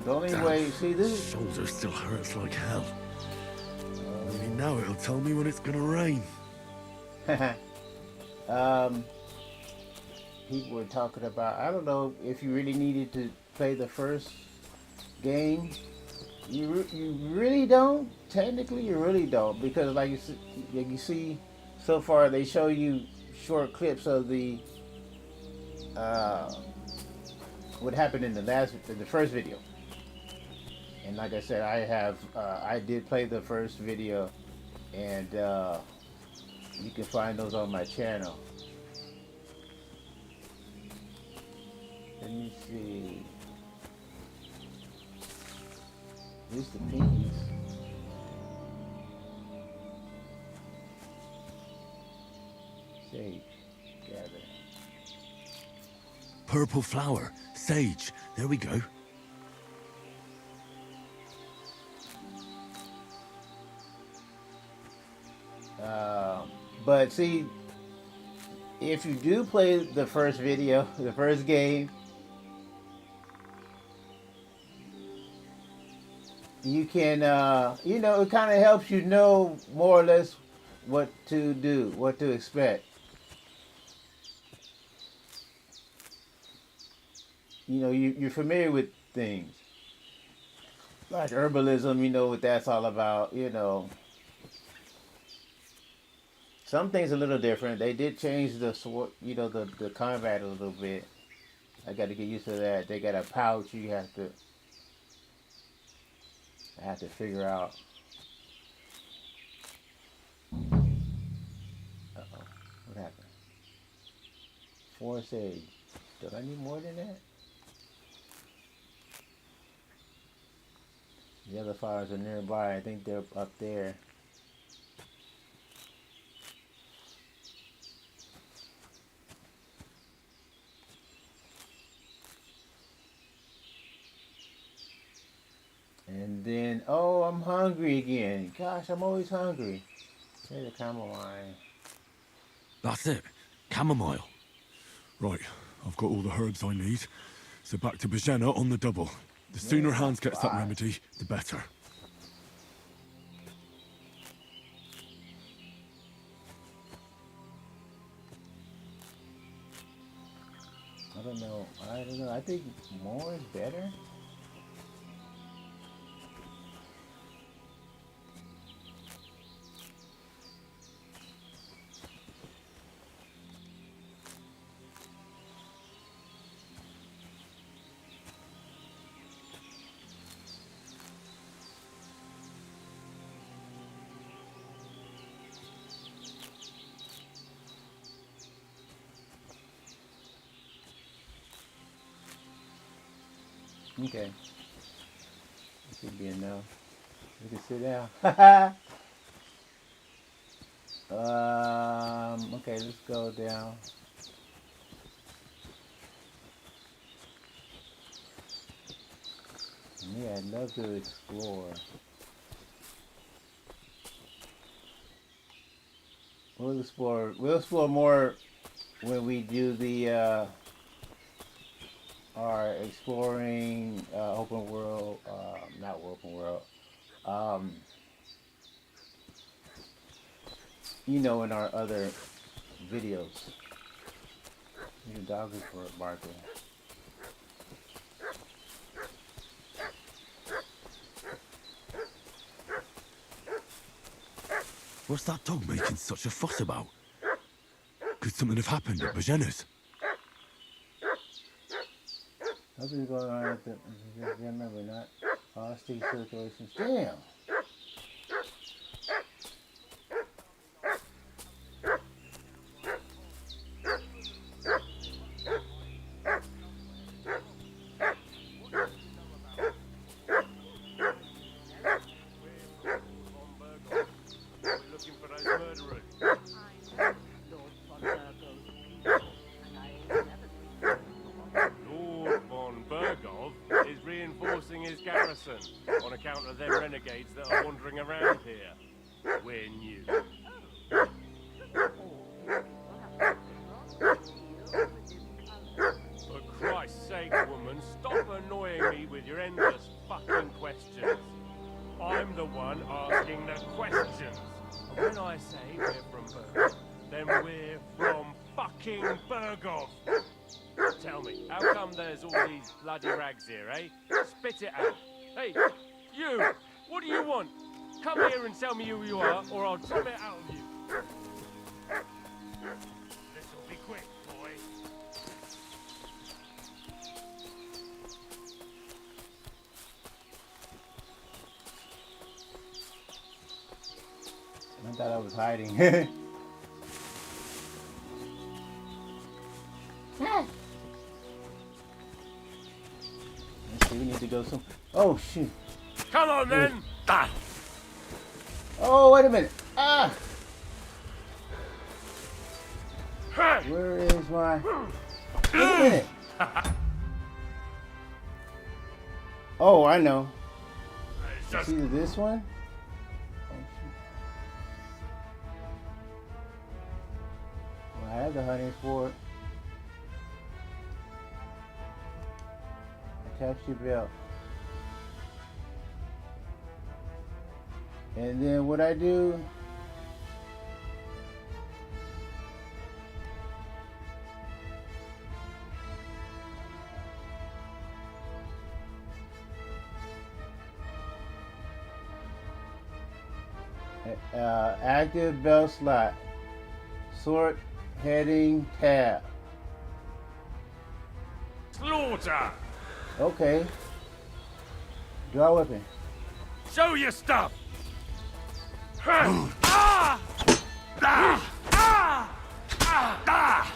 The only way, see this shoulder still hurts like hell. Maybe now it'll tell me when it's gonna rain. People were talking about, I don't know if you really needed to play the first game. You really don't. Technically, you really don't, because like you see, so far they show you short clips of the what happened in the first video. And like I said, I did play the first video, and you can find those on my channel. Let me see. Here's the pinkies. Sage, gather. Purple flower, sage. There we go. But see, if you do play the first video, the first game, you can, you know, it kind of helps you know more or less what to do, what to expect. You know, you're familiar with things. Like herbalism, you know what that's all about, you know. Some things a little different. They did change the sword, you know, the combat a little bit. I got to get used to that. They got a pouch I have to figure out. Uh-oh. What happened? 4 sage. Do I need more than that? The other fires are nearby. I think they're up there. And then, oh, I'm hungry again. Gosh, I'm always hungry. There's a chamomile. That's it. Chamomile. Right, I've got all the herbs I need. So back to Bajena on the double. The sooner Hans gets that remedy, the better. I don't know. I think more is better. Okay. This should be enough. We can sit down. Okay, let's go down. Yeah, I'd love to explore. We'll explore more when we do the our exploring open world, not open world. You know, in our other videos. Your dog is barking. What's that dog making such a fuss about? Could something have happened at Bajena's? Nothing's going on at the... Remember, not hostage situations. Damn! On account of them renegades that are wandering around here. We're new. For Christ's sake, woman, stop annoying me with your endless fucking questions. I'm the one asking the questions. And when I say we're from Burgov, then we're from fucking Burgov. Tell me, how come there's all these bloody rags here, eh? Spit it out. Hey, you! What do you want? Come here and tell me who you are, or I'll drum it out of you. This'll be quick, boy. I thought I was hiding. Let's see, we need to go some... Oh, shoot. Come on, then! Ah. Oh, wait a minute. Ah! Where is my... Wait a minute. Oh, I know. It's either this one. Oh, shoot. Well, I have the honey for it. Attach your belt. And then what I do, active belt slot, sort heading tab. Slaughter! Okay. Draw weapon. Show your stuff! Ah! Ah! Ah! Ah!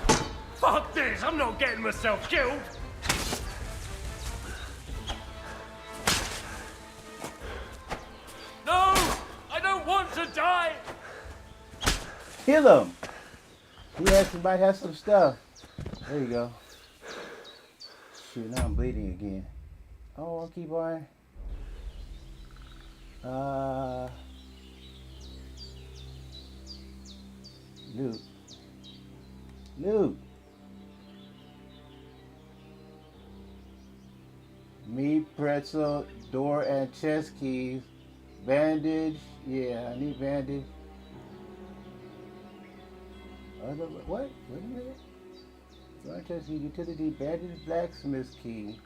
Fuck this! I'm not getting myself killed! No! I don't want to die! Kill him! Might have some stuff. There you go. Shoot, now I'm bleeding again. Oh, I'll keep on. Loot. Loot. Meat, pretzel, door and chest keys. Bandage. Yeah, I need bandage. Other, what? Wait a minute. Door and chest key, utility, bandage, blacksmith key.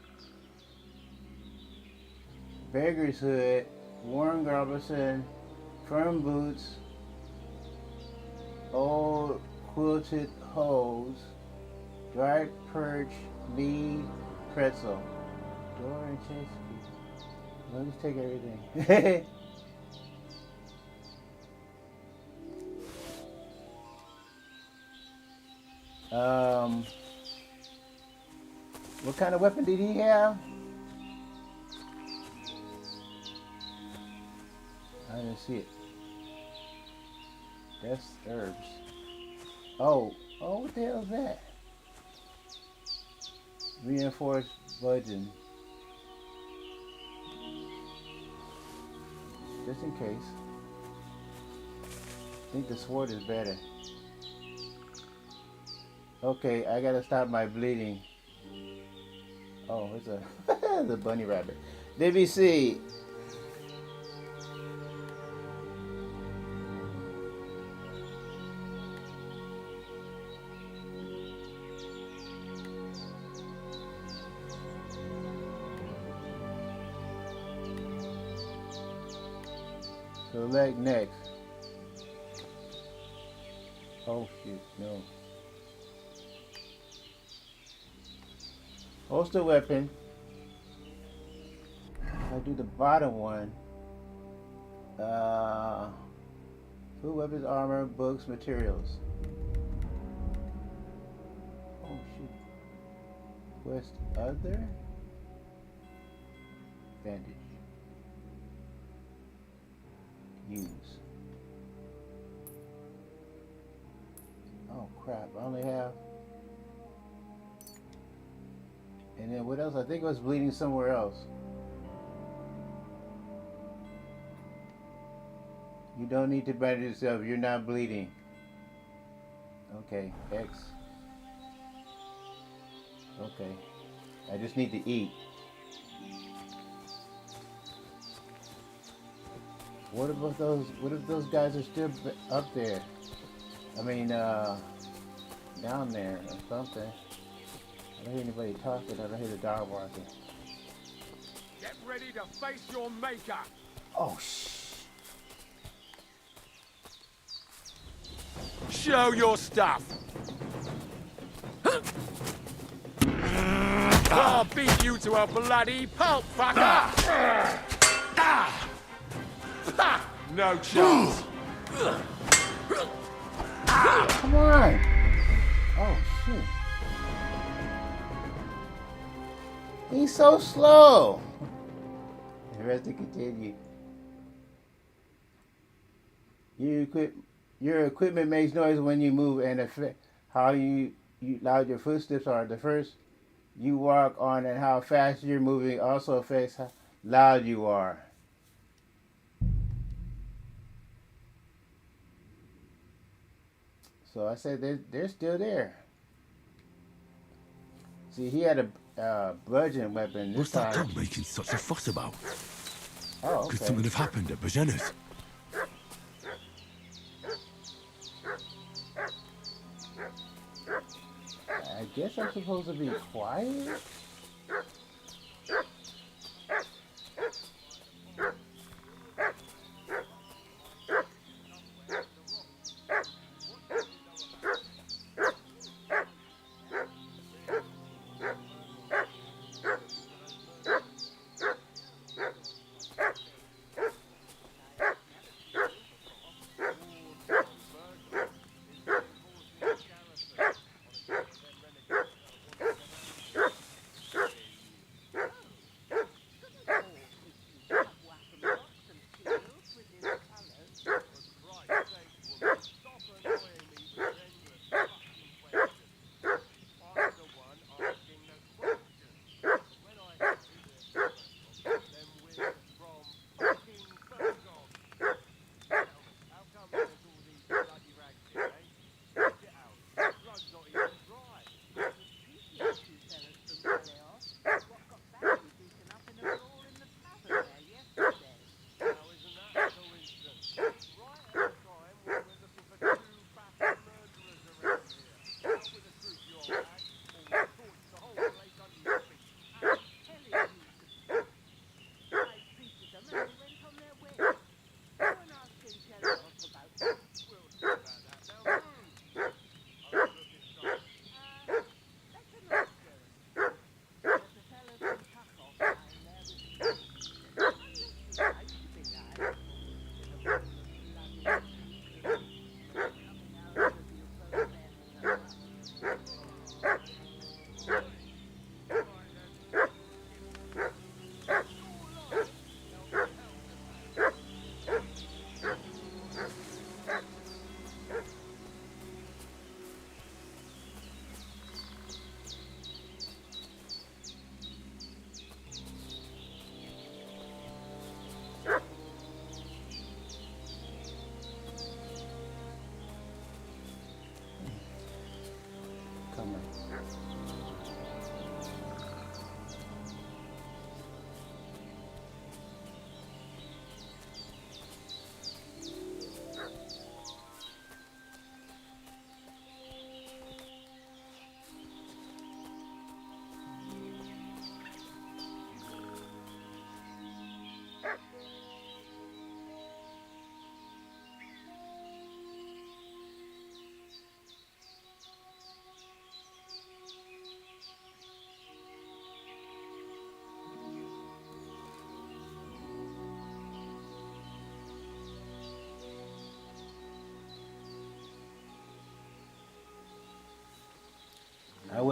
Beggar's hood, Warren Garberson, firm boots, old quilted hose, dried perch, mead, pretzel, door and chest key. Let me take everything. What kind of weapon did he have? didn't see it. That's herbs. Oh, what the hell is that? Reinforced bludgeon. Just in case. I think the sword is better. Okay, I gotta stop my bleeding. Oh, it's a it's a bunny rabbit. DBC. Select next. Oh shoot, no. Holster weapon. I'll do the bottom one. Food, weapons, armor, books, materials. Oh shoot. Quest other. Bandage. Use. Oh crap, I only have. And then what else? I think I was bleeding somewhere else. You don't need to bandage yourself, you're not bleeding. Okay, X. Okay. I just need to eat. What about those? What if those guys are still up there? I mean, down there or something. I don't hear anybody talking. I don't hear the dog barking. Get ready to face your maker. Oh shh. Show your stuff. I'll beat you to a bloody pulp, fucker. No chance. Come on. Oh shoot. He's so slow. The rest to continue. Your equipment makes noise when you move, and affect how you loud your footsteps are. The first you walk on and how fast you're moving also affects how loud you are. So I said they're still there. See, he had a bludgeon weapon this What's that time. dog making such a fuss about? Oh, Could okay. something have happened at Bajena's? I guess I'm supposed to be quiet.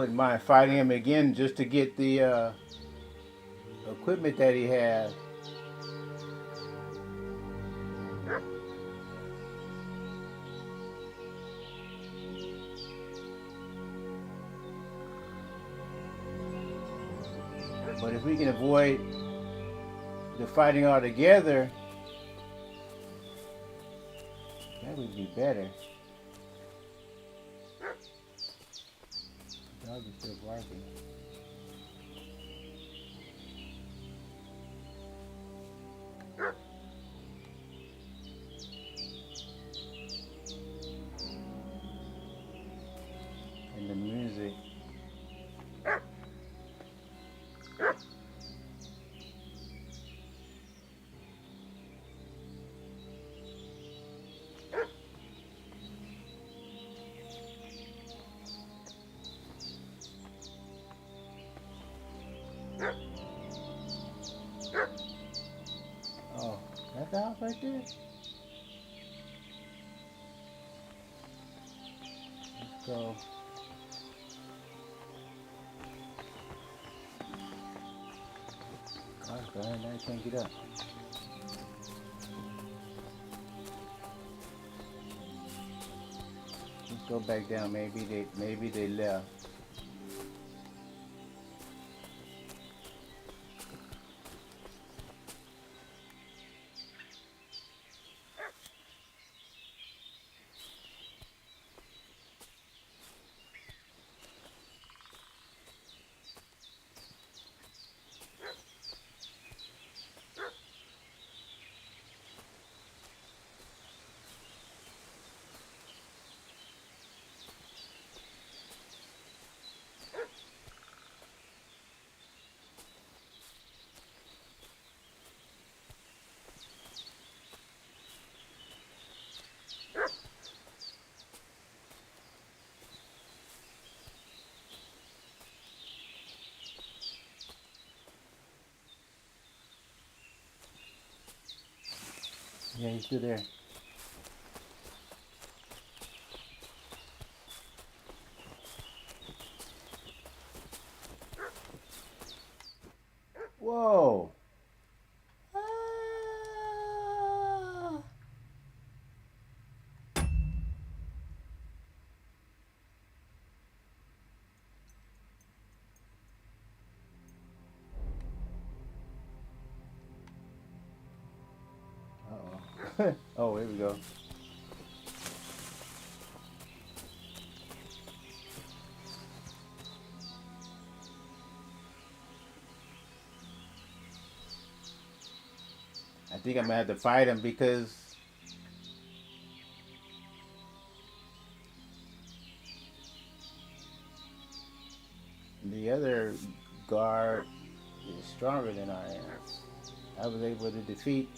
wouldn't mind fighting him again just to get the equipment that he has. But if we can avoid the fighting altogether, that would be better. The dog is still barking. And the music. Oh, that's the house right there? Let's go. Gosh, man, now I can't get up. Let's go back down. Maybe they left. Yeah, he's still there. Whoa. Ah. Uh-oh. Oh, here we go. I think I'm gonna have to fight him because the other guard is stronger than I am. I was able to defeat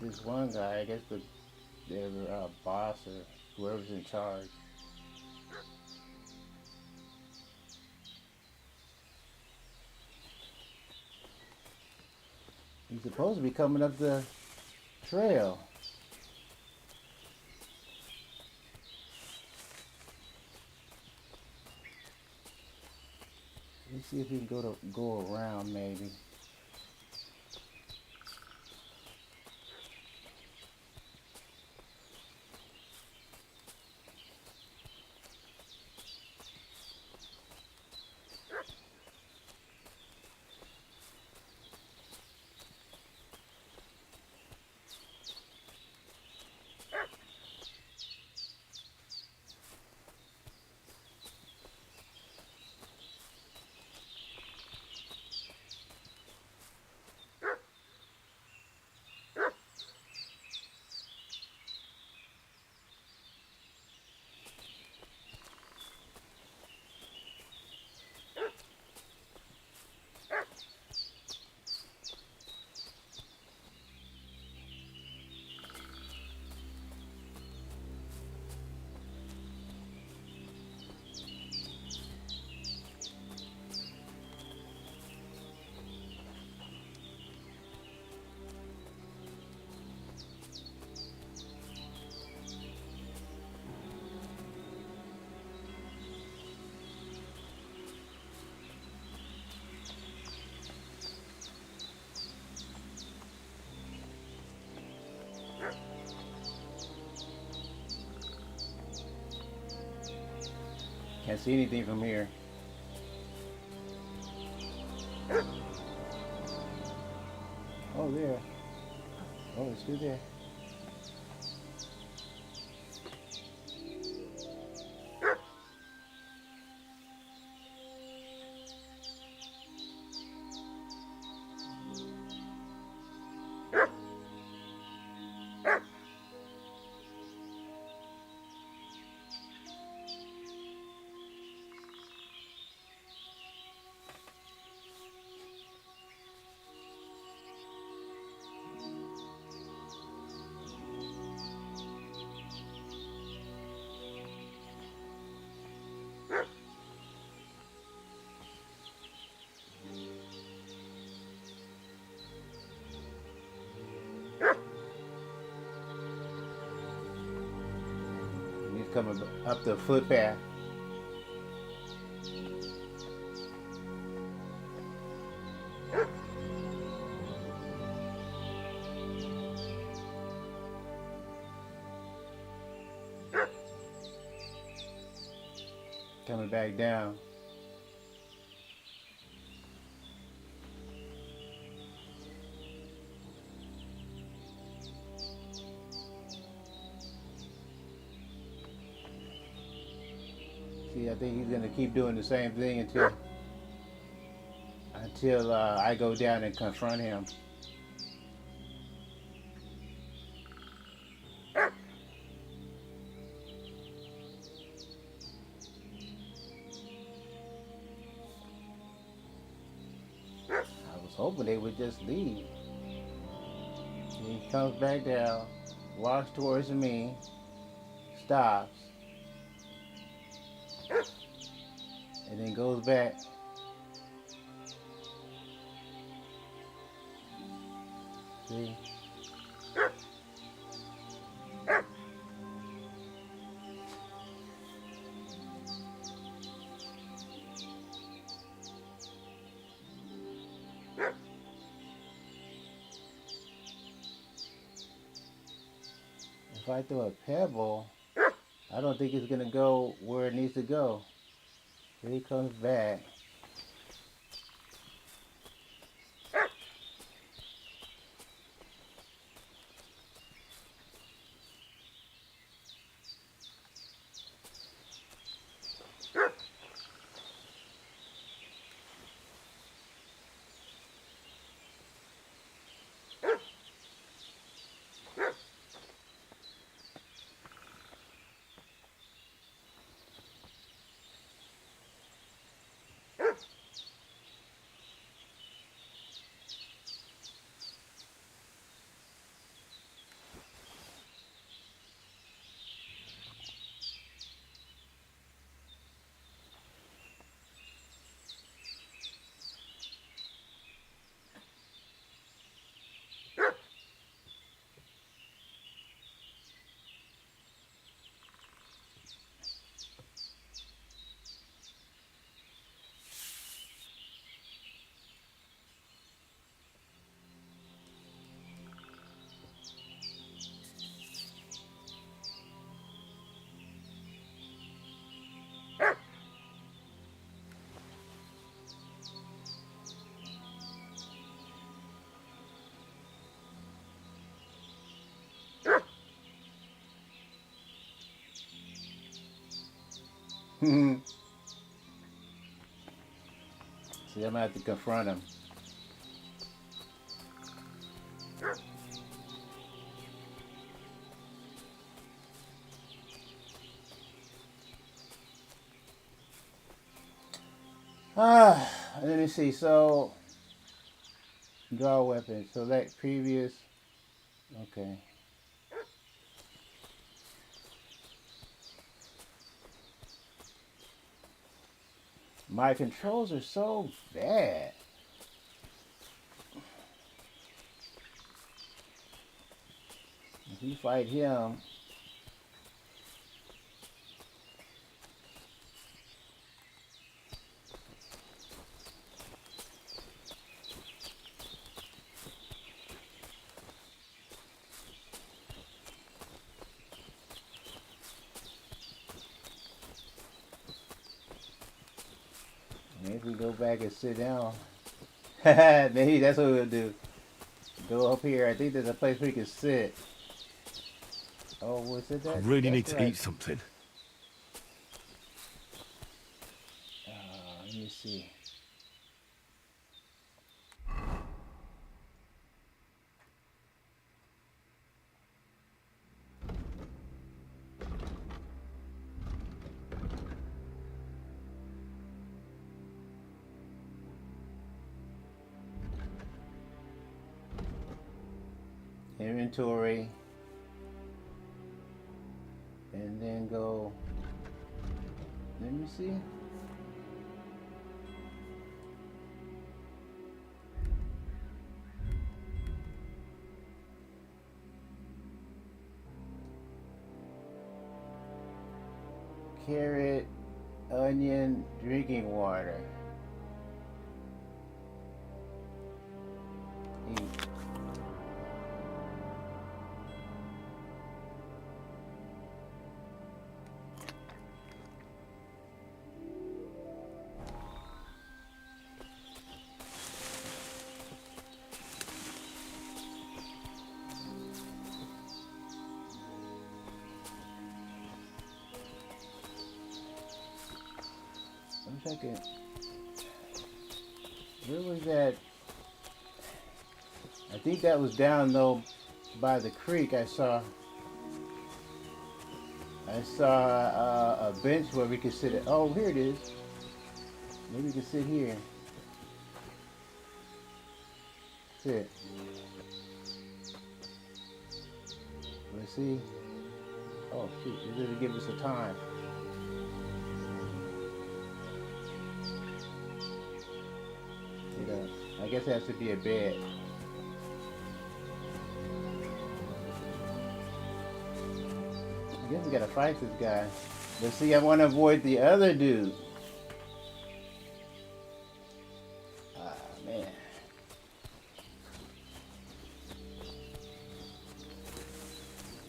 this one guy, I guess their boss or whoever's in charge. He's supposed to be coming up the trail. Let's see if we can go around maybe. Can't see anything from here. Oh, there. Oh, it's still there. He's coming up the footpath. Coming back down. See, I think he's gonna keep doing the same thing until I go down and confront him. I was hoping they would just leave. He comes back down, walks towards me, stops, and then goes back. See? If I throw a pebble, I don't think it's gonna go where it needs to go. Here he comes back. See, I'm gonna have to confront him. Let me see. So, draw weapon. Select previous. Okay. My controls are so bad. If you fight him, Maybe go back and sit down. Maybe that's what we'll do. Go up here. I think there's a place we can sit. Oh, was it that? I really That's need to right. eat something. Let me see. Inventory. And then go. Let me see. Carrot, onion, drinking water. Eat. One second. Where was that? I think that was down though by the creek. I saw a bench where we could sit at. Oh, here it is. Maybe we can sit here. Sit. Let's see. Oh shoot, it doesn't give us a time. I guess it has to be a bed. I guess we gotta fight this guy. But see, I want to avoid the other dude. Ah, man.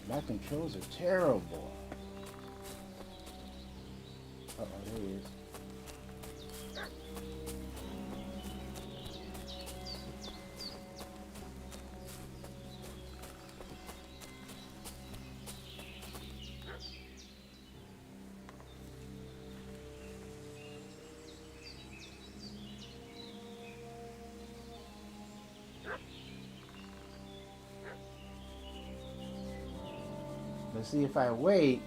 My controls are terrible. Uh-oh, there he is. But see, if I wait,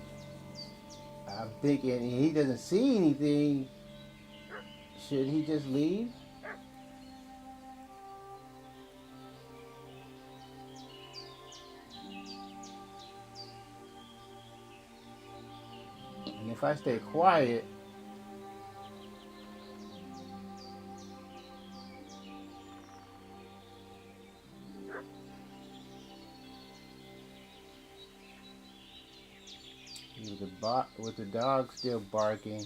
I'm thinking he doesn't see anything. Should he just leave? And if I stay quiet, with the dog still barking.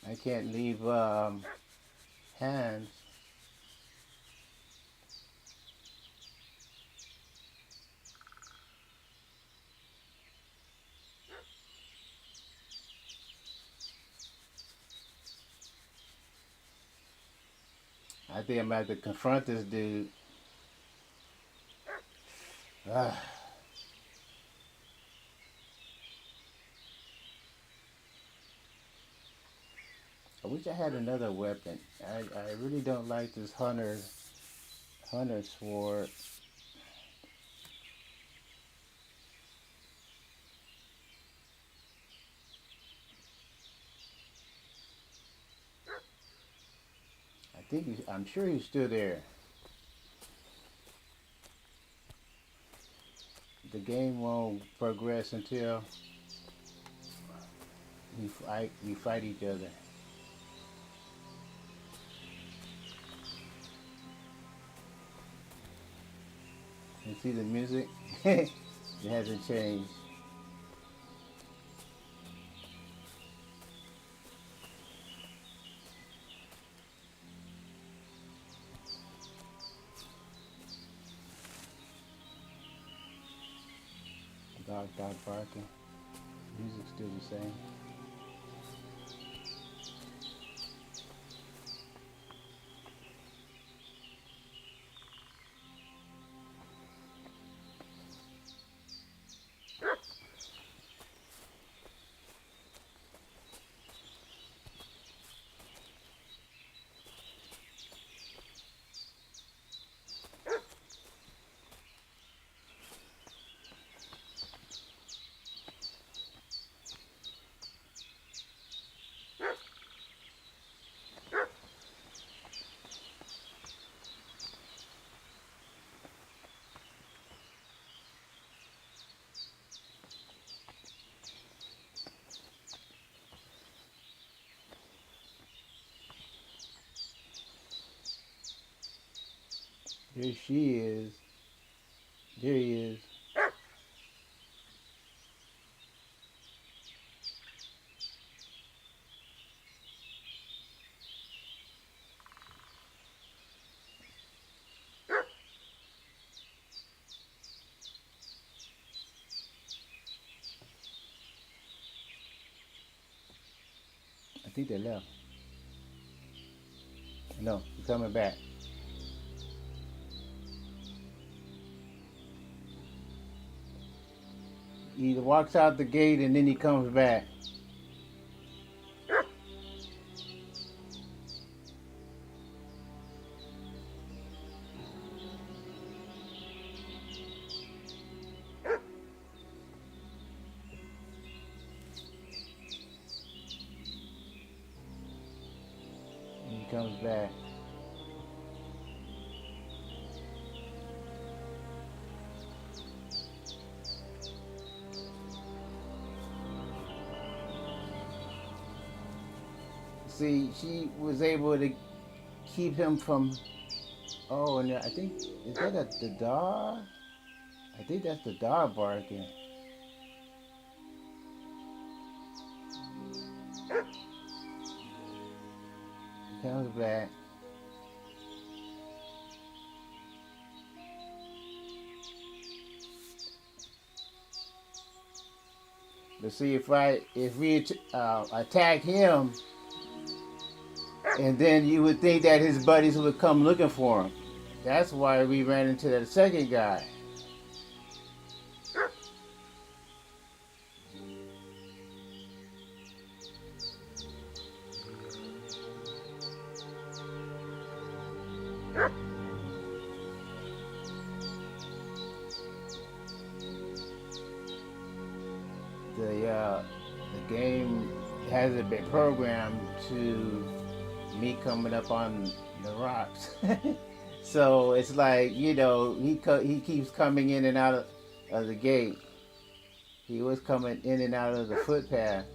I can't leave hands. I think I'm gonna have to confront this dude. I wish I had another weapon. I really don't like this hunter sword. I'm sure he's still there. The game won't progress until we fight each other. You see the music? It hasn't changed. dog barking. Music's still the same. There she is. There he is. I think they left. No, he's coming back. He walks out the gate and then he comes back. He comes back. See, she was able to keep him from. Oh, and I think, is that the dog? I think that's the dog barking. He comes back. Let's see if we attack him. And then you would think that his buddies would come looking for him. That's why we ran into that second guy. The game hasn't been programmed to me coming up on the rocks. So it's like, you know, he keeps coming in and out of the gate. He was coming in and out of the footpath.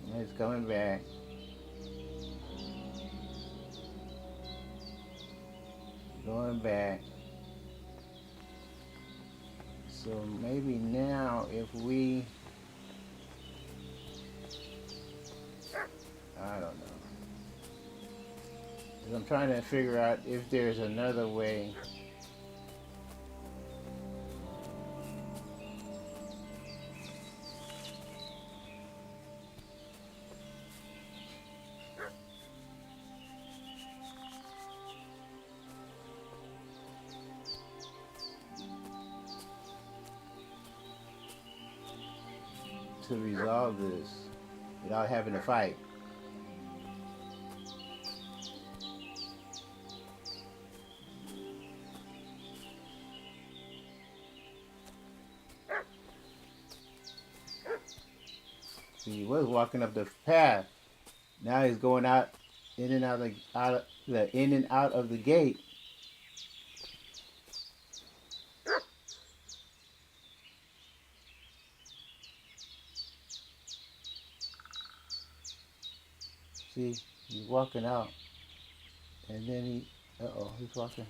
And he's coming back. Going back. So maybe now if we, I don't know. 'Cause I'm trying to figure out if there's another way. To resolve this without having to fight. See, he was walking up the path. Now he's going out, in and out of the gate. See, he's walking out, and then he's walking.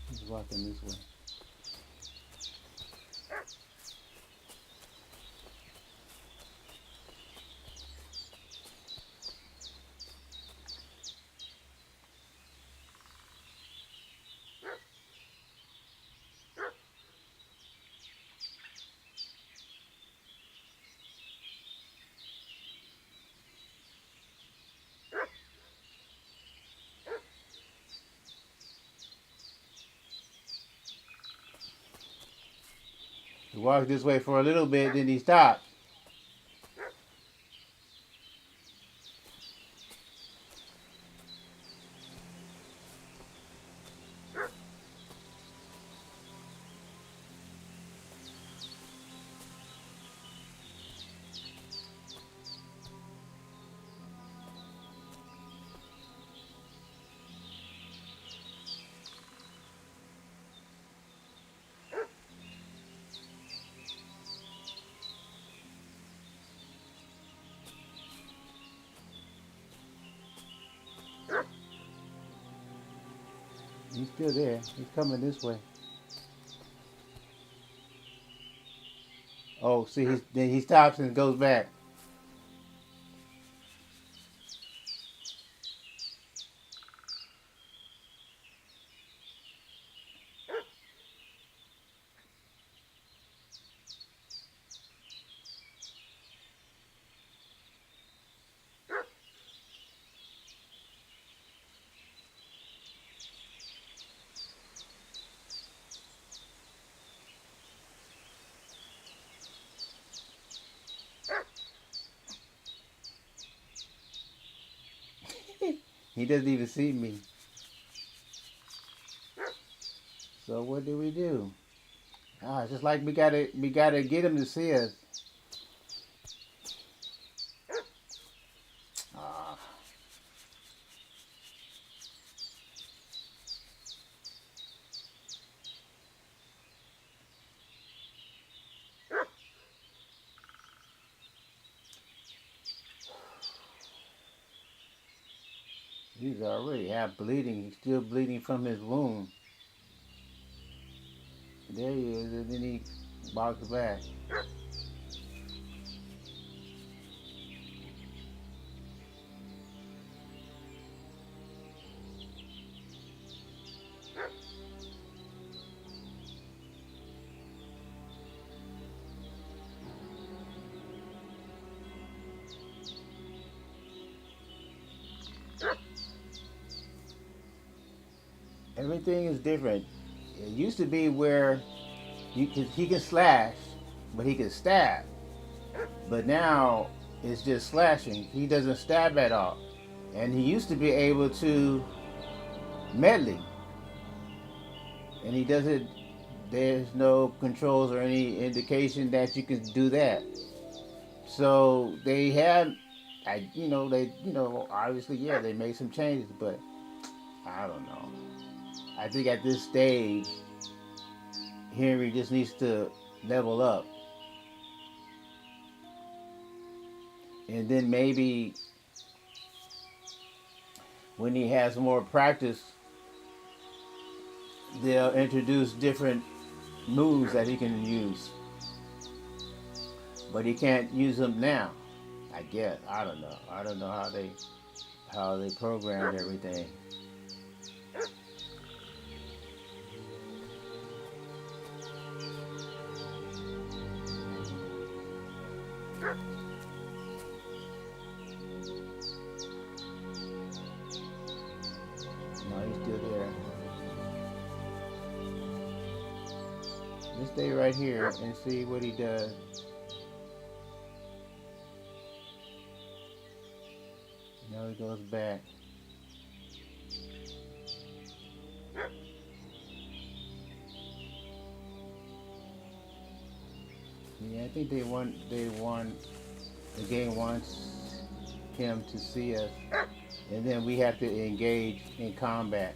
He's walking this way. He walks this way for a little bit, then he stops. He's still there. He's coming this way. Oh, see, then he stops and goes back. He doesn't even see me. So what do we do? Ah, it's just like we gotta get him to see us. Ah. He's already half bleeding. He's still bleeding from his wound. There he is, and then he walks back. Everything is different. It used to be where he can slash, but he can stab. But now it's just slashing. He doesn't stab at all. And he used to be able to medley. And he doesn't, there's no controls or any indication that you can do that. So they had, obviously, yeah, they made some changes, but I don't know. I think at this stage, Henry just needs to level up. And then maybe when he has more practice, they'll introduce different moves that he can use. But he can't use them now, I guess. I don't know. I don't know how they programmed everything. No, he's still there. Just stay right here and see what he does. Now he goes back. Yeah, I think the game wants him to see us, and then we have to engage in combat.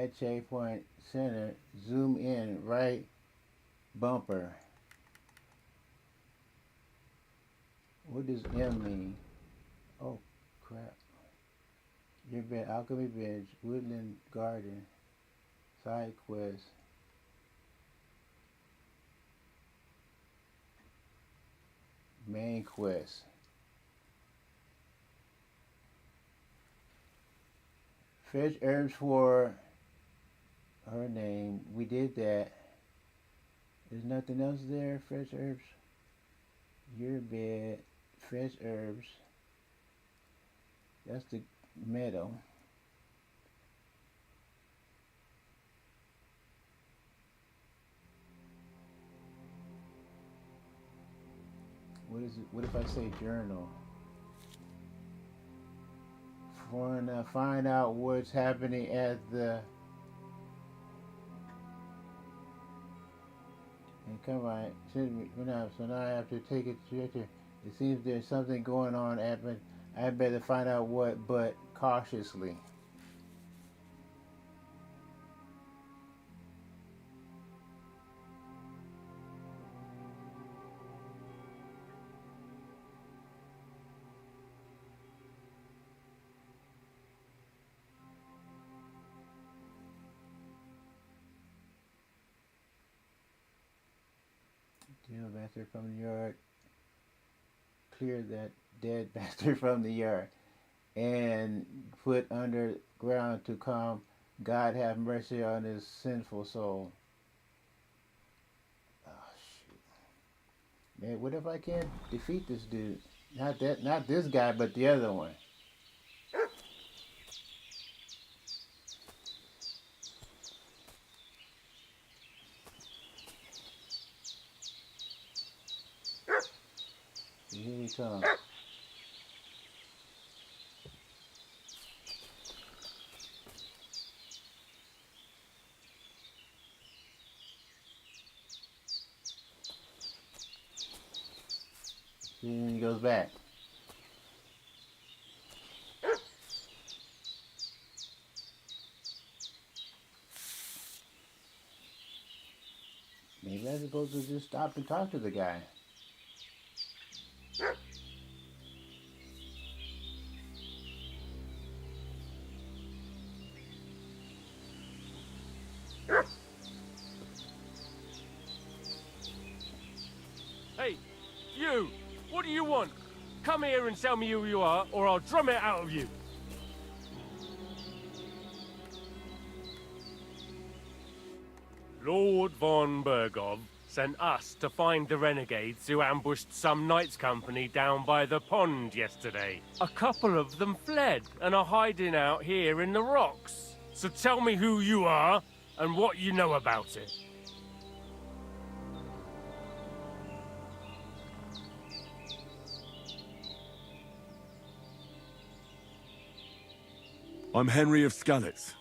At checkpoint center, zoom in right bumper. What does M mean? Oh crap. Your bed, alchemy bench, woodland garden, side quest. Main quest. Fetch herbs for her name. We did that. There's nothing else there. Fetch herbs. Your bed. Fetch herbs. That's the meadow. What is it? What if I say journal? Find out what's happening at the. And come on, so now I have to take it to. It seems there's something going on, but I better find out what, but cautiously. Steal a bastard from the yard. Clear that dead bastard from the yard. And put underground to calm. God have mercy on his sinful soul. Oh shoot. Man, what if I can't defeat this dude? Not this guy, but the other one. Here we come. See when he goes back. Maybe I'm supposed to just stop and talk to the guy. Hey, you! What do you want? Come here and tell me who you are, or I'll drum it out of you. Lord von Bergov sent us to find the renegades who ambushed some knights' company down by the pond yesterday. A couple of them fled and are hiding out here in the rocks. So tell me who you are and what you know about it. I'm Henry of Skalitz.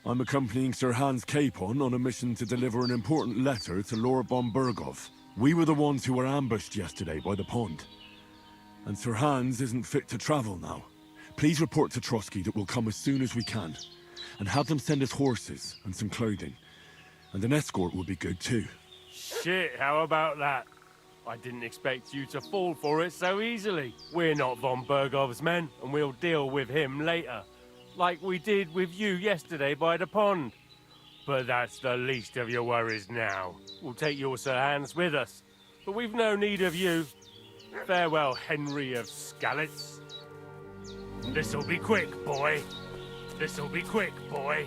I'm accompanying Sir Hans Capon on a mission to deliver an important letter to Lord von Bergov. We were the ones who were ambushed yesterday by the pond. And Sir Hans isn't fit to travel now. Please report to Trotsky that we'll come as soon as we can. And have them send us horses and some clothing. And an escort would be good too. Shit, how about that? I didn't expect you to fall for it so easily. We're not von Bergov's men, and we'll deal with him later. Like we did with you yesterday by the pond. But that's the least of your worries now. We'll take your Sir Hans with us, but we've no need of you. Farewell, Henry of Skalitz. This'll be quick, boy. This'll be quick, boy.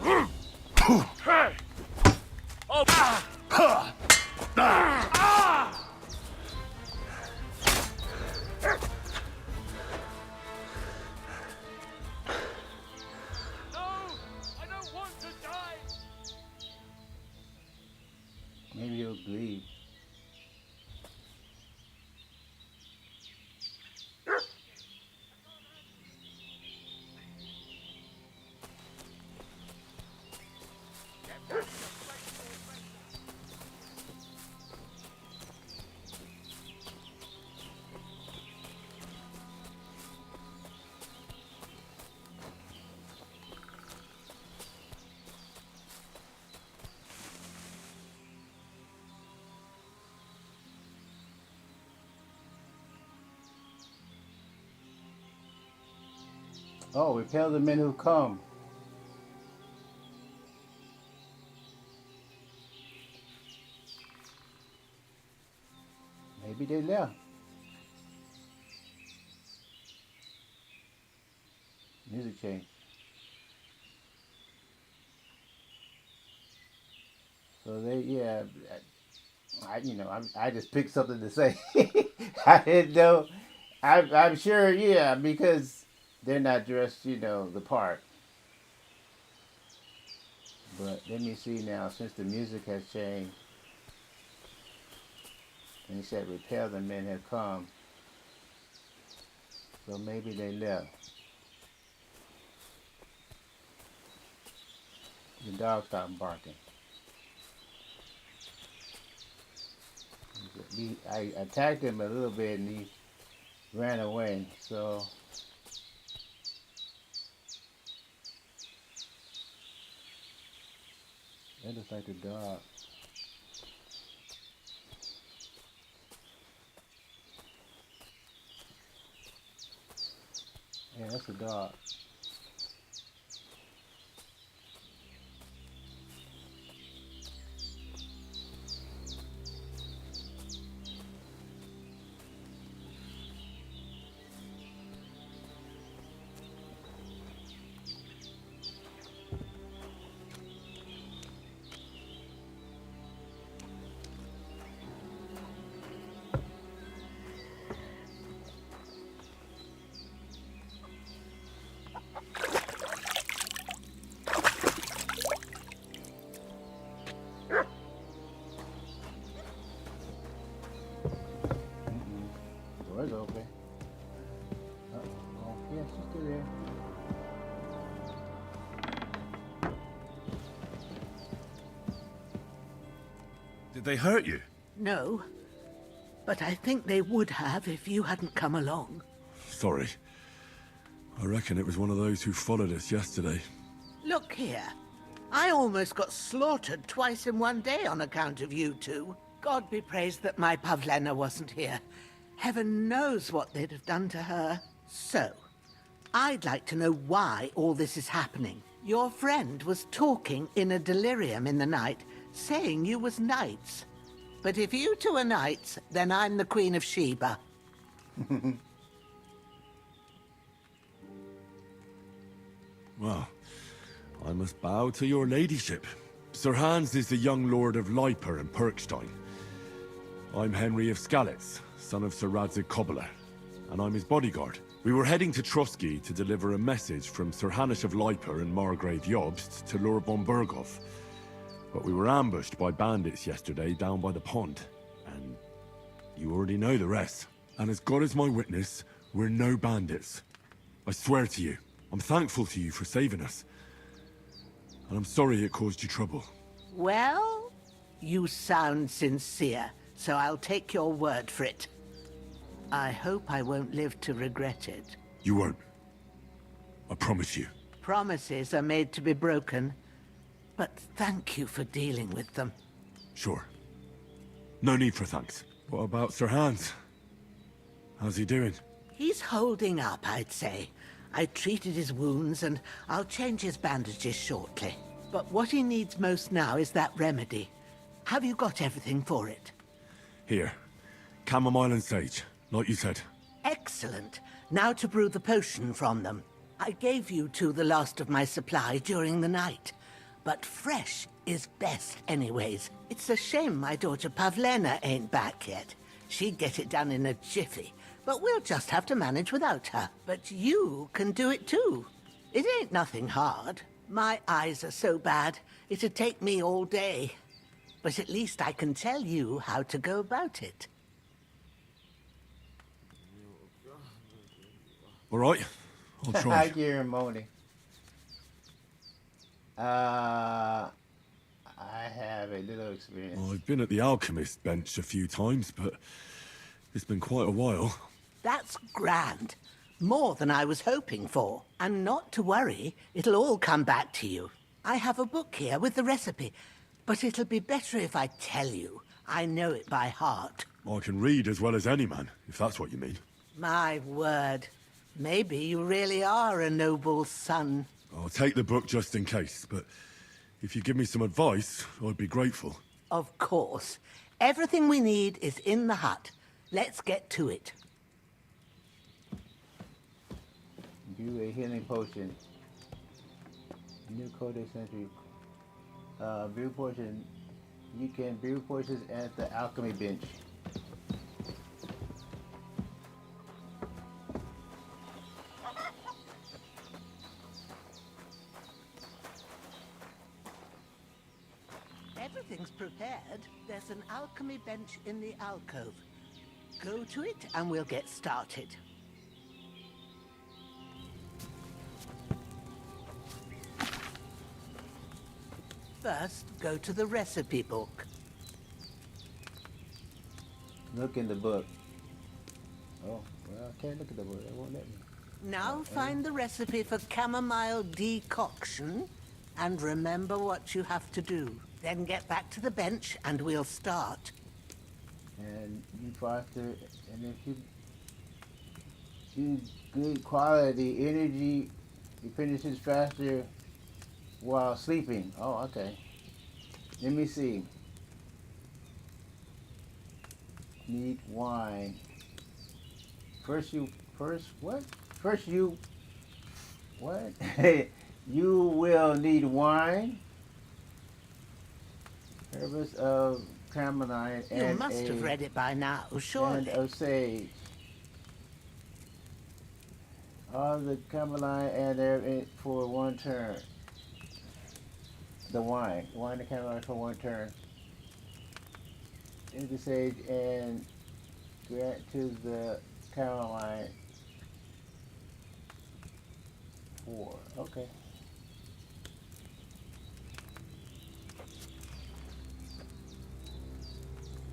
Hey! Oh! Ah! Ah! Maybe he'll bleed. Oh, repel the men who come. Maybe they left. Music change. So they, yeah, I just picked something to say. I didn't know. I'm sure, yeah, because they're not dressed, the part. But let me see now, since the music has changed, and he said, repel the men have come. So maybe they left. The dog stopped barking. I attacked him a little bit and he ran away. So that looks like the dog. Yeah, that's a dog. Door's open. Oh, yeah, she's still there. Did they hurt you? No, but I think they would have if you hadn't come along. Sorry. I reckon it was one of those who followed us yesterday. Look here. I almost got slaughtered twice in one day on account of you two. God be praised that my Pavlena wasn't here. Heaven knows what they'd have done to her. So, I'd like to know why all this is happening. Your friend was talking in a delirium in the night, saying you was knights. But if you two are knights, then I'm the Queen of Sheba. Well, I must bow to your ladyship. Sir Hans is the young lord of Leiper and Perkstein. I'm Henry of Skalitz, son of Sir Radzig Cobbler, and I'm his bodyguard. We were heading to Trotsky to deliver a message from Sir Hanush of Leiper and Margrave Jobst to Lord von Berghoff. But we were ambushed by bandits yesterday down by the pond, and you already know the rest. And as God is my witness, we're no bandits. I swear to you, I'm thankful to you for saving us. And I'm sorry it caused you trouble. Well, you sound sincere, so I'll take your word for it. I hope I won't live to regret it. You won't. I promise you. Promises are made to be broken, but thank you for dealing with them. Sure. No need for thanks. What about Sir Hans? How's he doing? He's holding up, I'd say. I treated his wounds, and I'll change his bandages shortly. But what he needs most now is that remedy. Have you got everything for it? Here. Chamomile and sage, like you said. Excellent. Now to brew the potion from them. I gave you two the last of my supply during the night. But fresh is best anyways. It's a shame my daughter Pavlena ain't back yet. She'd get it done in a jiffy. But we'll just have to manage without her. But you can do it too. It ain't nothing hard. My eyes are so bad, it'd take me all day. But at least I can tell you how to go about it. All right, I'll try. Hi, Moni. I have a little experience. Well, I've been at the alchemist bench a few times, but it's been quite a while. That's grand. More than I was hoping for. And not to worry, it'll all come back to you. I have a book here with the recipe, but it'll be better if I tell you. I know it by heart. I can read as well as any man, if that's what you mean. My word. Maybe you really are a noble son. I'll take the book just in case, but if you give me some advice, I'd be grateful. Of course. Everything we need is in the hut. Let's get to it. Brew a healing potion. New Codex Entry. Brew potion. You can brew potions at the alchemy bench. Everything's prepared. There's an alchemy bench in the alcove. Go to it and we'll get started. First, go to the recipe book. Look in the book. Oh, well, I can't look at the book. It won't let me. Now find the recipe for chamomile decoction and remember what you have to do. Then get back to the bench and we'll start. And you foster, and if you do good quality energy, you finish it faster while sleeping. Oh, okay. Let me see. Need wine. First you you will need wine, herbs of chamomile, You and must have read it by now, surely. and of sage. All the chamomile and herb for one turn. The wine and chamomile for one turn. Into sage and grant to the chamomile 4. Okay.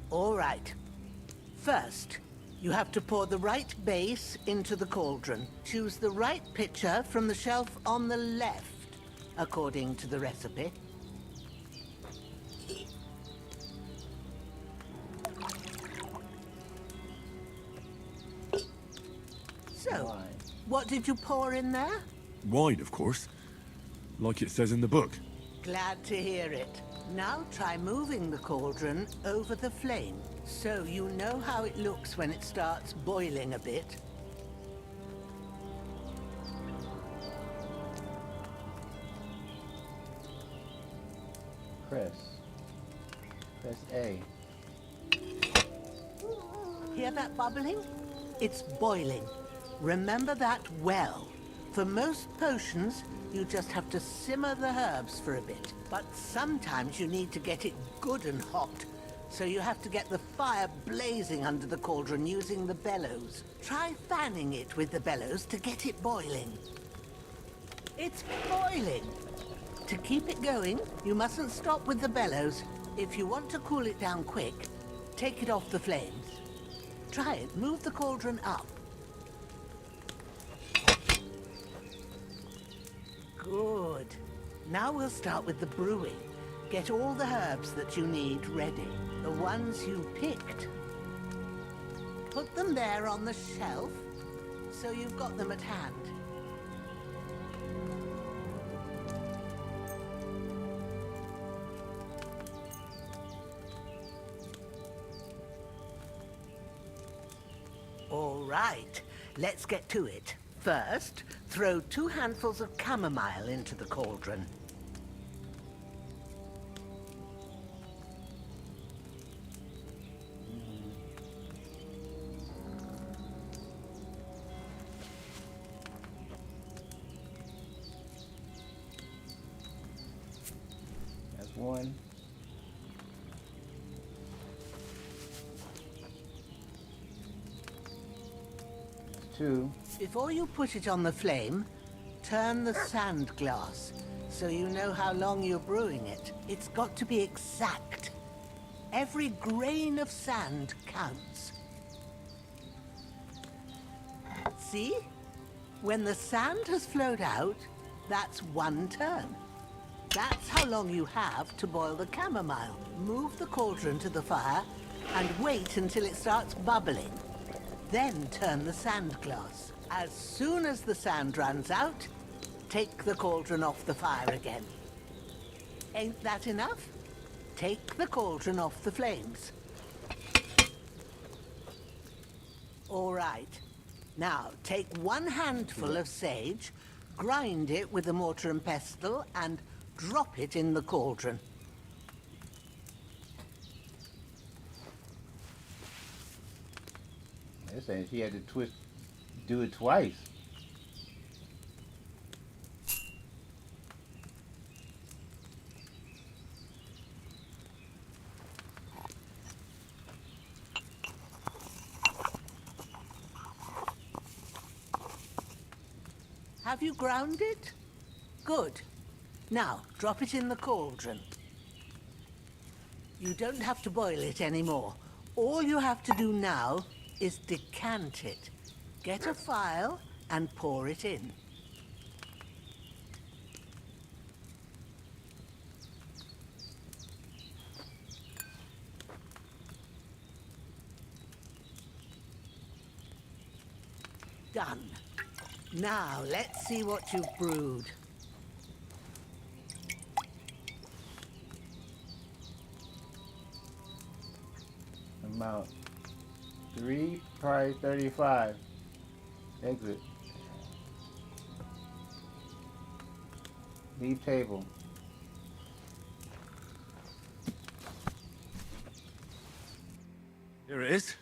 All right. First, you have to pour the right base into the cauldron. Choose the right pitcher from the shelf on the left, according to the recipe. So, what did you pour in there? Wine, of course. Like it says in the book. Glad to hear it. Now try moving the cauldron over the flame, so you know how it looks when it starts boiling a bit. Press A. Hear that bubbling? It's boiling. Remember that well. For most potions, you just have to simmer the herbs for a bit. But sometimes you need to get it good and hot. So you have to get the fire blazing under the cauldron using the bellows. Try fanning it with the bellows to get it boiling. It's boiling! To keep it going, you mustn't stop with the bellows. If you want to cool it down quick, take it off the flames. Try it. Move the cauldron up. Good. Now we'll start with the brewing. Get all the herbs that you need ready. The ones you picked. Put them there on the shelf, so you've got them at hand. All right, let's get to it. First, throw 2 handfuls of chamomile into the cauldron. That's 1. That's 2. Before you put it on the flame, turn the sand glass so you know how long you're brewing it. It's got to be exact. Every grain of sand counts. See? When the sand has flowed out, that's 1 turn. That's how long you have to boil the chamomile. Move the cauldron to the fire and wait until it starts bubbling. Then turn the sand glass. As soon as the sand runs out, take the cauldron off the fire again. Ain't that enough? Take the cauldron off the flames. All right. Now, take 1 handful of sage, grind it with a mortar and pestle, and drop it in the cauldron. They're saying she had to do it twice. Have you ground it? Good. Now, drop it in the cauldron. You don't have to boil it anymore. All you have to do now is decant it. Get a phial and pour it in. Done. Now, let's see what you've brewed. Amount 3, price 35. Exit. Leave table. Here it is.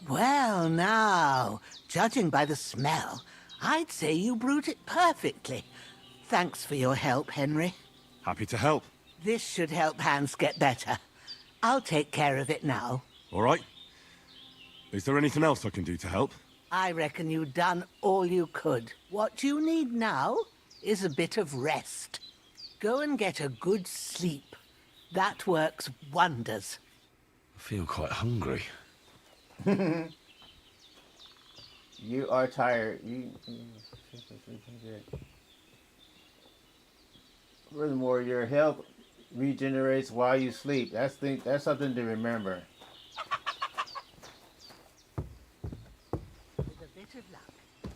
Well, now, judging by the smell, I'd say you brewed it perfectly. Thanks for your help, Henry. Happy to help. This should help Hans get better. I'll take care of it now. All right. Is there anything else I can do to help? I reckon you've done all you could. What you need now is a bit of rest. Go and get a good sleep. That works wonders. I feel quite hungry. You are tired. Furthermore, your health regenerates while you sleep. That's something to remember. With a bit of luck,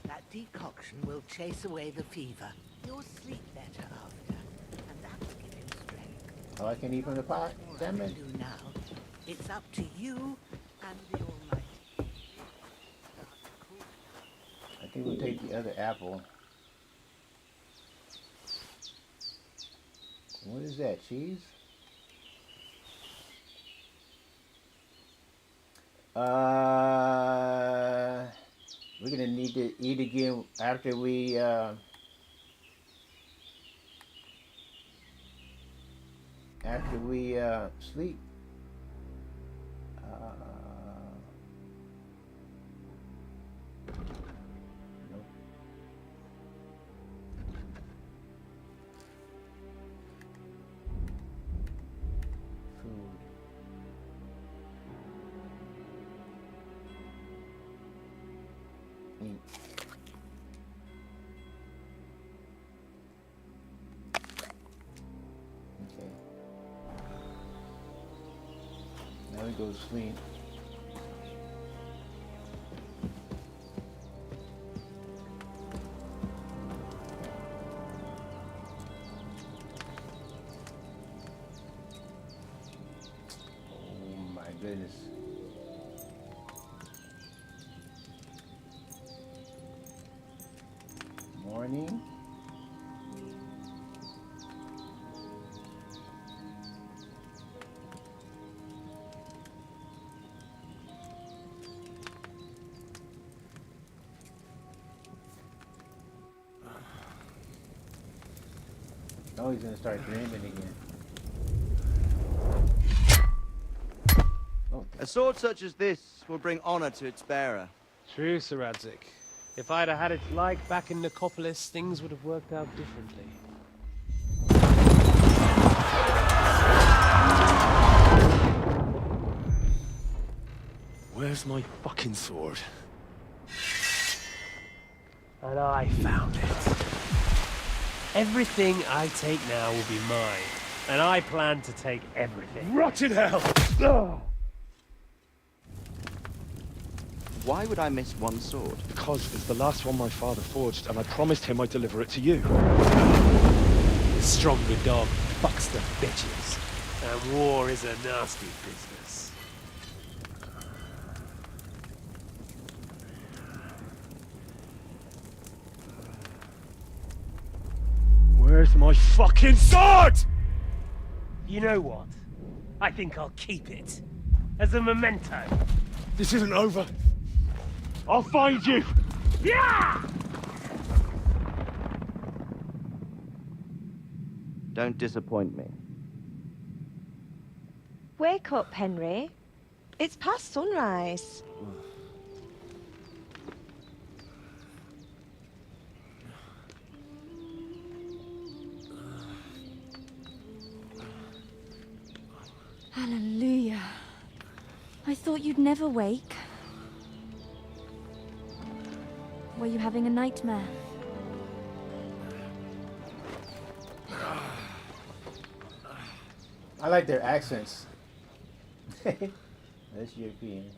that decoction will chase away the fever. You'll sleep better after, and that'll give him strength. Oh, I can eat from the pot? Damn it. Do now. It's up to you and the Almighty. I think we'll take the other apple. What is that, cheese? We're gonna need to eat again after we sleep. Nope. Food. Eat. Okay. Now we go to sleep. Oh my goodness. Morning. Oh, he's gonna start dreaming again. A sword such as this will bring honor to its bearer. True, Sir Radzik. If I'd have had its like back in Nicopolis, things would have worked out differently. Where's my fucking sword? And I found it. Everything I take now will be mine. And I plan to take everything. Rot in hell! Why would I miss one sword? Because it's the last one my father forged, and I promised him I'd deliver it to you. The stronger dog fucks the bitches. And war is a nasty business. Where's my fucking sword? You know what? I think I'll keep it. As a memento. This isn't over. I'll find you! Yeah! Don't disappoint me. Wake up, Henry. It's past sunrise. Hallelujah. I thought you'd never wake. Were you having a nightmare? I like their accents. That's European.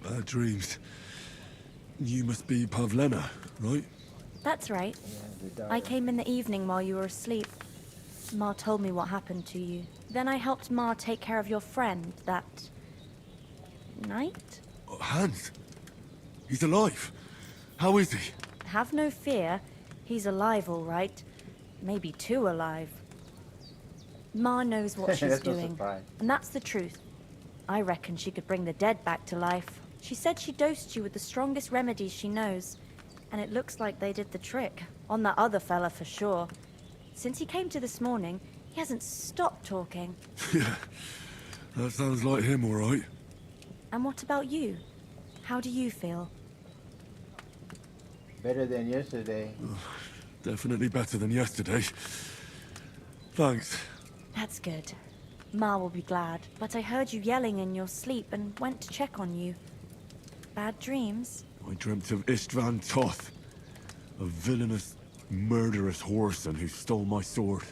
Bad dreams. You must be Pavlena, right? That's right. I came in the evening while you were asleep. Ma told me what happened to you. Then I helped Ma take care of your friend that night? Hans? He's alive. How is he? Have no fear. He's alive, all right. Maybe too alive. Ma knows what she's That's no doing. surprise. And that's the truth. I reckon she could bring the dead back to life. She said she dosed you with the strongest remedies she knows. And it looks like they did the trick. On that other fella for sure. Since he came to this morning, he hasn't stopped talking. Yeah, that sounds like him, all right. And what about you? How do you feel? Better than yesterday. Definitely better than yesterday. Thanks. That's good. Ma will be glad. But I heard you yelling in your sleep and went to check on you. Bad dreams? I dreamt of Istvan Toth, a villainous, murderous whoreson who stole my sword.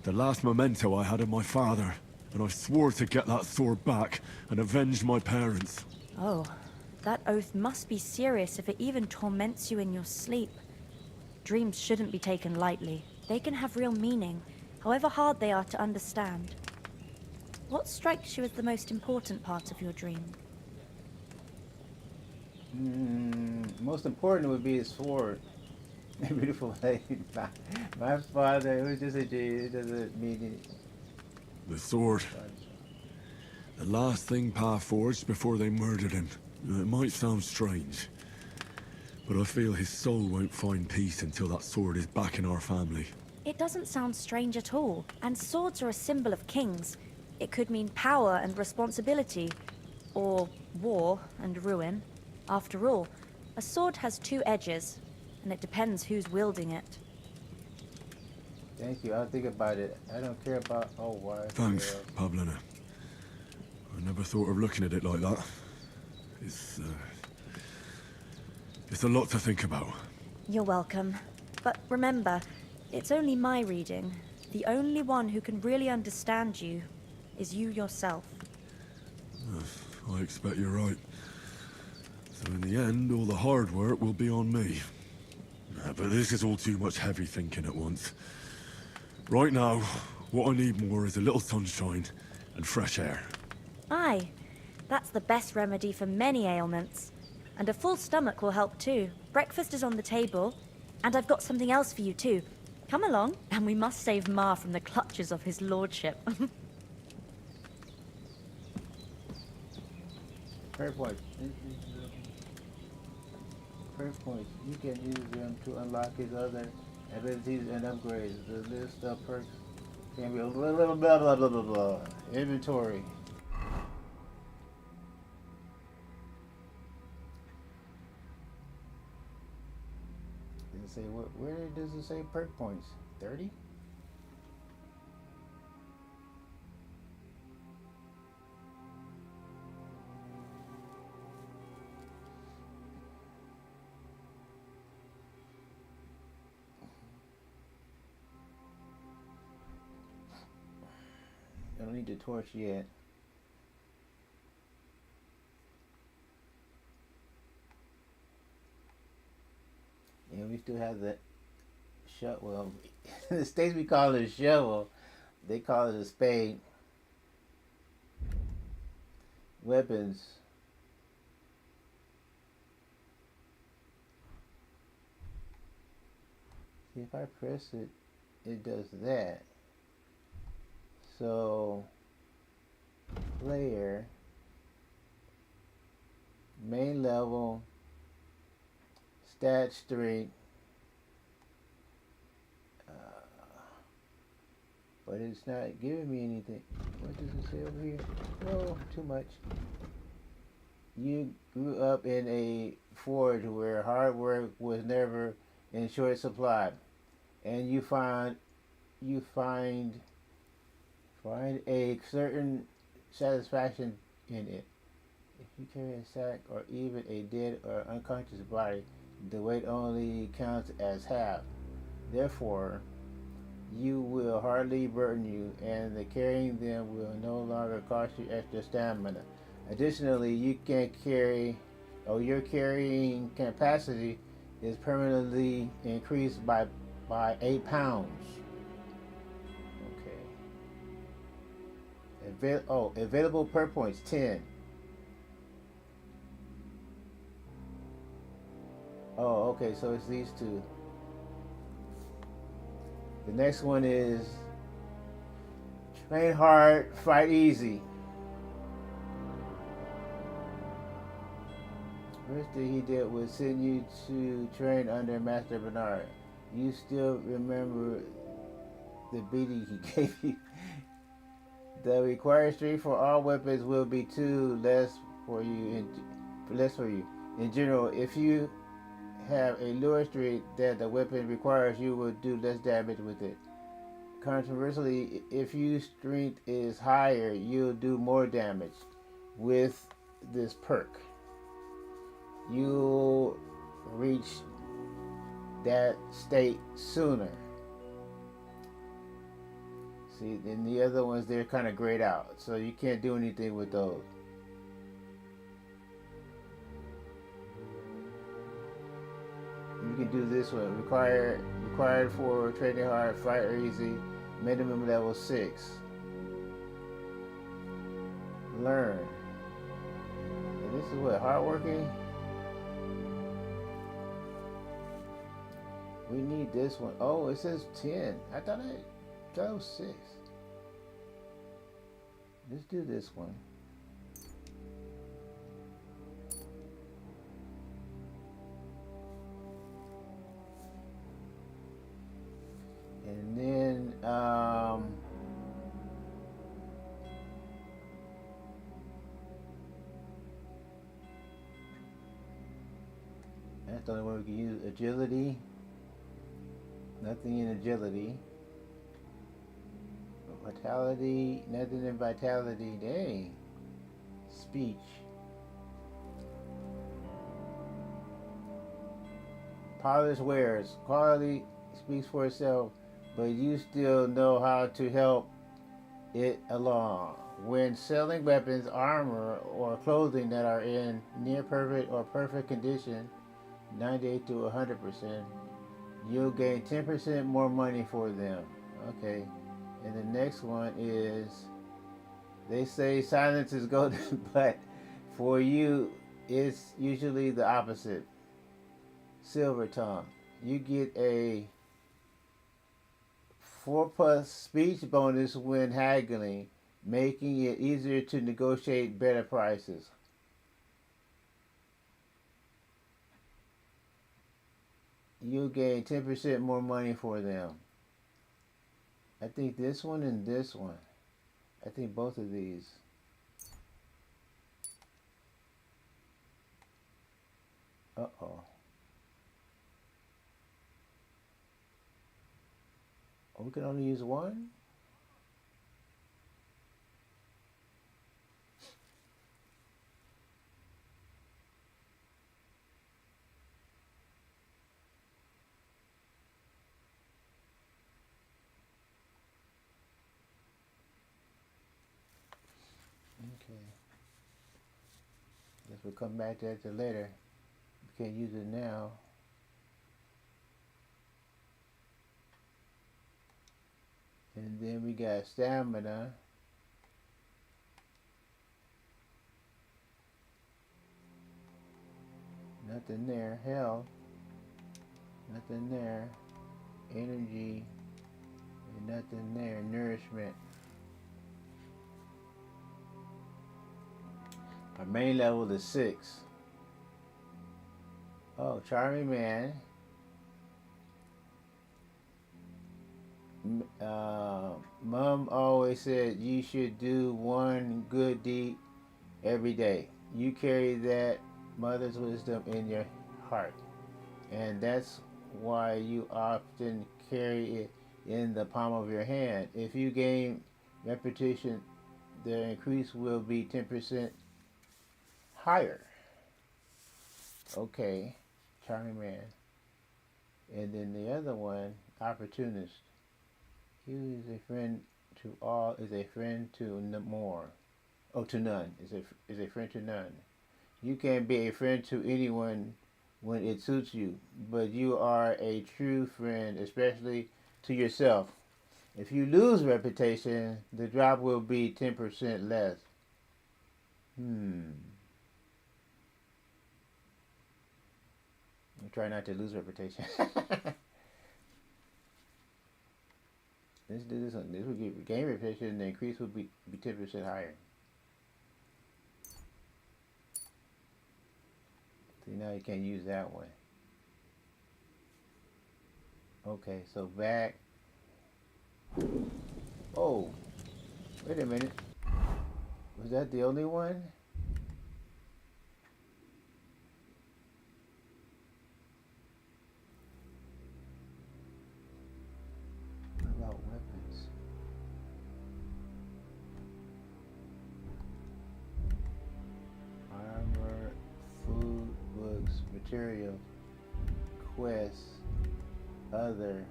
The last memento I had of my father, and I swore to get that sword back and avenge my parents. Oh, that oath must be serious if it even torments you in your sleep. Dreams shouldn't be taken lightly. They can have real meaning, however hard they are to understand. What strikes you as the most important part of your dream? Most important would be his sword. A beautiful lady. My father, it was just a dream. It doesn't mean it. The sword. The last thing Pa forged before they murdered him. It might sound strange, but I feel his soul won't find peace until that sword is back in our family. It doesn't sound strange at all. And swords are a symbol of kings. It could mean power and responsibility, or war and ruin. After all, a sword has two edges, and it depends who's wielding it. Thank you. I'll think about it. I don't care about why. Thanks, Pavlena. I never thought of looking at it like that. It's a lot to think about. You're welcome. But remember, it's only my reading. The only one who can really understand you is you yourself. I expect you're right. So in the end, all the hard work will be on me. But this is all too much heavy thinking at once. Right now, what I need more is a little sunshine and fresh air. Aye, that's the best remedy for many ailments. And a full stomach will help too. Breakfast is on the table, and I've got something else for you too. Come along, and we must save Ma from the clutches of his lordship. Prayer points. Prayer points. You can use them to unlock his other abilities and upgrades. The list of perks can be a little blah blah blah blah blah. Inventory. Does it say where does it say perk points? 30? I don't need the torch yet. And we still have the shovel. Well, in the States we call it a shovel. They call it a spade. Weapons. See, if I press it, it does that. So, player, main level, stat strength, but it's not giving me anything. What does it say over here? No, too much. You grew up in a forge where hard work was never in short supply, and you find a certain satisfaction in it. If you carry a sack or even a dead or unconscious body, the weight only counts as half. Therefore, you will hardly burden you, and the carrying them will no longer cost you extra stamina. Additionally, you can carry, your carrying capacity is permanently increased by 8 pounds. Okay. Available per points 10. Oh, okay, so it's these two. The next one is train hard, fight easy. First thing he did was send you to train under Master Bernard. You still remember the beating he gave you. The required strength for all weapons will be 2 less for you. In general, if you have a lower strength that the weapon requires, you will do less damage with it. Conversely, if your strength is higher, you'll do more damage with this perk. You'll reach that state sooner. See, then the other ones, they're kind of grayed out, so you can't do anything with those. You can do this one. Required for training hard, fight easy, minimum level 6. Learn. And this is what, hardworking? We need this one. Oh, it says 10. I thought it was 6. Let's do this one. And then that's the only one we can use. Agility. Nothing in agility. Vitality. Nothing in vitality. Dang. Speech. Polished wares. Quality speaks for itself, but you still know how to help it along. When selling weapons, armor, or clothing that are in near perfect or perfect condition, 98 to 100%, you'll gain 10% more money for them. Okay. And the next one is, they say silence is golden, but for you, it's usually the opposite. Silver tongue. You get a 4+ speech bonus when haggling, making it easier to negotiate better prices. You'll gain 10% more money for them. I think this one and this one. I think both of these. Uh-oh. Oh, we can only use one? We'll come back to that later. We can't use it now. And then we got stamina. Nothing there. Health. Nothing there. Energy. And nothing there. Nourishment. Our main level is 6. Oh, charming man. Mom always said you should do one good deed every day. You carry that mother's wisdom in your heart, and that's why you often carry it in the palm of your hand. If you gain repetition, the increase will be 10% higher. Okay, charming man. And then the other one, opportunist. He is a friend to all, is a friend to more. Oh, to none. Is a friend to none. You can be a friend to anyone when it suits you, but you are a true friend, especially to yourself. If you lose reputation, the drop will be 10% less. We try not to lose reputation. Let's do this one. This will give gain reputation, and the increase will be 10% higher. See, now you can't use that one. Okay, so back. Oh, wait a minute. Was that the only one? What about weapons? Armor, food, books, material, quests, other.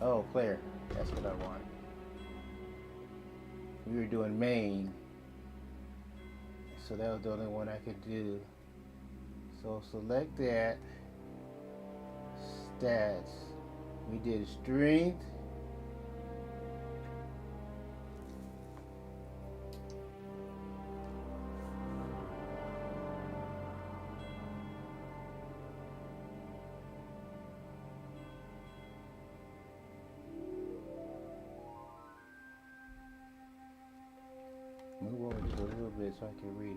Oh, player. That's what I want. We were doing main, so that was the only one I could do. So select that. Stats. We did strength. Move over just a little bit so I can read it.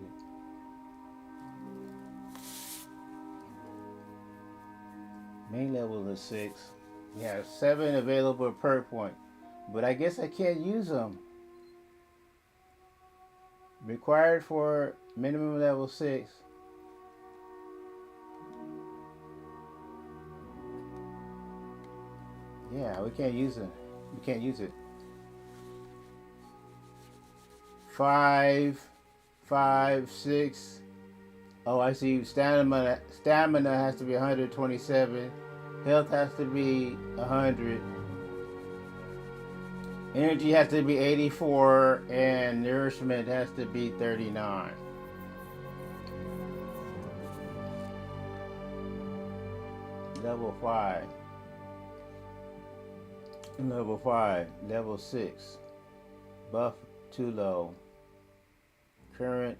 Main level is 6. We have 7 available perk points, but I guess I can't use them. Required for minimum level 6. Yeah, we can't use it. We can't use it. 5, 5, 6. Oh, I see. Stamina has to be 127. Health has to be 100. Energy has to be 84, and nourishment has to be 39. Level 5. Level 5. Level 6. Buff too low. Current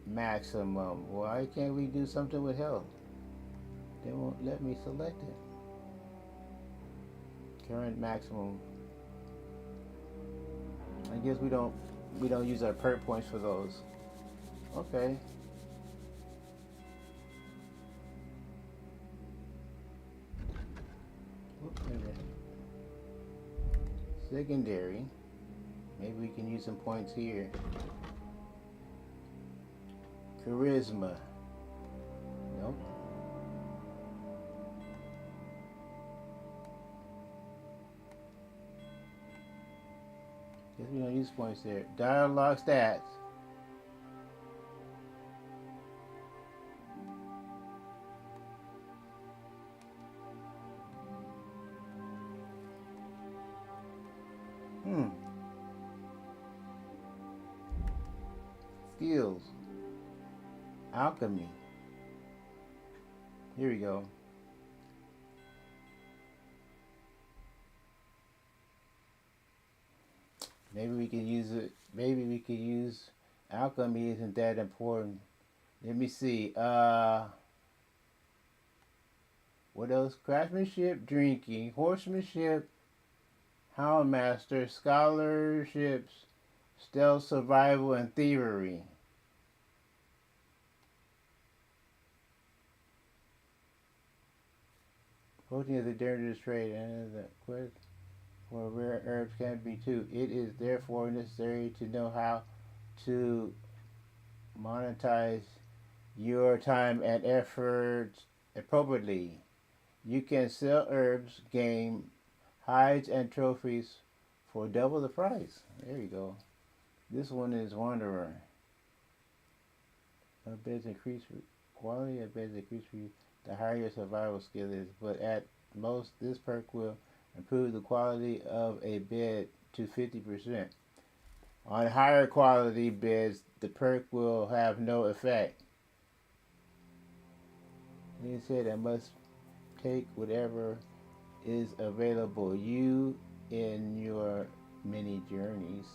maximum. Why can't we do something with health? They won't let me select it. Current maximum. I guess we don't use our perk points for those. Okay. Wait a minute. Secondary. Maybe we can use some points here. Charisma. Nope. Guess we don't use points there. Dialogue stats. skills. Alchemy. Here we go. Maybe we can use it. Maybe we can use alchemy. Isn't that important? Let me see. What else? Craftsmanship, drinking, horsemanship, houndmaster, scholarships, stealth, survival, and thievery. Poaching is a dangerous trade, and the quest for rare herbs can be too. It is therefore necessary to know how to monetize your time and effort appropriately. You can sell herbs, game, hides, and trophies for double the price. There you go. This one is Wanderer. Beds increase quality of beds increase for you the higher your survival skill is, but at most this perk will improve the quality of a bed to 50%. On higher quality beds, the perk will have no effect. He said I must take whatever is available. You, in your many journeys,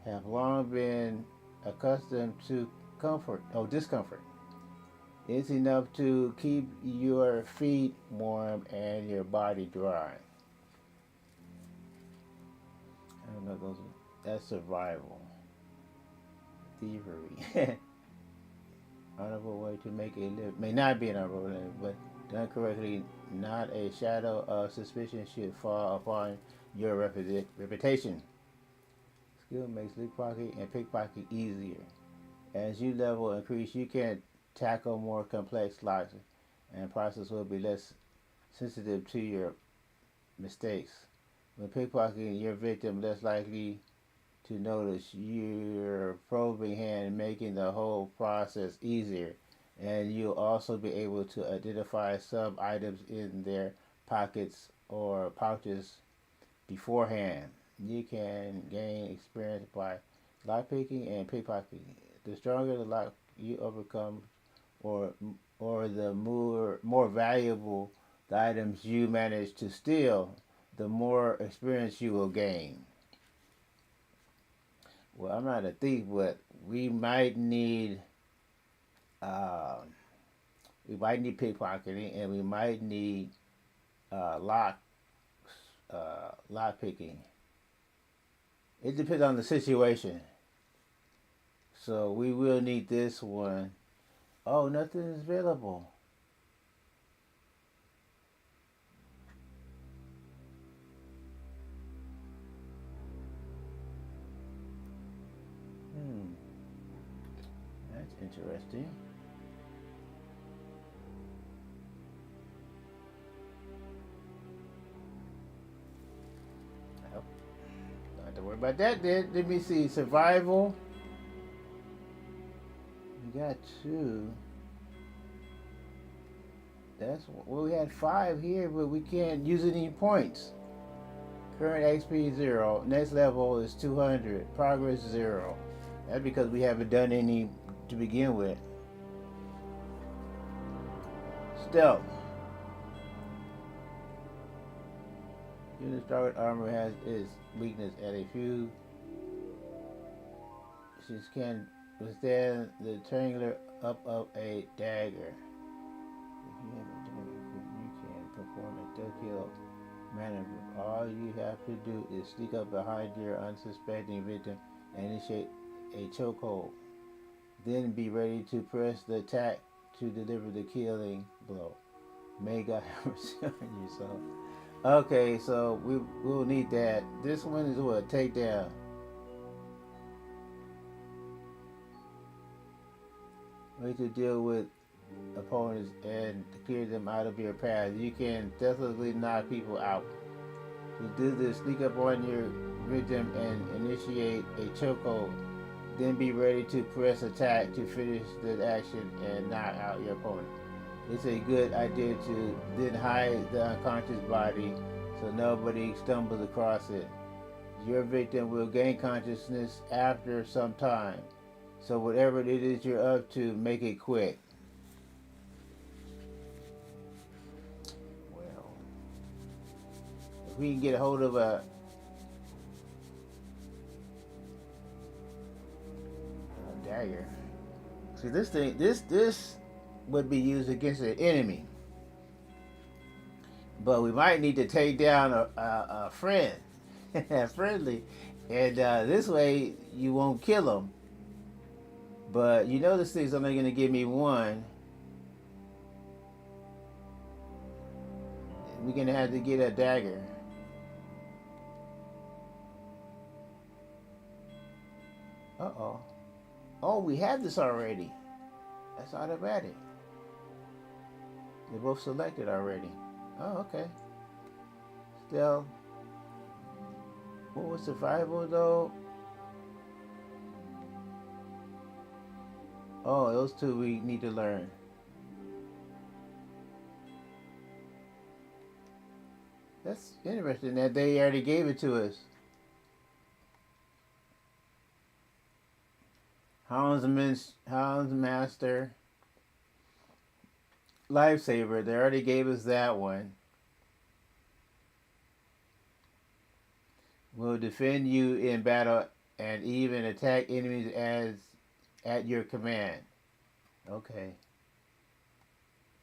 have long been accustomed to discomfort. It's enough to keep your feet warm and your body dry. I don't know those. That's survival. Thievery. Honorable way to make a living. May not be an honorable living, but done correctly, not a shadow of suspicion should fall upon your reputation. Skill makes pickpocket and pickpocket easier. As you level increase, you can tackle more complex locks, and process will be less sensitive to your mistakes. When pickpocketing, your victim less likely to notice your probing hand, making the whole process easier. And you'll also be able to identify some items in their pockets or pouches beforehand. You can gain experience by lockpicking and pickpocketing. The stronger the lock you overcome, or the more valuable the items you manage to steal, the more experience you will gain. Well, I'm not a thief, but we might need pickpocketing, and we might need lock picking. It depends on the situation. So we will need this one. Oh, nothing is available. That's interesting. Nope. Don't have to worry about that then. Let me see. Survival. We got 2. Well, we had 5 here, but we can't use any points. Current XP 0. Next level is 200. Progress 0. That's because we haven't done any to begin with. Stealth. Unit started armor has its weakness at a few. She can withstand the triangular up of a dagger. If you have a dagger, you can perform a kill maneuver. All you have to do is sneak up behind your unsuspecting victim and initiate a chokehold. Then be ready to press the attack to deliver the killing blow. May God have mercy on yourself. Okay, so we will need that. This one is what? Takedown. Way to deal with opponents and clear them out of your path. You can definitely knock people out. To do this, sneak up on your victim and initiate a chokehold. Then be ready to press attack to finish the action and knock out your opponent. It's a good idea to then hide the unconscious body so nobody stumbles across it. Your victim will gain consciousness after some time. So whatever it is you're up to, make it quick. Well, if we can get a hold of a dagger. See, this thing, this would be used against an enemy. But we might need to take down a friend, friendly, and this way you won't kill him. But you know this thing's only going to give me one. We're going to have to get a dagger. Uh-oh. Oh, we have this already. That's automatic. They're both selected already. Oh, okay. Still. What was survival though? Oh, those two we need to learn. That's interesting that they already gave it to us. Houndsmaster, Lifesaver, they already gave us that one. Will defend you in battle and even attack enemies as at your command. Okay.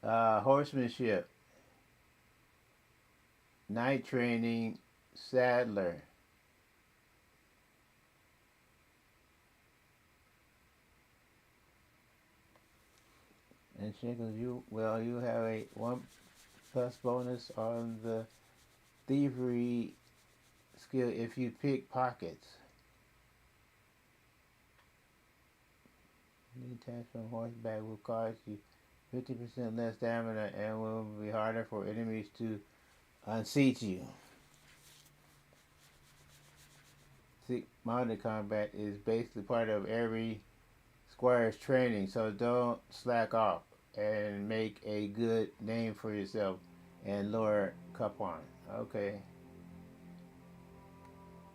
Horsemanship, Night Training, Saddler. And Shingles, you have a 1+ bonus on the thievery skill if you pick pockets. Any attacks from horseback will cost you 50% less damage and will be harder for enemies to unseat you. See, mounted combat is basically part of every squire's training, so don't slack off and make a good name for yourself and Lord Capon. Okay.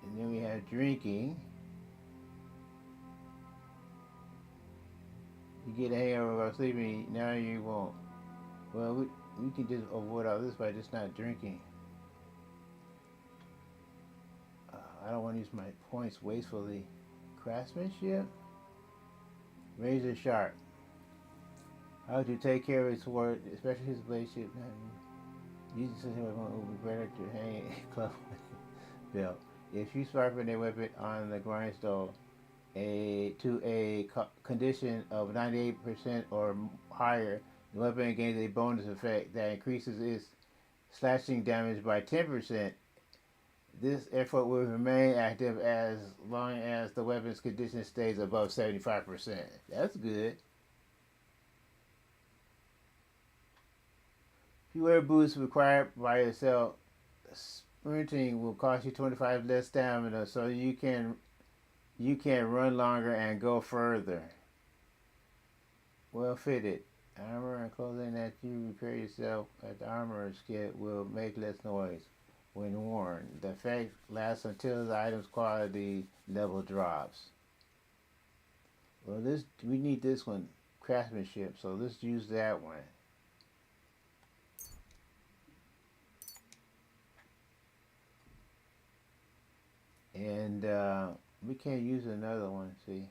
And then we have drinking. You get a hangover while sleeping, now you won't. Well, we can just avoid all this by just not drinking. I don't want to use my points wastefully. Craftsmanship? Razor sharp. How to take care of his sword, especially his blade shape. Using such a weapon will be better to hang a club belt. If you sharpen a weapon on the grindstone to a condition of 98% or higher, the weapon gains a bonus effect that increases its slashing damage by 10%. This effort will remain active as long as the weapon's condition stays above 75%. That's good. If you wear boots required by yourself, sprinting will cost you 25 less stamina, so you can run longer and go further. Well fitted. Armor and clothing that you repair yourself at the armorer's kit will make less noise when worn. The effect lasts until the item's quality level drops. Well, we need this one, craftsmanship, so let's use that one. And we can't use another one, see?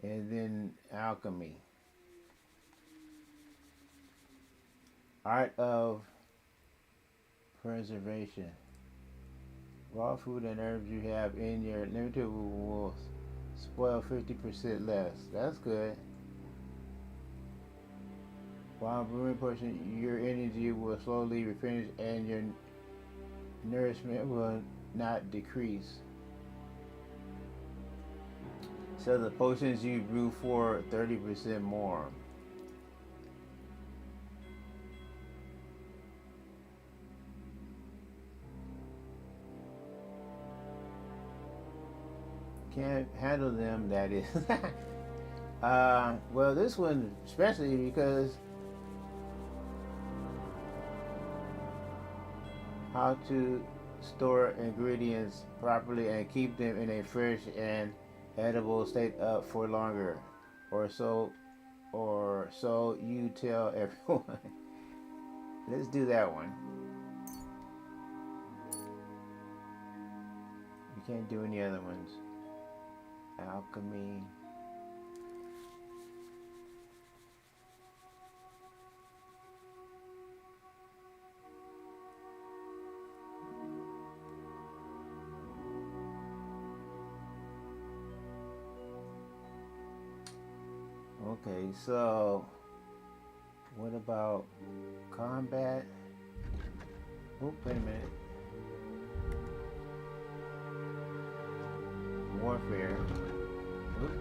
And then alchemy. Art of preservation. Raw food and herbs you have in your inventory will spoil 50% less. That's good. While brewing portion, your energy will slowly replenish and your nourishment will not decrease. So the potions you brew for 30% more. Can't handle them, that is. Well, this one especially because how to store ingredients properly and keep them in a fresh and Edible stayed up for longer, or so you tell everyone. Let's do that one. You can't do any other ones. Alchemy. Okay, so what about combat? Oh, wait a minute. Warfare. Oop.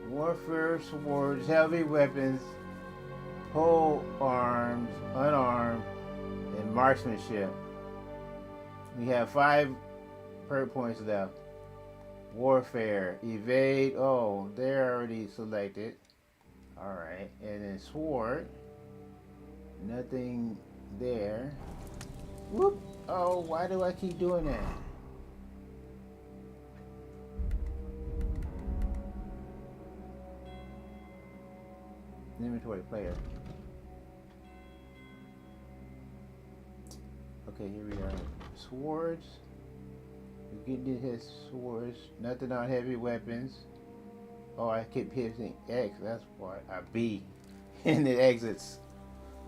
Warfare, swords, heavy weapons, pole arms, unarmed, and marksmanship. We have 5 perk points left. Warfare, evade. Oh, they're already selected. Alright, and then sword. Nothing there. Whoop. Oh, why do I keep doing that? Inventory player. Okay, here we are. Swords. We get his swords. Nothing on heavy weapons. Oh, I keep hitting X. That's why. B. And it exits.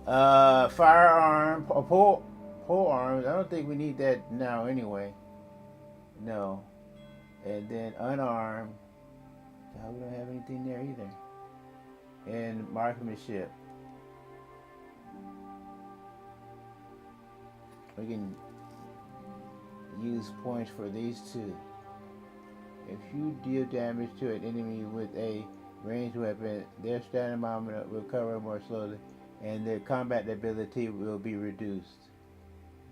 Firearm. Pole arms. I don't think we need that now anyway. No. And then unarmed. No, we don't have anything there either. And marksmanship. We can use points for these 2. If you deal damage to an enemy with a ranged weapon, their stamina will recover more slowly, and their combat ability will be reduced.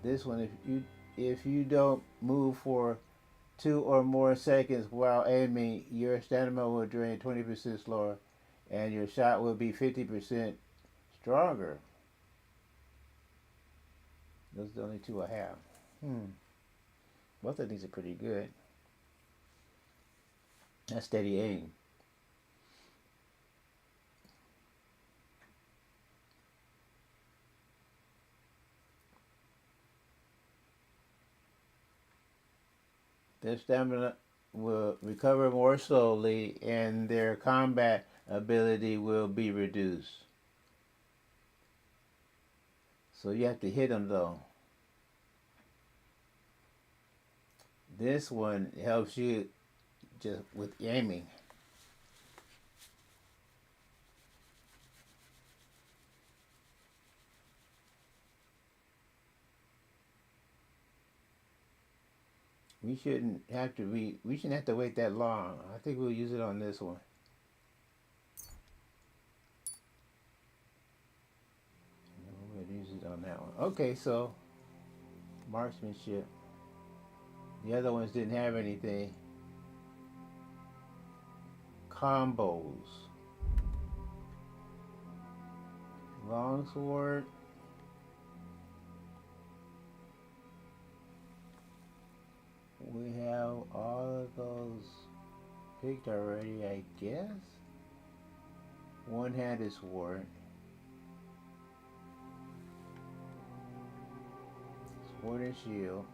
This one, if you don't move for 2 or more seconds while aiming, your stamina will drain 20% slower, and your shot will be 50% stronger. Those are the only 2 I have. Both of these are pretty good. That's steady aim. Their stamina will recover more slowly, and their combat ability will be reduced. So you have to hit them though. This one helps you just with aiming. We shouldn't have to wait that long. I think we'll use it on this one. We'll use it on that one. Okay, so marksmanship. The other ones didn't have anything. Combos. Longsword. We have all of those picked already, I guess. One-handed sword. Sword and shield.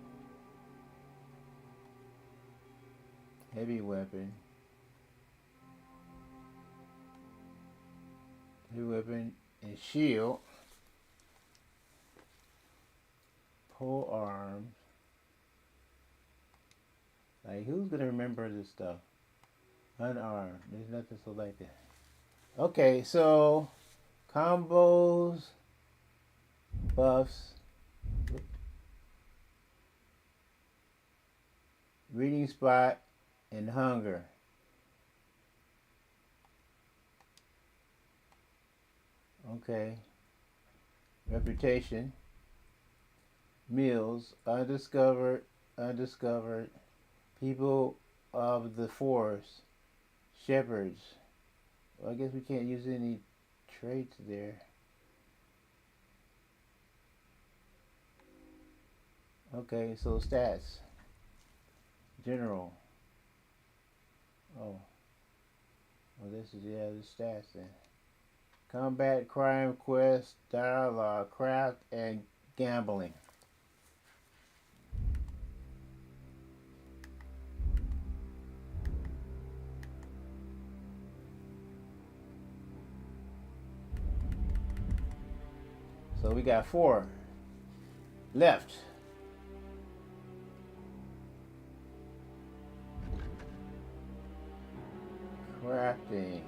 Heavy weapon. Heavy weapon and shield. Pole arms. Like, who's gonna remember this stuff? Unarmed. There's nothing selected. Okay, so combos, buffs, reading spot, and hunger. Okay. Reputation. Meals. Undiscovered. Undiscovered. People of the forest. Shepherds. Well, I guess we can't use any traits there. Okay, so stats. General. Oh. Well, this is, yeah, the stats then. Combat, crime, quest, dialogue, craft, and gambling. So we got 4 left. Crafting.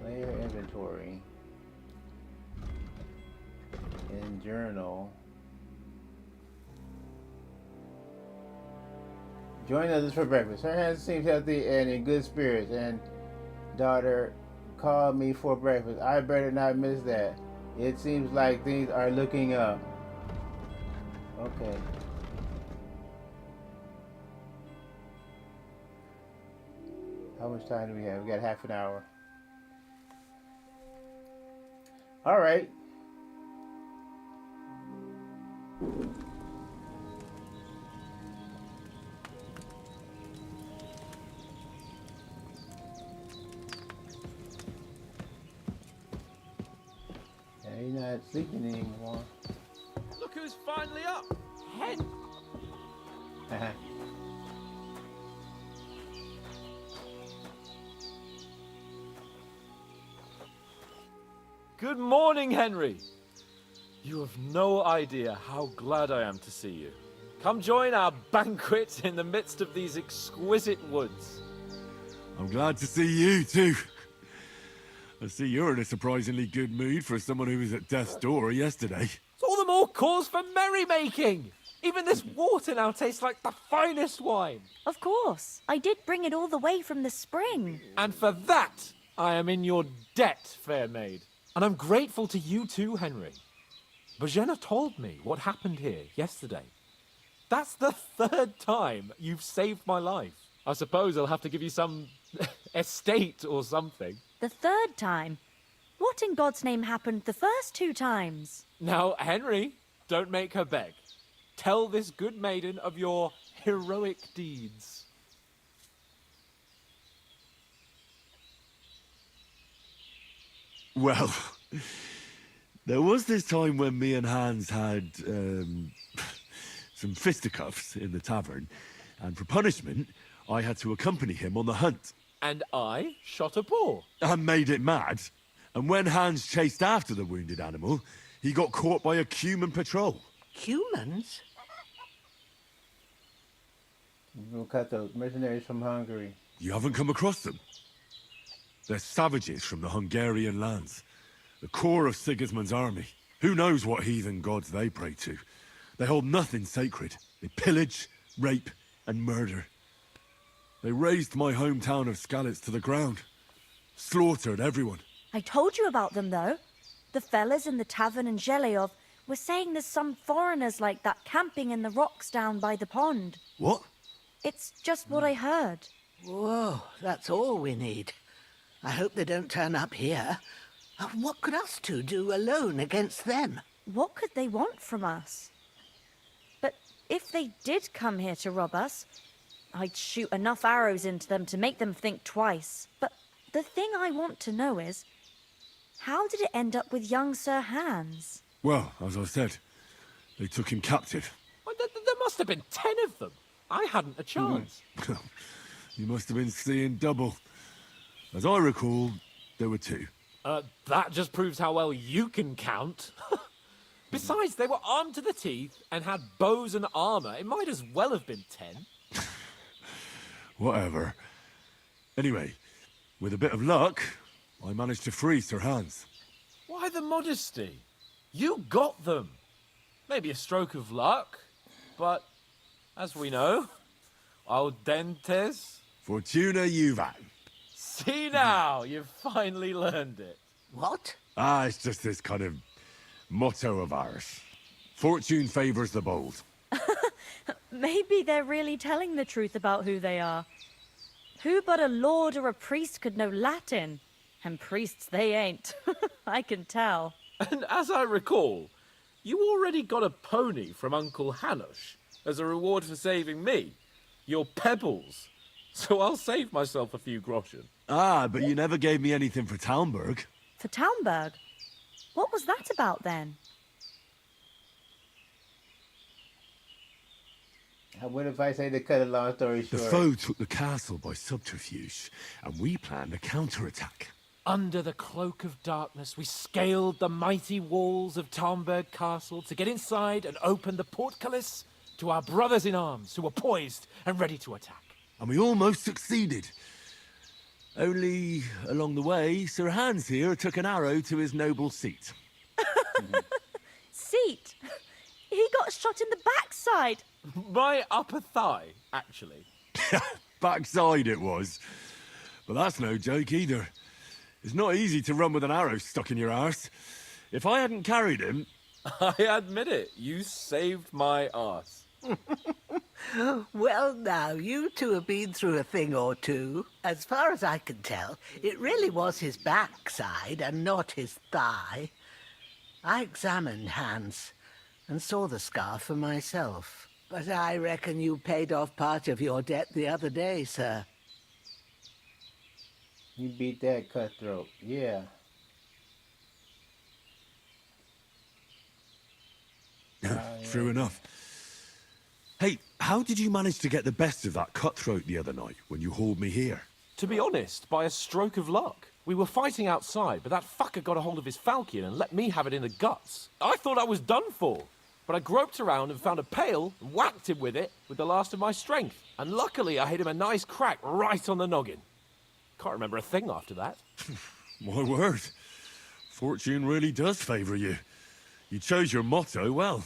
Player inventory. In journal. Join others for breakfast. Her hands seem healthy and in good spirits, and daughter called me for breakfast. I better not miss that. It seems like things are looking up. Okay. How much time do we have? We got half an hour. All right. Yeah, he's not sleeping anymore. Look who's finally up! Hen! Good morning, Henry. You have no idea how glad I am to see you. Come join our banquet in the midst of these exquisite woods. I'm glad to see you too. I see you're in a surprisingly good mood for someone who was at death's door yesterday. It's all the more cause for merrymaking. Even this water now tastes like the finest wine. Of course. I did bring it all the way from the spring. And for that, I am in your debt, fair maid. And I'm grateful to you too, Henry. Bojena told me what happened here yesterday. That's the 3rd time you've saved my life. I suppose I'll have to give you some estate or something. The 3rd time? What in God's name happened the first 2 times? Now, Henry, don't make her beg. Tell this good maiden of your heroic deeds. Well, there was this time when me and Hans had some fisticuffs in the tavern, and for punishment, I had to accompany him on the hunt. And I shot a boar. And made it mad. And when Hans chased after the wounded animal, he got caught by a human patrol. Humans? We'll cut those mercenaries from Hungary. You haven't come across them? They're savages from the Hungarian lands. The core of Sigismund's army. Who knows what heathen gods they pray to? They hold nothing sacred. They pillage, rape, and murder. They razed my hometown of Skalitz to the ground. Slaughtered everyone. I told you about them, though. The fellas in the tavern in Zheleov were saying there's some foreigners like that camping in the rocks down by the pond. What? It's just what I heard. Whoa, that's all we need. I hope they don't turn up here. What could us two do alone against them? What could they want from us? But if they did come here to rob us, I'd shoot enough arrows into them to make them think twice. But the thing I want to know is, how did it end up with young Sir Hans? Well, as I said, they took him captive. Well, there must have been 10 of them. I hadn't a chance. You must have been seeing double. As I recall, there were 2. That just proves how well you can count. Besides, they were armed to the teeth and had bows and armor. It might as well have been 10. Whatever. Anyway, with a bit of luck, I managed to free Sir Hans. Why the modesty? You got them. Maybe a stroke of luck, but as we know, audentes. Fortuna juvat. See now, you've finally learned it. What? It's just this kind of motto of ours. Fortune favors the bold. Maybe they're really telling the truth about who they are. Who but a lord or a priest could know Latin? And priests they ain't. I can tell. And as I recall, you already got a pony from Uncle Hanush as a reward for saving me. Your pebbles. So I'll save myself a few groschen. Ah, but you never gave me anything for Talmberg. For Talmberg? What was that about then? What if I say to cut a long story The short? foe took the castle by subterfuge, and we planned a counterattack. Under the cloak of darkness, we scaled the mighty walls of Talmberg Castle to get inside and open the portcullis to our brothers in arms who were poised and ready to attack. And we almost succeeded. Only, along the way, Sir Hans here took an arrow to his noble seat. Seat? He got shot in the backside. My upper thigh, actually. Backside it was. But that's no joke either. It's not easy to run with an arrow stuck in your arse. If I hadn't carried him... I admit it, you saved my arse. Well, now, you two have been through a thing or two. As far as I can tell, it really was his backside and not his thigh. I examined Hans and saw the scar for myself. But I reckon you paid off part of your debt the other day, sir. You beat that cutthroat. Yeah. True enough. Hey, how did you manage to get the best of that cutthroat the other night when you hauled me here? To be honest, by a stroke of luck. We were fighting outside, but that fucker got a hold of his falchion and let me have it in the guts. I thought I was done for. But I groped around and found a pail and whacked him with it with the last of my strength. And luckily I hit him a nice crack right on the noggin. Can't remember a thing after that. My word. Fortune really does favour you. You chose your motto well.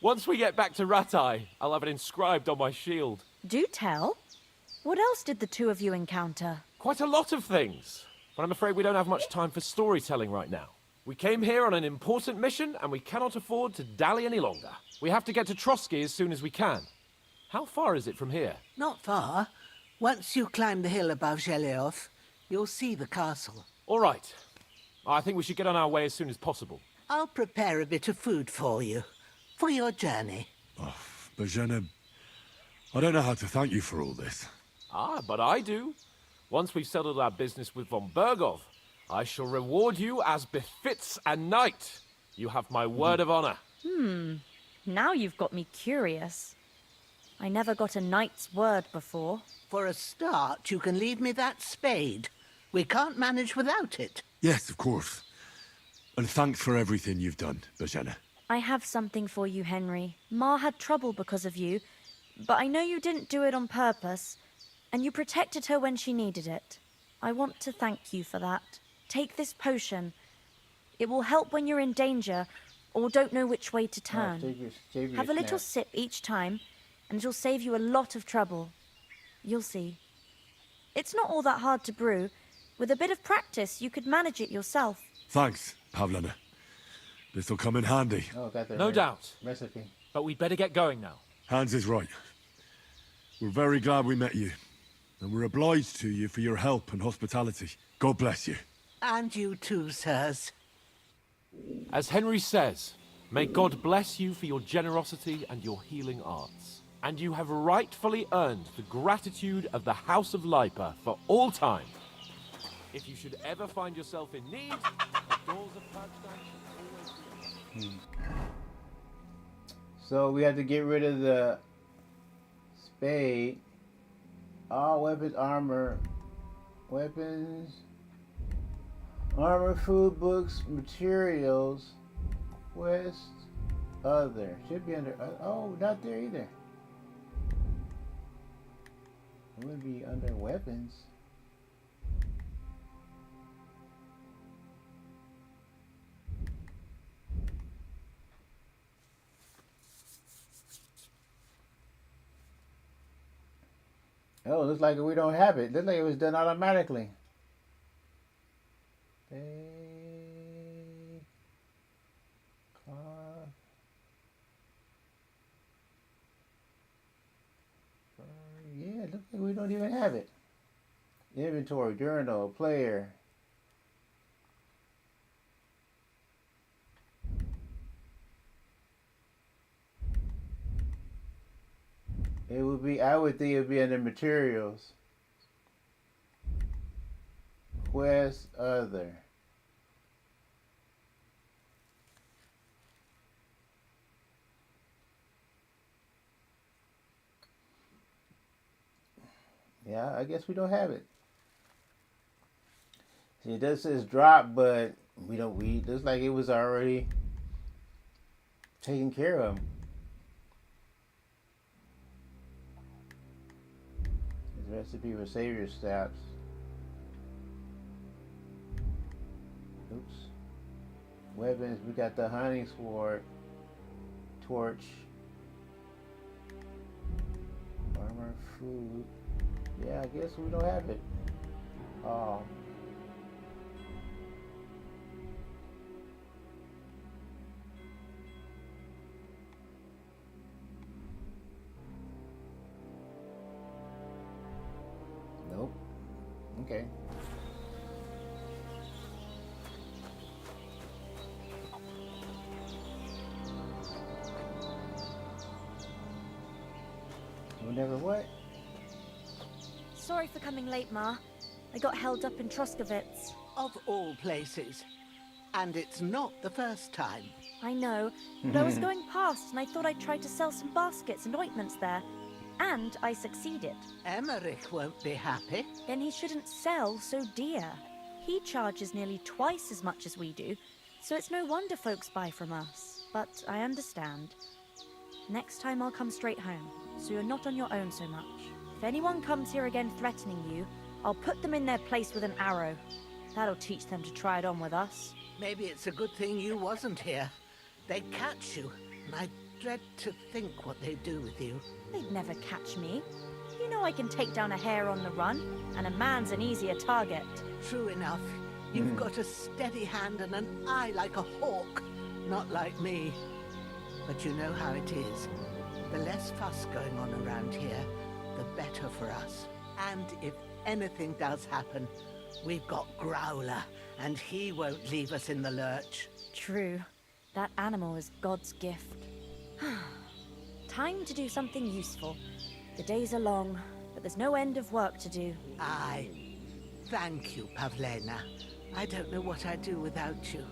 Once we get back to Ratai, I'll have it inscribed on my shield. Do tell. What else did the two of you encounter? Quite a lot of things. But I'm afraid we don't have much time for storytelling right now. We came here on an important mission, and we cannot afford to dally any longer. We have to get to Trotsky as soon as we can. How far is it from here? Not far. Once you climb the hill above Zheleoth, you'll see the castle. All right. I think we should get on our way as soon as possible. I'll prepare a bit of food for you, for your journey. But Jenna, I don't know how to thank you for all this. Ah, but I do. Once we've settled our business with von Bergov, I shall reward you as befits a knight. You have my word of honor. Now you've got me curious. I never got a knight's word before. For a start, you can leave me that spade. We can't manage without it. Yes, of course. And thanks for everything you've done, Bajana. I have something for you, Henry. Ma had trouble because of you, but I know you didn't do it on purpose, and you protected her when she needed it. I want to thank you for that. Take this potion. It will help when you're in danger or don't know which way to turn. Save your Have a little snap. sip each time, and it'll save you a lot of trouble. You'll see. It's not all that hard to brew. With a bit of practice, you could manage it yourself. Thanks, Pavlana. This'll come in handy. Oh, got the No doubt. recipe. But we'd better get going now. Hans is right. We're very glad we met you. And we're obliged to you for your help and hospitality. God bless you. And you too, sirs. As Henry says, may God bless you for your generosity and your healing arts. And you have rightfully earned the gratitude of the House of Lipa for all time. If you should ever find yourself in need, the doors of Parkstein should always be open. So we have to get rid of the spade. All weapons, armor, food, books, materials, quest, other. Should be under, oh, not there either. It would be under weapons. Oh, looks like we don't have it. Looks like it was done automatically. Cloth. Yeah, looks like we don't even have it. Inventory, journal, player. It would be, I would think it would be under materials. Quest other. Yeah, I guess we don't have it. See, it does says drop, but we don't. We looks like it was already taken care of. This recipe for savior steps. Oops. Weapons. We got the hunting sword, torch, armor, food. Yeah, I guess we don't have it. Nope. Okay. Whenever what? Sorry for coming late, Ma. I got held up in Troskowitz. Of all places. And it's not the first time. I know, but I was going past and I thought I'd try to sell some baskets and ointments there. And I succeeded. Emmerich won't be happy. Then he shouldn't sell so dear. He charges nearly twice as much as we do, so it's no wonder folks buy from us. But I understand. Next time I'll come straight home, so you're not on your own so much. If anyone comes here again threatening you, I'll put them in their place with an arrow. That'll teach them to try it on with us. Maybe it's a good thing you wasn't here. They'd catch you, and I dread to think what they'd do with you. They'd never catch me. You know I can take down a hare on the run, and a man's an easier target. True enough. You've got a steady hand and an eye like a hawk. Not like me. But you know how it is. The less fuss going on around here, the better for us. And if anything does happen, we've got Growler, and he won't leave us in the lurch. True. That animal is God's gift. Time to do something useful. The days are long, but there's no end of work to do. Aye. Thank you, Pavlena. I don't know what I'd do without you.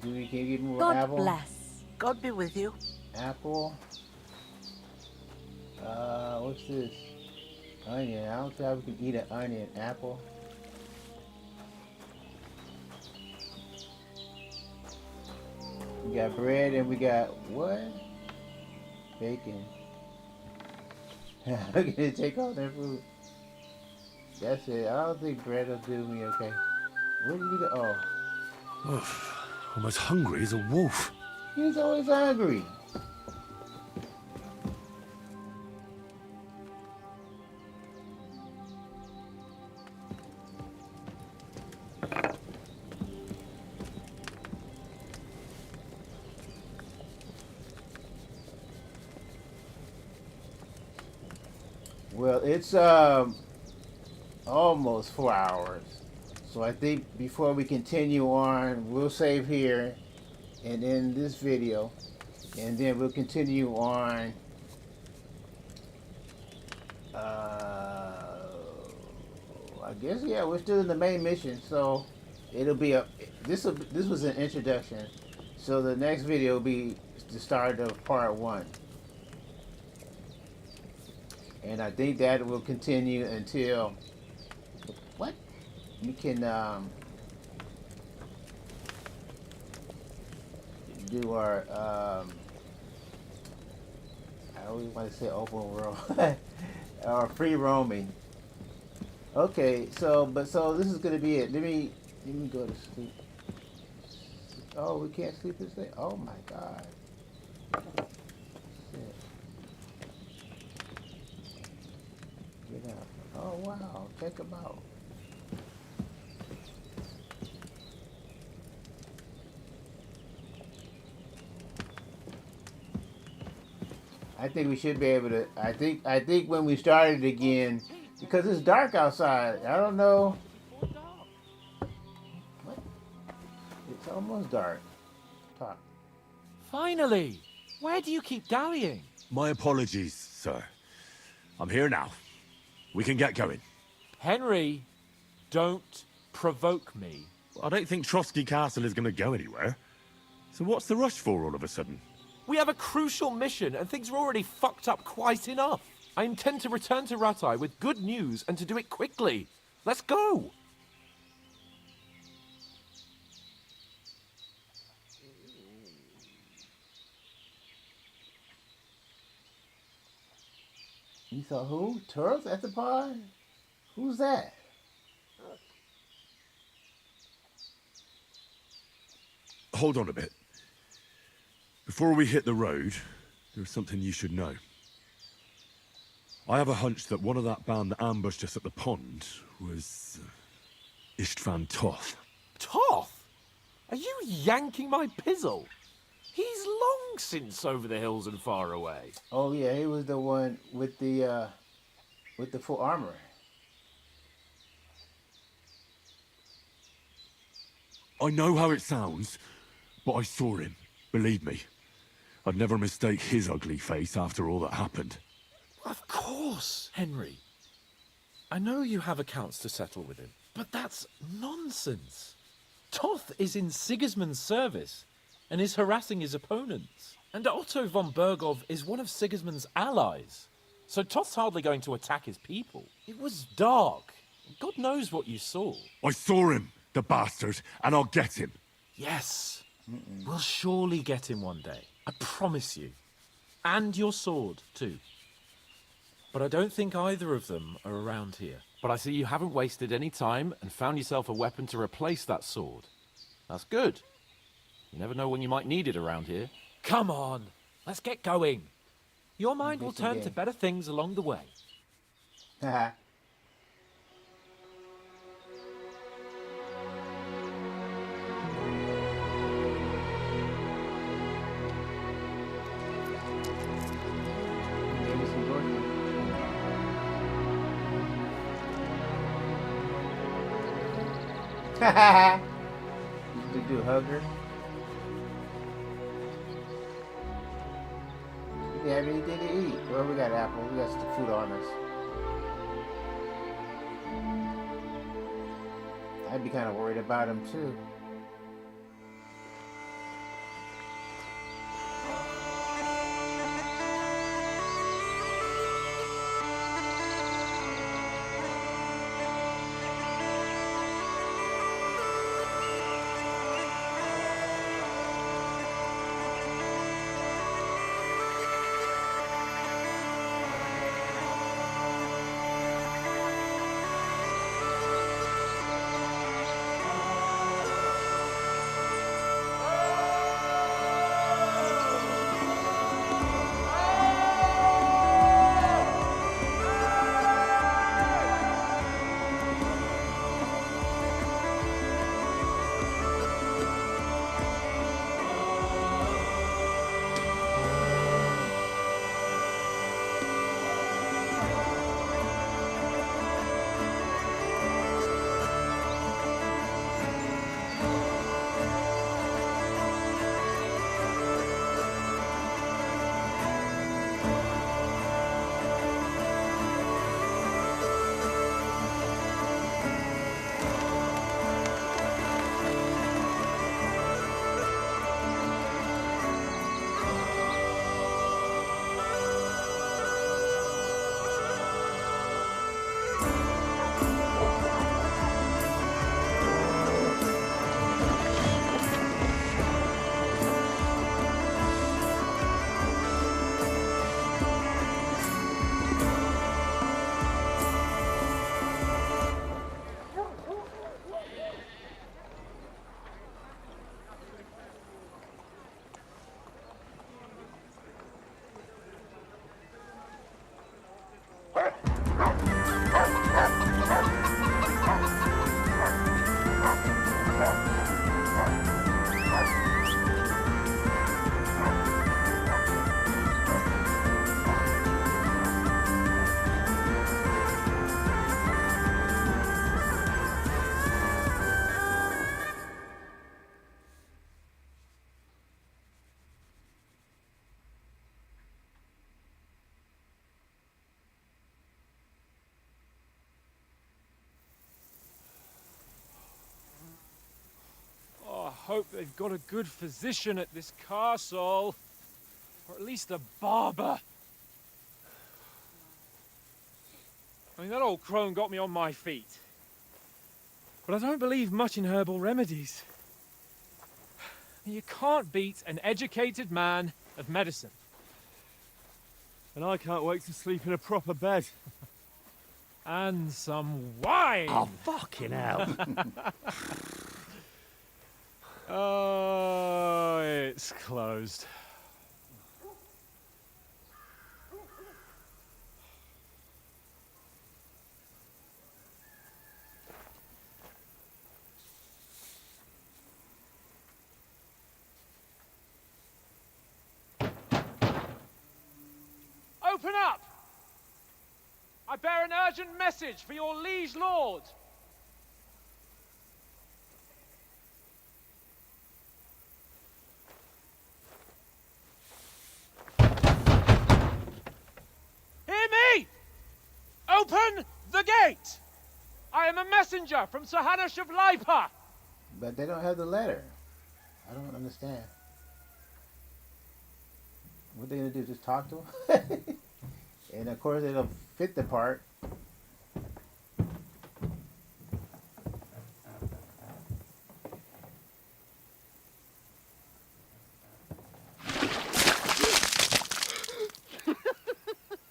Do we can get more God apple? bless. God be with you. Apple. What's this? Onion. I don't see how we can eat an onion. Apple. We got bread and we got what? Bacon. Look at it, take all that food. That's it. I don't think bread will do me okay. Where did he go? Oh. Oof. I'm as hungry as a wolf. He's always hungry. Well, it's almost 4 hours. So I think before we continue on, we'll save here and end this video, and then we'll continue on I guess, yeah, we're still in the main mission, so it'll be this was an introduction, so the next video will be the start of part 1. And I think that will continue until what? We can do our I always want to say open world or free roaming. Okay, so this is gonna be it. Let me go to sleep. Oh, we can't sleep this day? Oh my god. Shit. Get out. Oh wow, check them out. I think we should be able to. I think when we started again, because it's dark outside. I don't know. What? It's almost dark. Talk. Finally! Where do you keep dallying? My apologies, sir. I'm here now. We can get going. Henry, don't provoke me. I don't think Trotsky Castle is going to go anywhere. So what's the rush for all of a sudden? We have a crucial mission, and things are already fucked up quite enough. I intend to return to Rattay with good news, and to do it quickly. Let's go! You saw who? Turtles at the bar? Who's that? Hold on a bit. Before we hit the road, there's something you should know. I have a hunch that one of that band that ambushed us at the pond was Istvan Toth. Toth? Are you yanking my pizzle? He's long since over the hills and far away. Oh yeah, he was the one with the full armor. I know how it sounds, but I saw him. Believe me. I'd never mistake his ugly face after all that happened. Of course, Henry. I know you have accounts to settle with him, but that's nonsense. Toth is in Sigismund's service and is harassing his opponents. And Otto von Bergov is one of Sigismund's allies. So Toth's hardly going to attack his people. It was dark. God knows what you saw. I saw him, the bastard, and I'll get him. Yes. We'll surely get him one day. I promise you. And your sword, too. But I don't think either of them are around here. But I see you haven't wasted any time and found yourself a weapon to replace that sword. That's good. You never know when you might need it around here. Come on, let's get going. Your mind will turn to better things along the way. Haha. You do hugger. We have anything to eat. Well, we got apple. We got some food on us. I'd be kind of worried about him too. hope they've got a good physician at this castle. Or at least a barber. I mean, that old crone got me on my feet. But I don't believe much in herbal remedies. You can't beat an educated man of medicine. And I can't wait to sleep in a proper bed. And some wine! Oh, fucking hell. Oh, it's closed. Open up! I bear an urgent message for your liege lord. Hear me! Open the gate! I am a messenger from Sir Hanush of Lipa. But they don't have the letter. I don't understand. What they gonna do? Just talk to them? And of course it'll fit the part.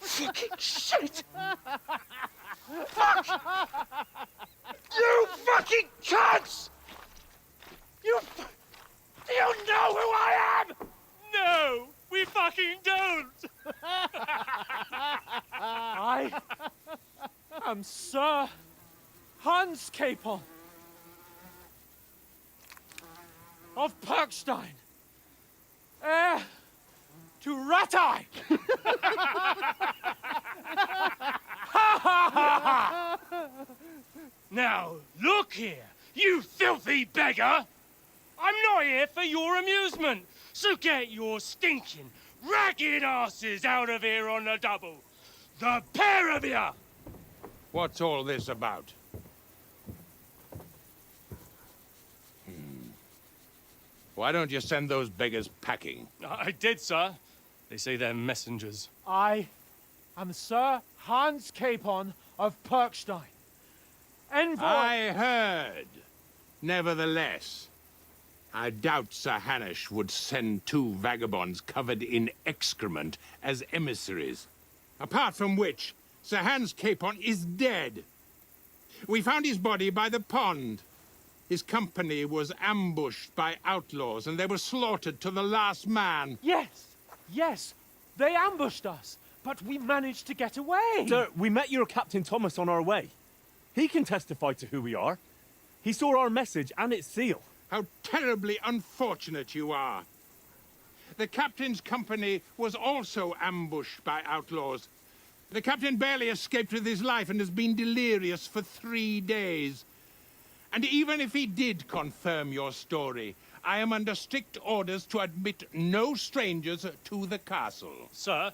Fucking shit! Fuck! You fucking cunts! Do you know who I am? No, we fucking don't! I am Sir Hans Capon of Perkstein, heir to Ratai! Now, look here, you filthy beggar! I'm not here for your amusement, so get your stinking, ragged asses out of here on the double. The pair of you! What's all this about? Why don't you send those beggars packing? I did, sir. They say they're messengers. I am Sir Hans Capon of Perkstein, envoy... I heard. Nevertheless, I doubt Sir Hanush would send two vagabonds covered in excrement as emissaries. Apart from which, Sir Hans Capon is dead. We found his body by the pond. His company was ambushed by outlaws, and they were slaughtered to the last man. Yes, they ambushed us, but we managed to get away. Sir, we met your Captain Thomas on our way. He can testify to who we are. He saw our message and its seal. How terribly unfortunate you are. The captain's company was also ambushed by outlaws. The captain barely escaped with his life and has been delirious for 3 days. And even if he did confirm your story, I am under strict orders to admit no strangers to the castle. Sir,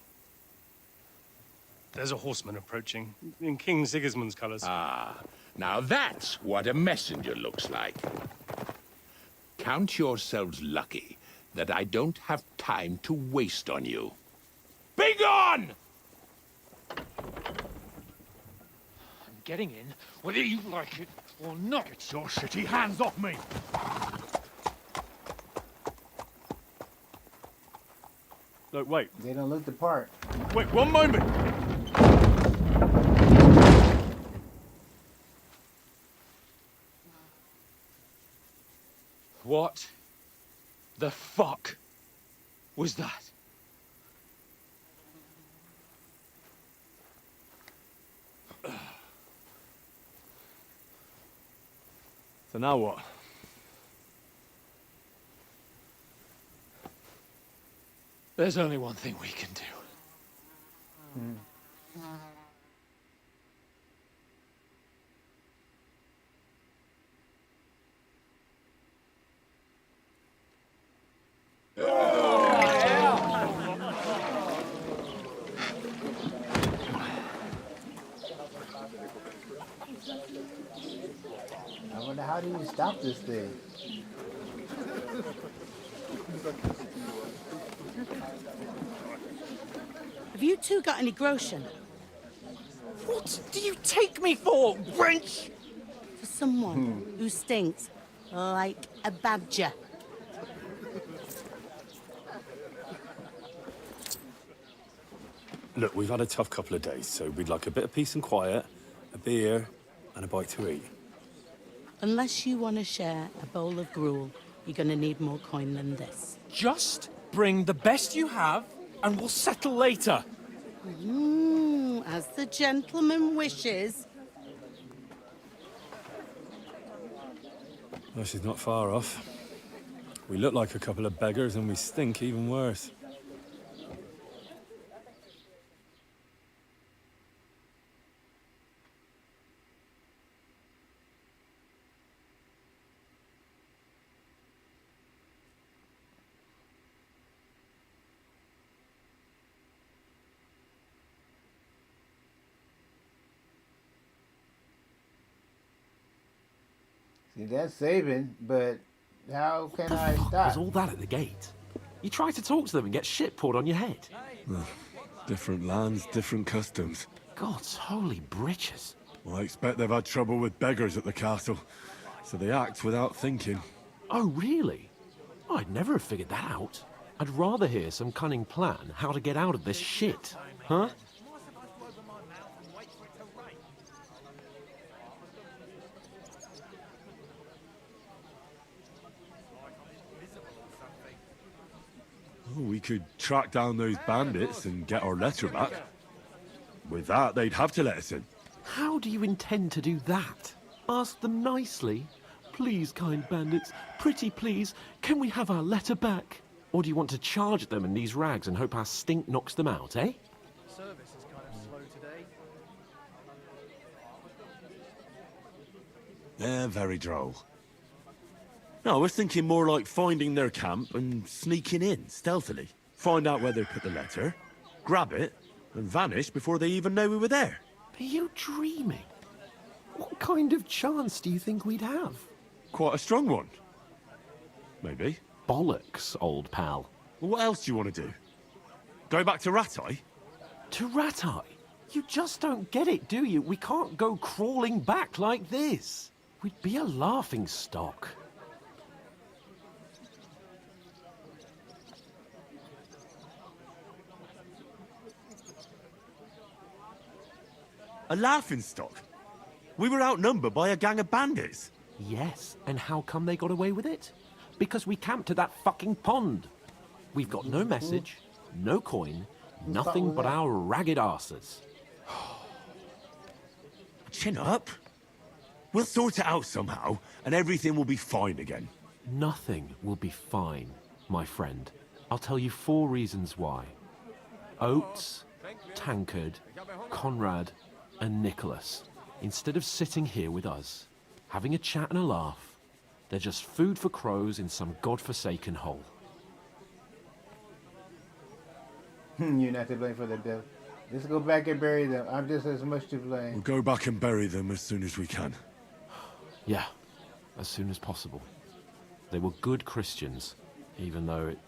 there's a horseman approaching, in King Sigismund's colours. Ah, now that's what a messenger looks like. Count yourselves lucky that I don't have time to waste on you. Be gone! I'm getting in, whether you like it or not. Get your shitty hands off me! Look, wait. They don't look the part. Wait, one moment! What the fuck was that? So now what? There's only one thing we can do. I wonder how do you stop this thing? Have you two got any groschen? What do you take me for, wench? For someone who stinks like a badger. Look, we've had a tough couple of days, so we'd like a bit of peace and quiet, a beer, and a bite to eat. Unless you want to share a bowl of gruel, you're going to need more coin than this. Just bring the best you have, and we'll settle later. As the gentleman wishes. Well, she's not far off. We look like a couple of beggars, and we stink even worse. See, that's saving, but how can I What stop? was all that at the gate? You try to talk to them and get shit poured on your head. Well, different lands, different customs. God's holy britches. Well, I expect they've had trouble with beggars at the castle, so they act without thinking. Oh, really? I'd never have figured that out. I'd rather hear some cunning plan how to get out of this shit. Huh? Oh, we could track down those bandits and get our letter back. With that, they'd have to let us in. How do you intend to do that? Ask them nicely. Please, kind bandits, pretty please, can we have our letter back? Or do you want to charge at them in these rags and hope our stink knocks them out, eh? Service is kind of slow today. They're very droll. No, I was thinking more like finding their camp and sneaking in, stealthily. Find out where they put the letter, grab it, and vanish before they even know we were there. Are you dreaming? What kind of chance do you think we'd have? Quite a strong one. Maybe. Bollocks, old pal. Well, what else do you want to do? Go back to Ratai? To Ratai? You just don't get it, do you? We can't go crawling back like this. We'd be a laughing stock. A laughingstock? We were outnumbered by a gang of bandits. Yes, and how come they got away with it? Because we camped at that fucking pond. We've got no message, no coin, nothing but our ragged arses. Chin up. We'll sort it out somehow, and everything will be fine again. Nothing will be fine, my friend. I'll tell you 4 reasons why. Oates, Tankard, Conrad, and Nicholas, instead of sitting here with us, having a chat and a laugh, they're just food for crows in some godforsaken hole. You're not to blame for the death. Let's go back and bury them. I'm just as much to blame. We'll go back and bury them as soon as we can. Yeah, as soon as possible. They were good Christians, even though it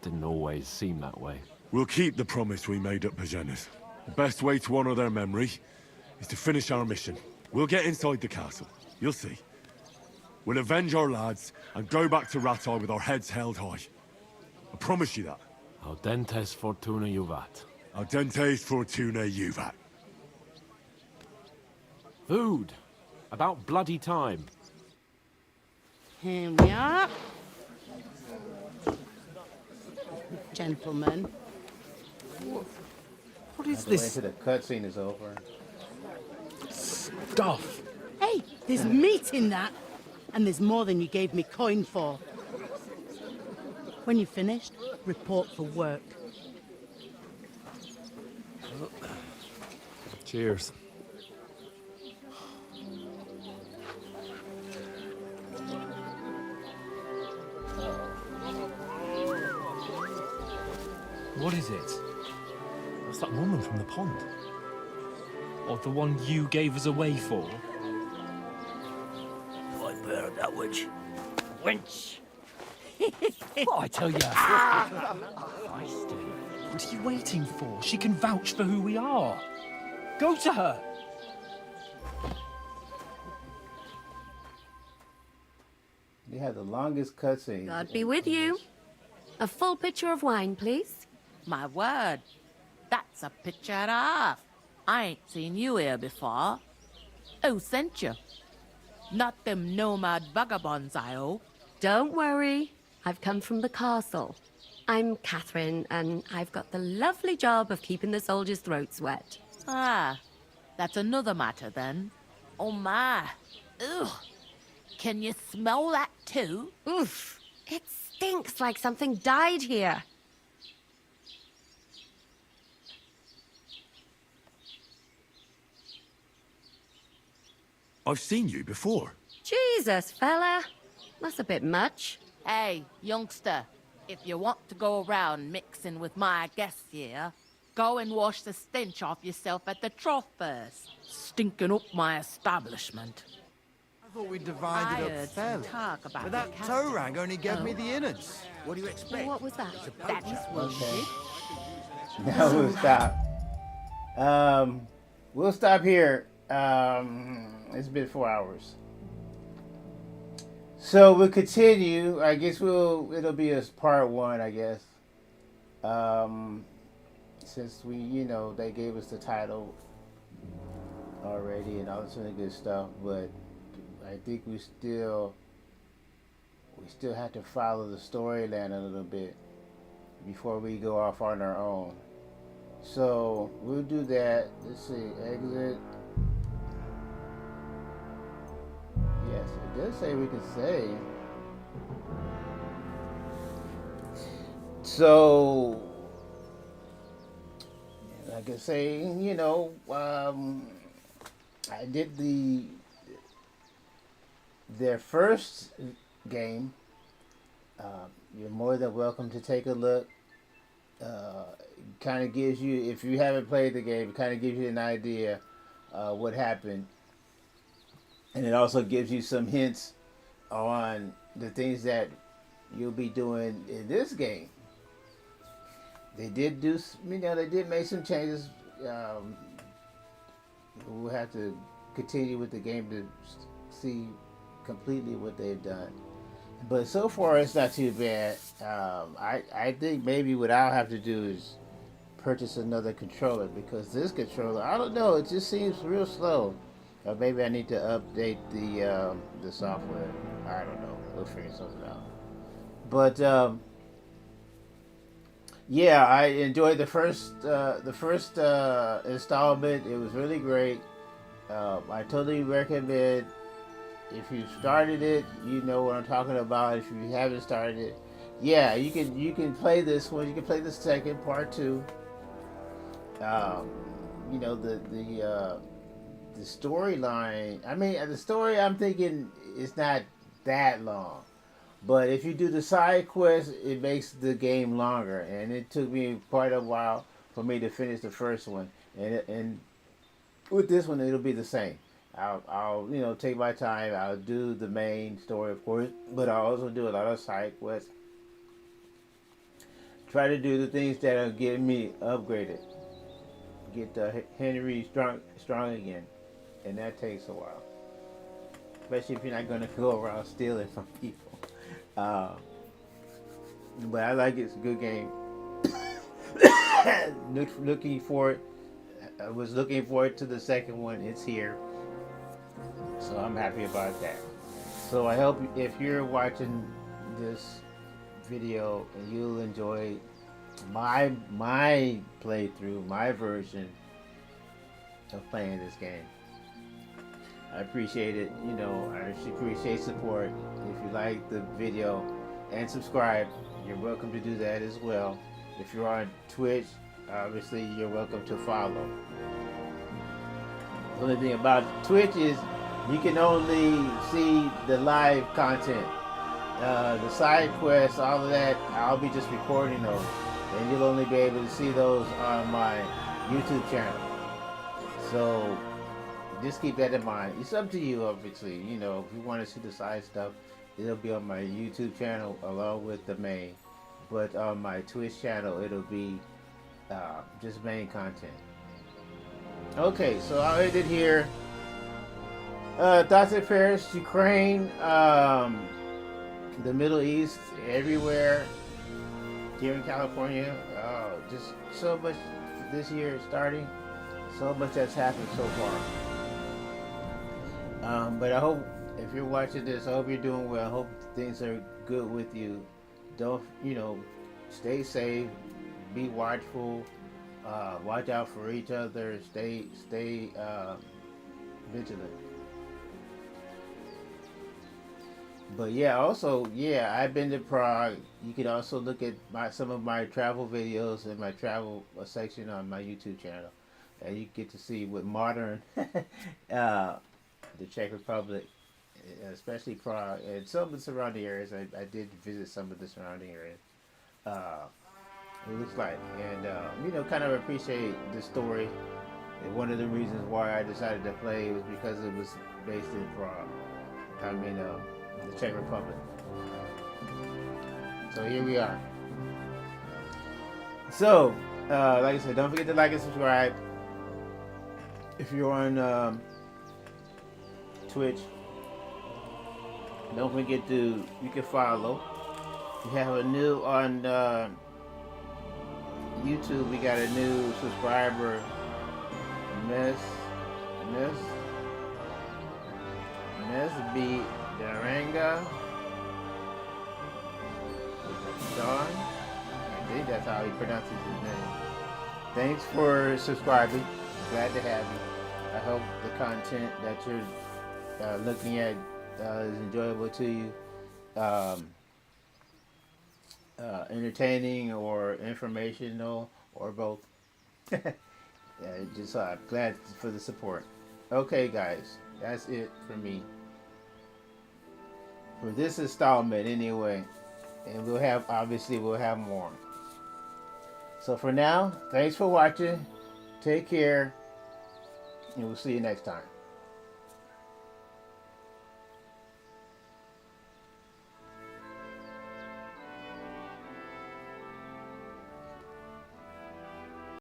didn't always seem that way. We'll keep the promise we made at Pagenis. The best way to honor their memory is to finish our mission. We'll get inside the castle. You'll see. We'll avenge our lads and go back to Ratai with our heads held high. I promise you that. Audentes fortuna juvat. Audentes fortuna juvat. Food. About bloody time. Here we are. Gentlemen. What is Have to this? wait till the cutscene is over. Stuff. Hey, there's meat in that. And there's more than you gave me coin for. When you're finished, report for work. Cheers. What is it? It's that woman from the pond. Or the one you gave us away for? I burned that witch. Wench! What I tell you? What are you waiting for? She can vouch for who we are. Go to her. You have the longest cutscene. God be with you. A full pitcher of wine, please. My word, that's a picture and a half. I ain't seen you here before. Who sent you? Not them nomad vagabonds, I hope. Don't worry. I've come from the castle. I'm Catherine, and I've got the lovely job of keeping the soldiers' throats wet. Ah, that's another matter then. Oh my. Ugh. Can you smell that too? Oof. It stinks like something died here. I've seen you before. Jesus, fella. That's a bit much. Hey, youngster, if you want to go around mixing with my guests here, go and wash the stench off yourself at the trough first. Stinking up my establishment. I thought we divided up fairly. Talk about But that toe rag only gave me the innards. What do you expect? What was that? That is Okay. Now we'll stop. We'll stop here. It's been 4 hours. So we'll continue. I guess it'll be as part 1, I guess. Since they gave us the title already and all this really good stuff, but I think we still have to follow the storyline a little bit before we go off on our own. So we'll do that. Let's see, exit. Yes, it does say we can save. So, like I say, I did their first game. You're more than welcome to take a look. Kind of gives you, if you haven't played the game, it kind of gives you an idea what happened. And it also gives you some hints on the things that you'll be doing in this game. They did they did make some changes. We'll have to continue with the game to see completely what they've done. But so far, it's not too bad. I think maybe what I'll have to do is purchase another controller, because this controller, I don't know, it just seems real slow. Or maybe I need to update the software. I don't know. We'll figure something out. But yeah, I enjoyed the first installment. It was really great. I totally recommend. If you started it, you know what I'm talking about. If you haven't started it, yeah, you can play this one. You can play the second part 2. The storyline. I mean, the story, I'm thinking it's not that long, but if you do the side quest, it makes the game longer. And it took me quite a while for me to finish the first one. And with this one, it'll be the same. I'll take my time. I'll do the main story, of course, but I'll also do a lot of side quests. Try to do the things that'll get me upgraded. Get Henry strong again. And that takes a while. Especially if you're not going to go around stealing from people. But I like it. It's a good game. Looking for it. I was looking forward to the second one. It's here. So I'm happy about that. So I hope if you're watching this video and you'll enjoy my playthrough, my version of playing this game. I appreciate it. I appreciate support. If you like the video and subscribe, you're welcome to do that as well. If you're on Twitch, obviously you're welcome to follow. The only thing about Twitch is you can only see the live content. The side quests, all of that, I'll be just recording those. And you'll only be able to see those on my YouTube channel. So just keep that in mind. It's up to you, obviously. If you want to see the side stuff, it'll be on my YouTube channel along with the main. But on my Twitch channel, it'll be just main content. Okay, so I'll end it here. Thoughts and prayers, Ukraine, the Middle East, everywhere. Here in California, just so much this year starting. So much that's happened so far. But I hope if you're watching this, I hope you're doing well. I hope things are good with you. Don't, stay safe, be watchful, watch out for each other, stay vigilant. But yeah, also, I've been to Prague. You can also look at some of my travel videos in my travel section on my YouTube channel. And you get to see what modern, the Czech Republic, especially Prague, and some of the surrounding areas. I did visit some of the surrounding areas. It looks like, and kind of appreciate the story. And one of the reasons why I decided to play was because it was based in Prague. I mean, the Czech Republic. So here we are. So, like I said, don't forget to like and subscribe. If you're on Twitch, don't forget you can follow. We have a new on YouTube. We got a new subscriber, Miss B. Daranga John. I think that's how he pronounces his name. Thanks for subscribing. Glad to have you. I hope the content that you're looking at is enjoyable to you, entertaining or informational or both. Just glad for the support. Okay, guys, that's it for me. For this installment anyway, and we'll have more. So for now, thanks for watching, take care, and we'll see you next time.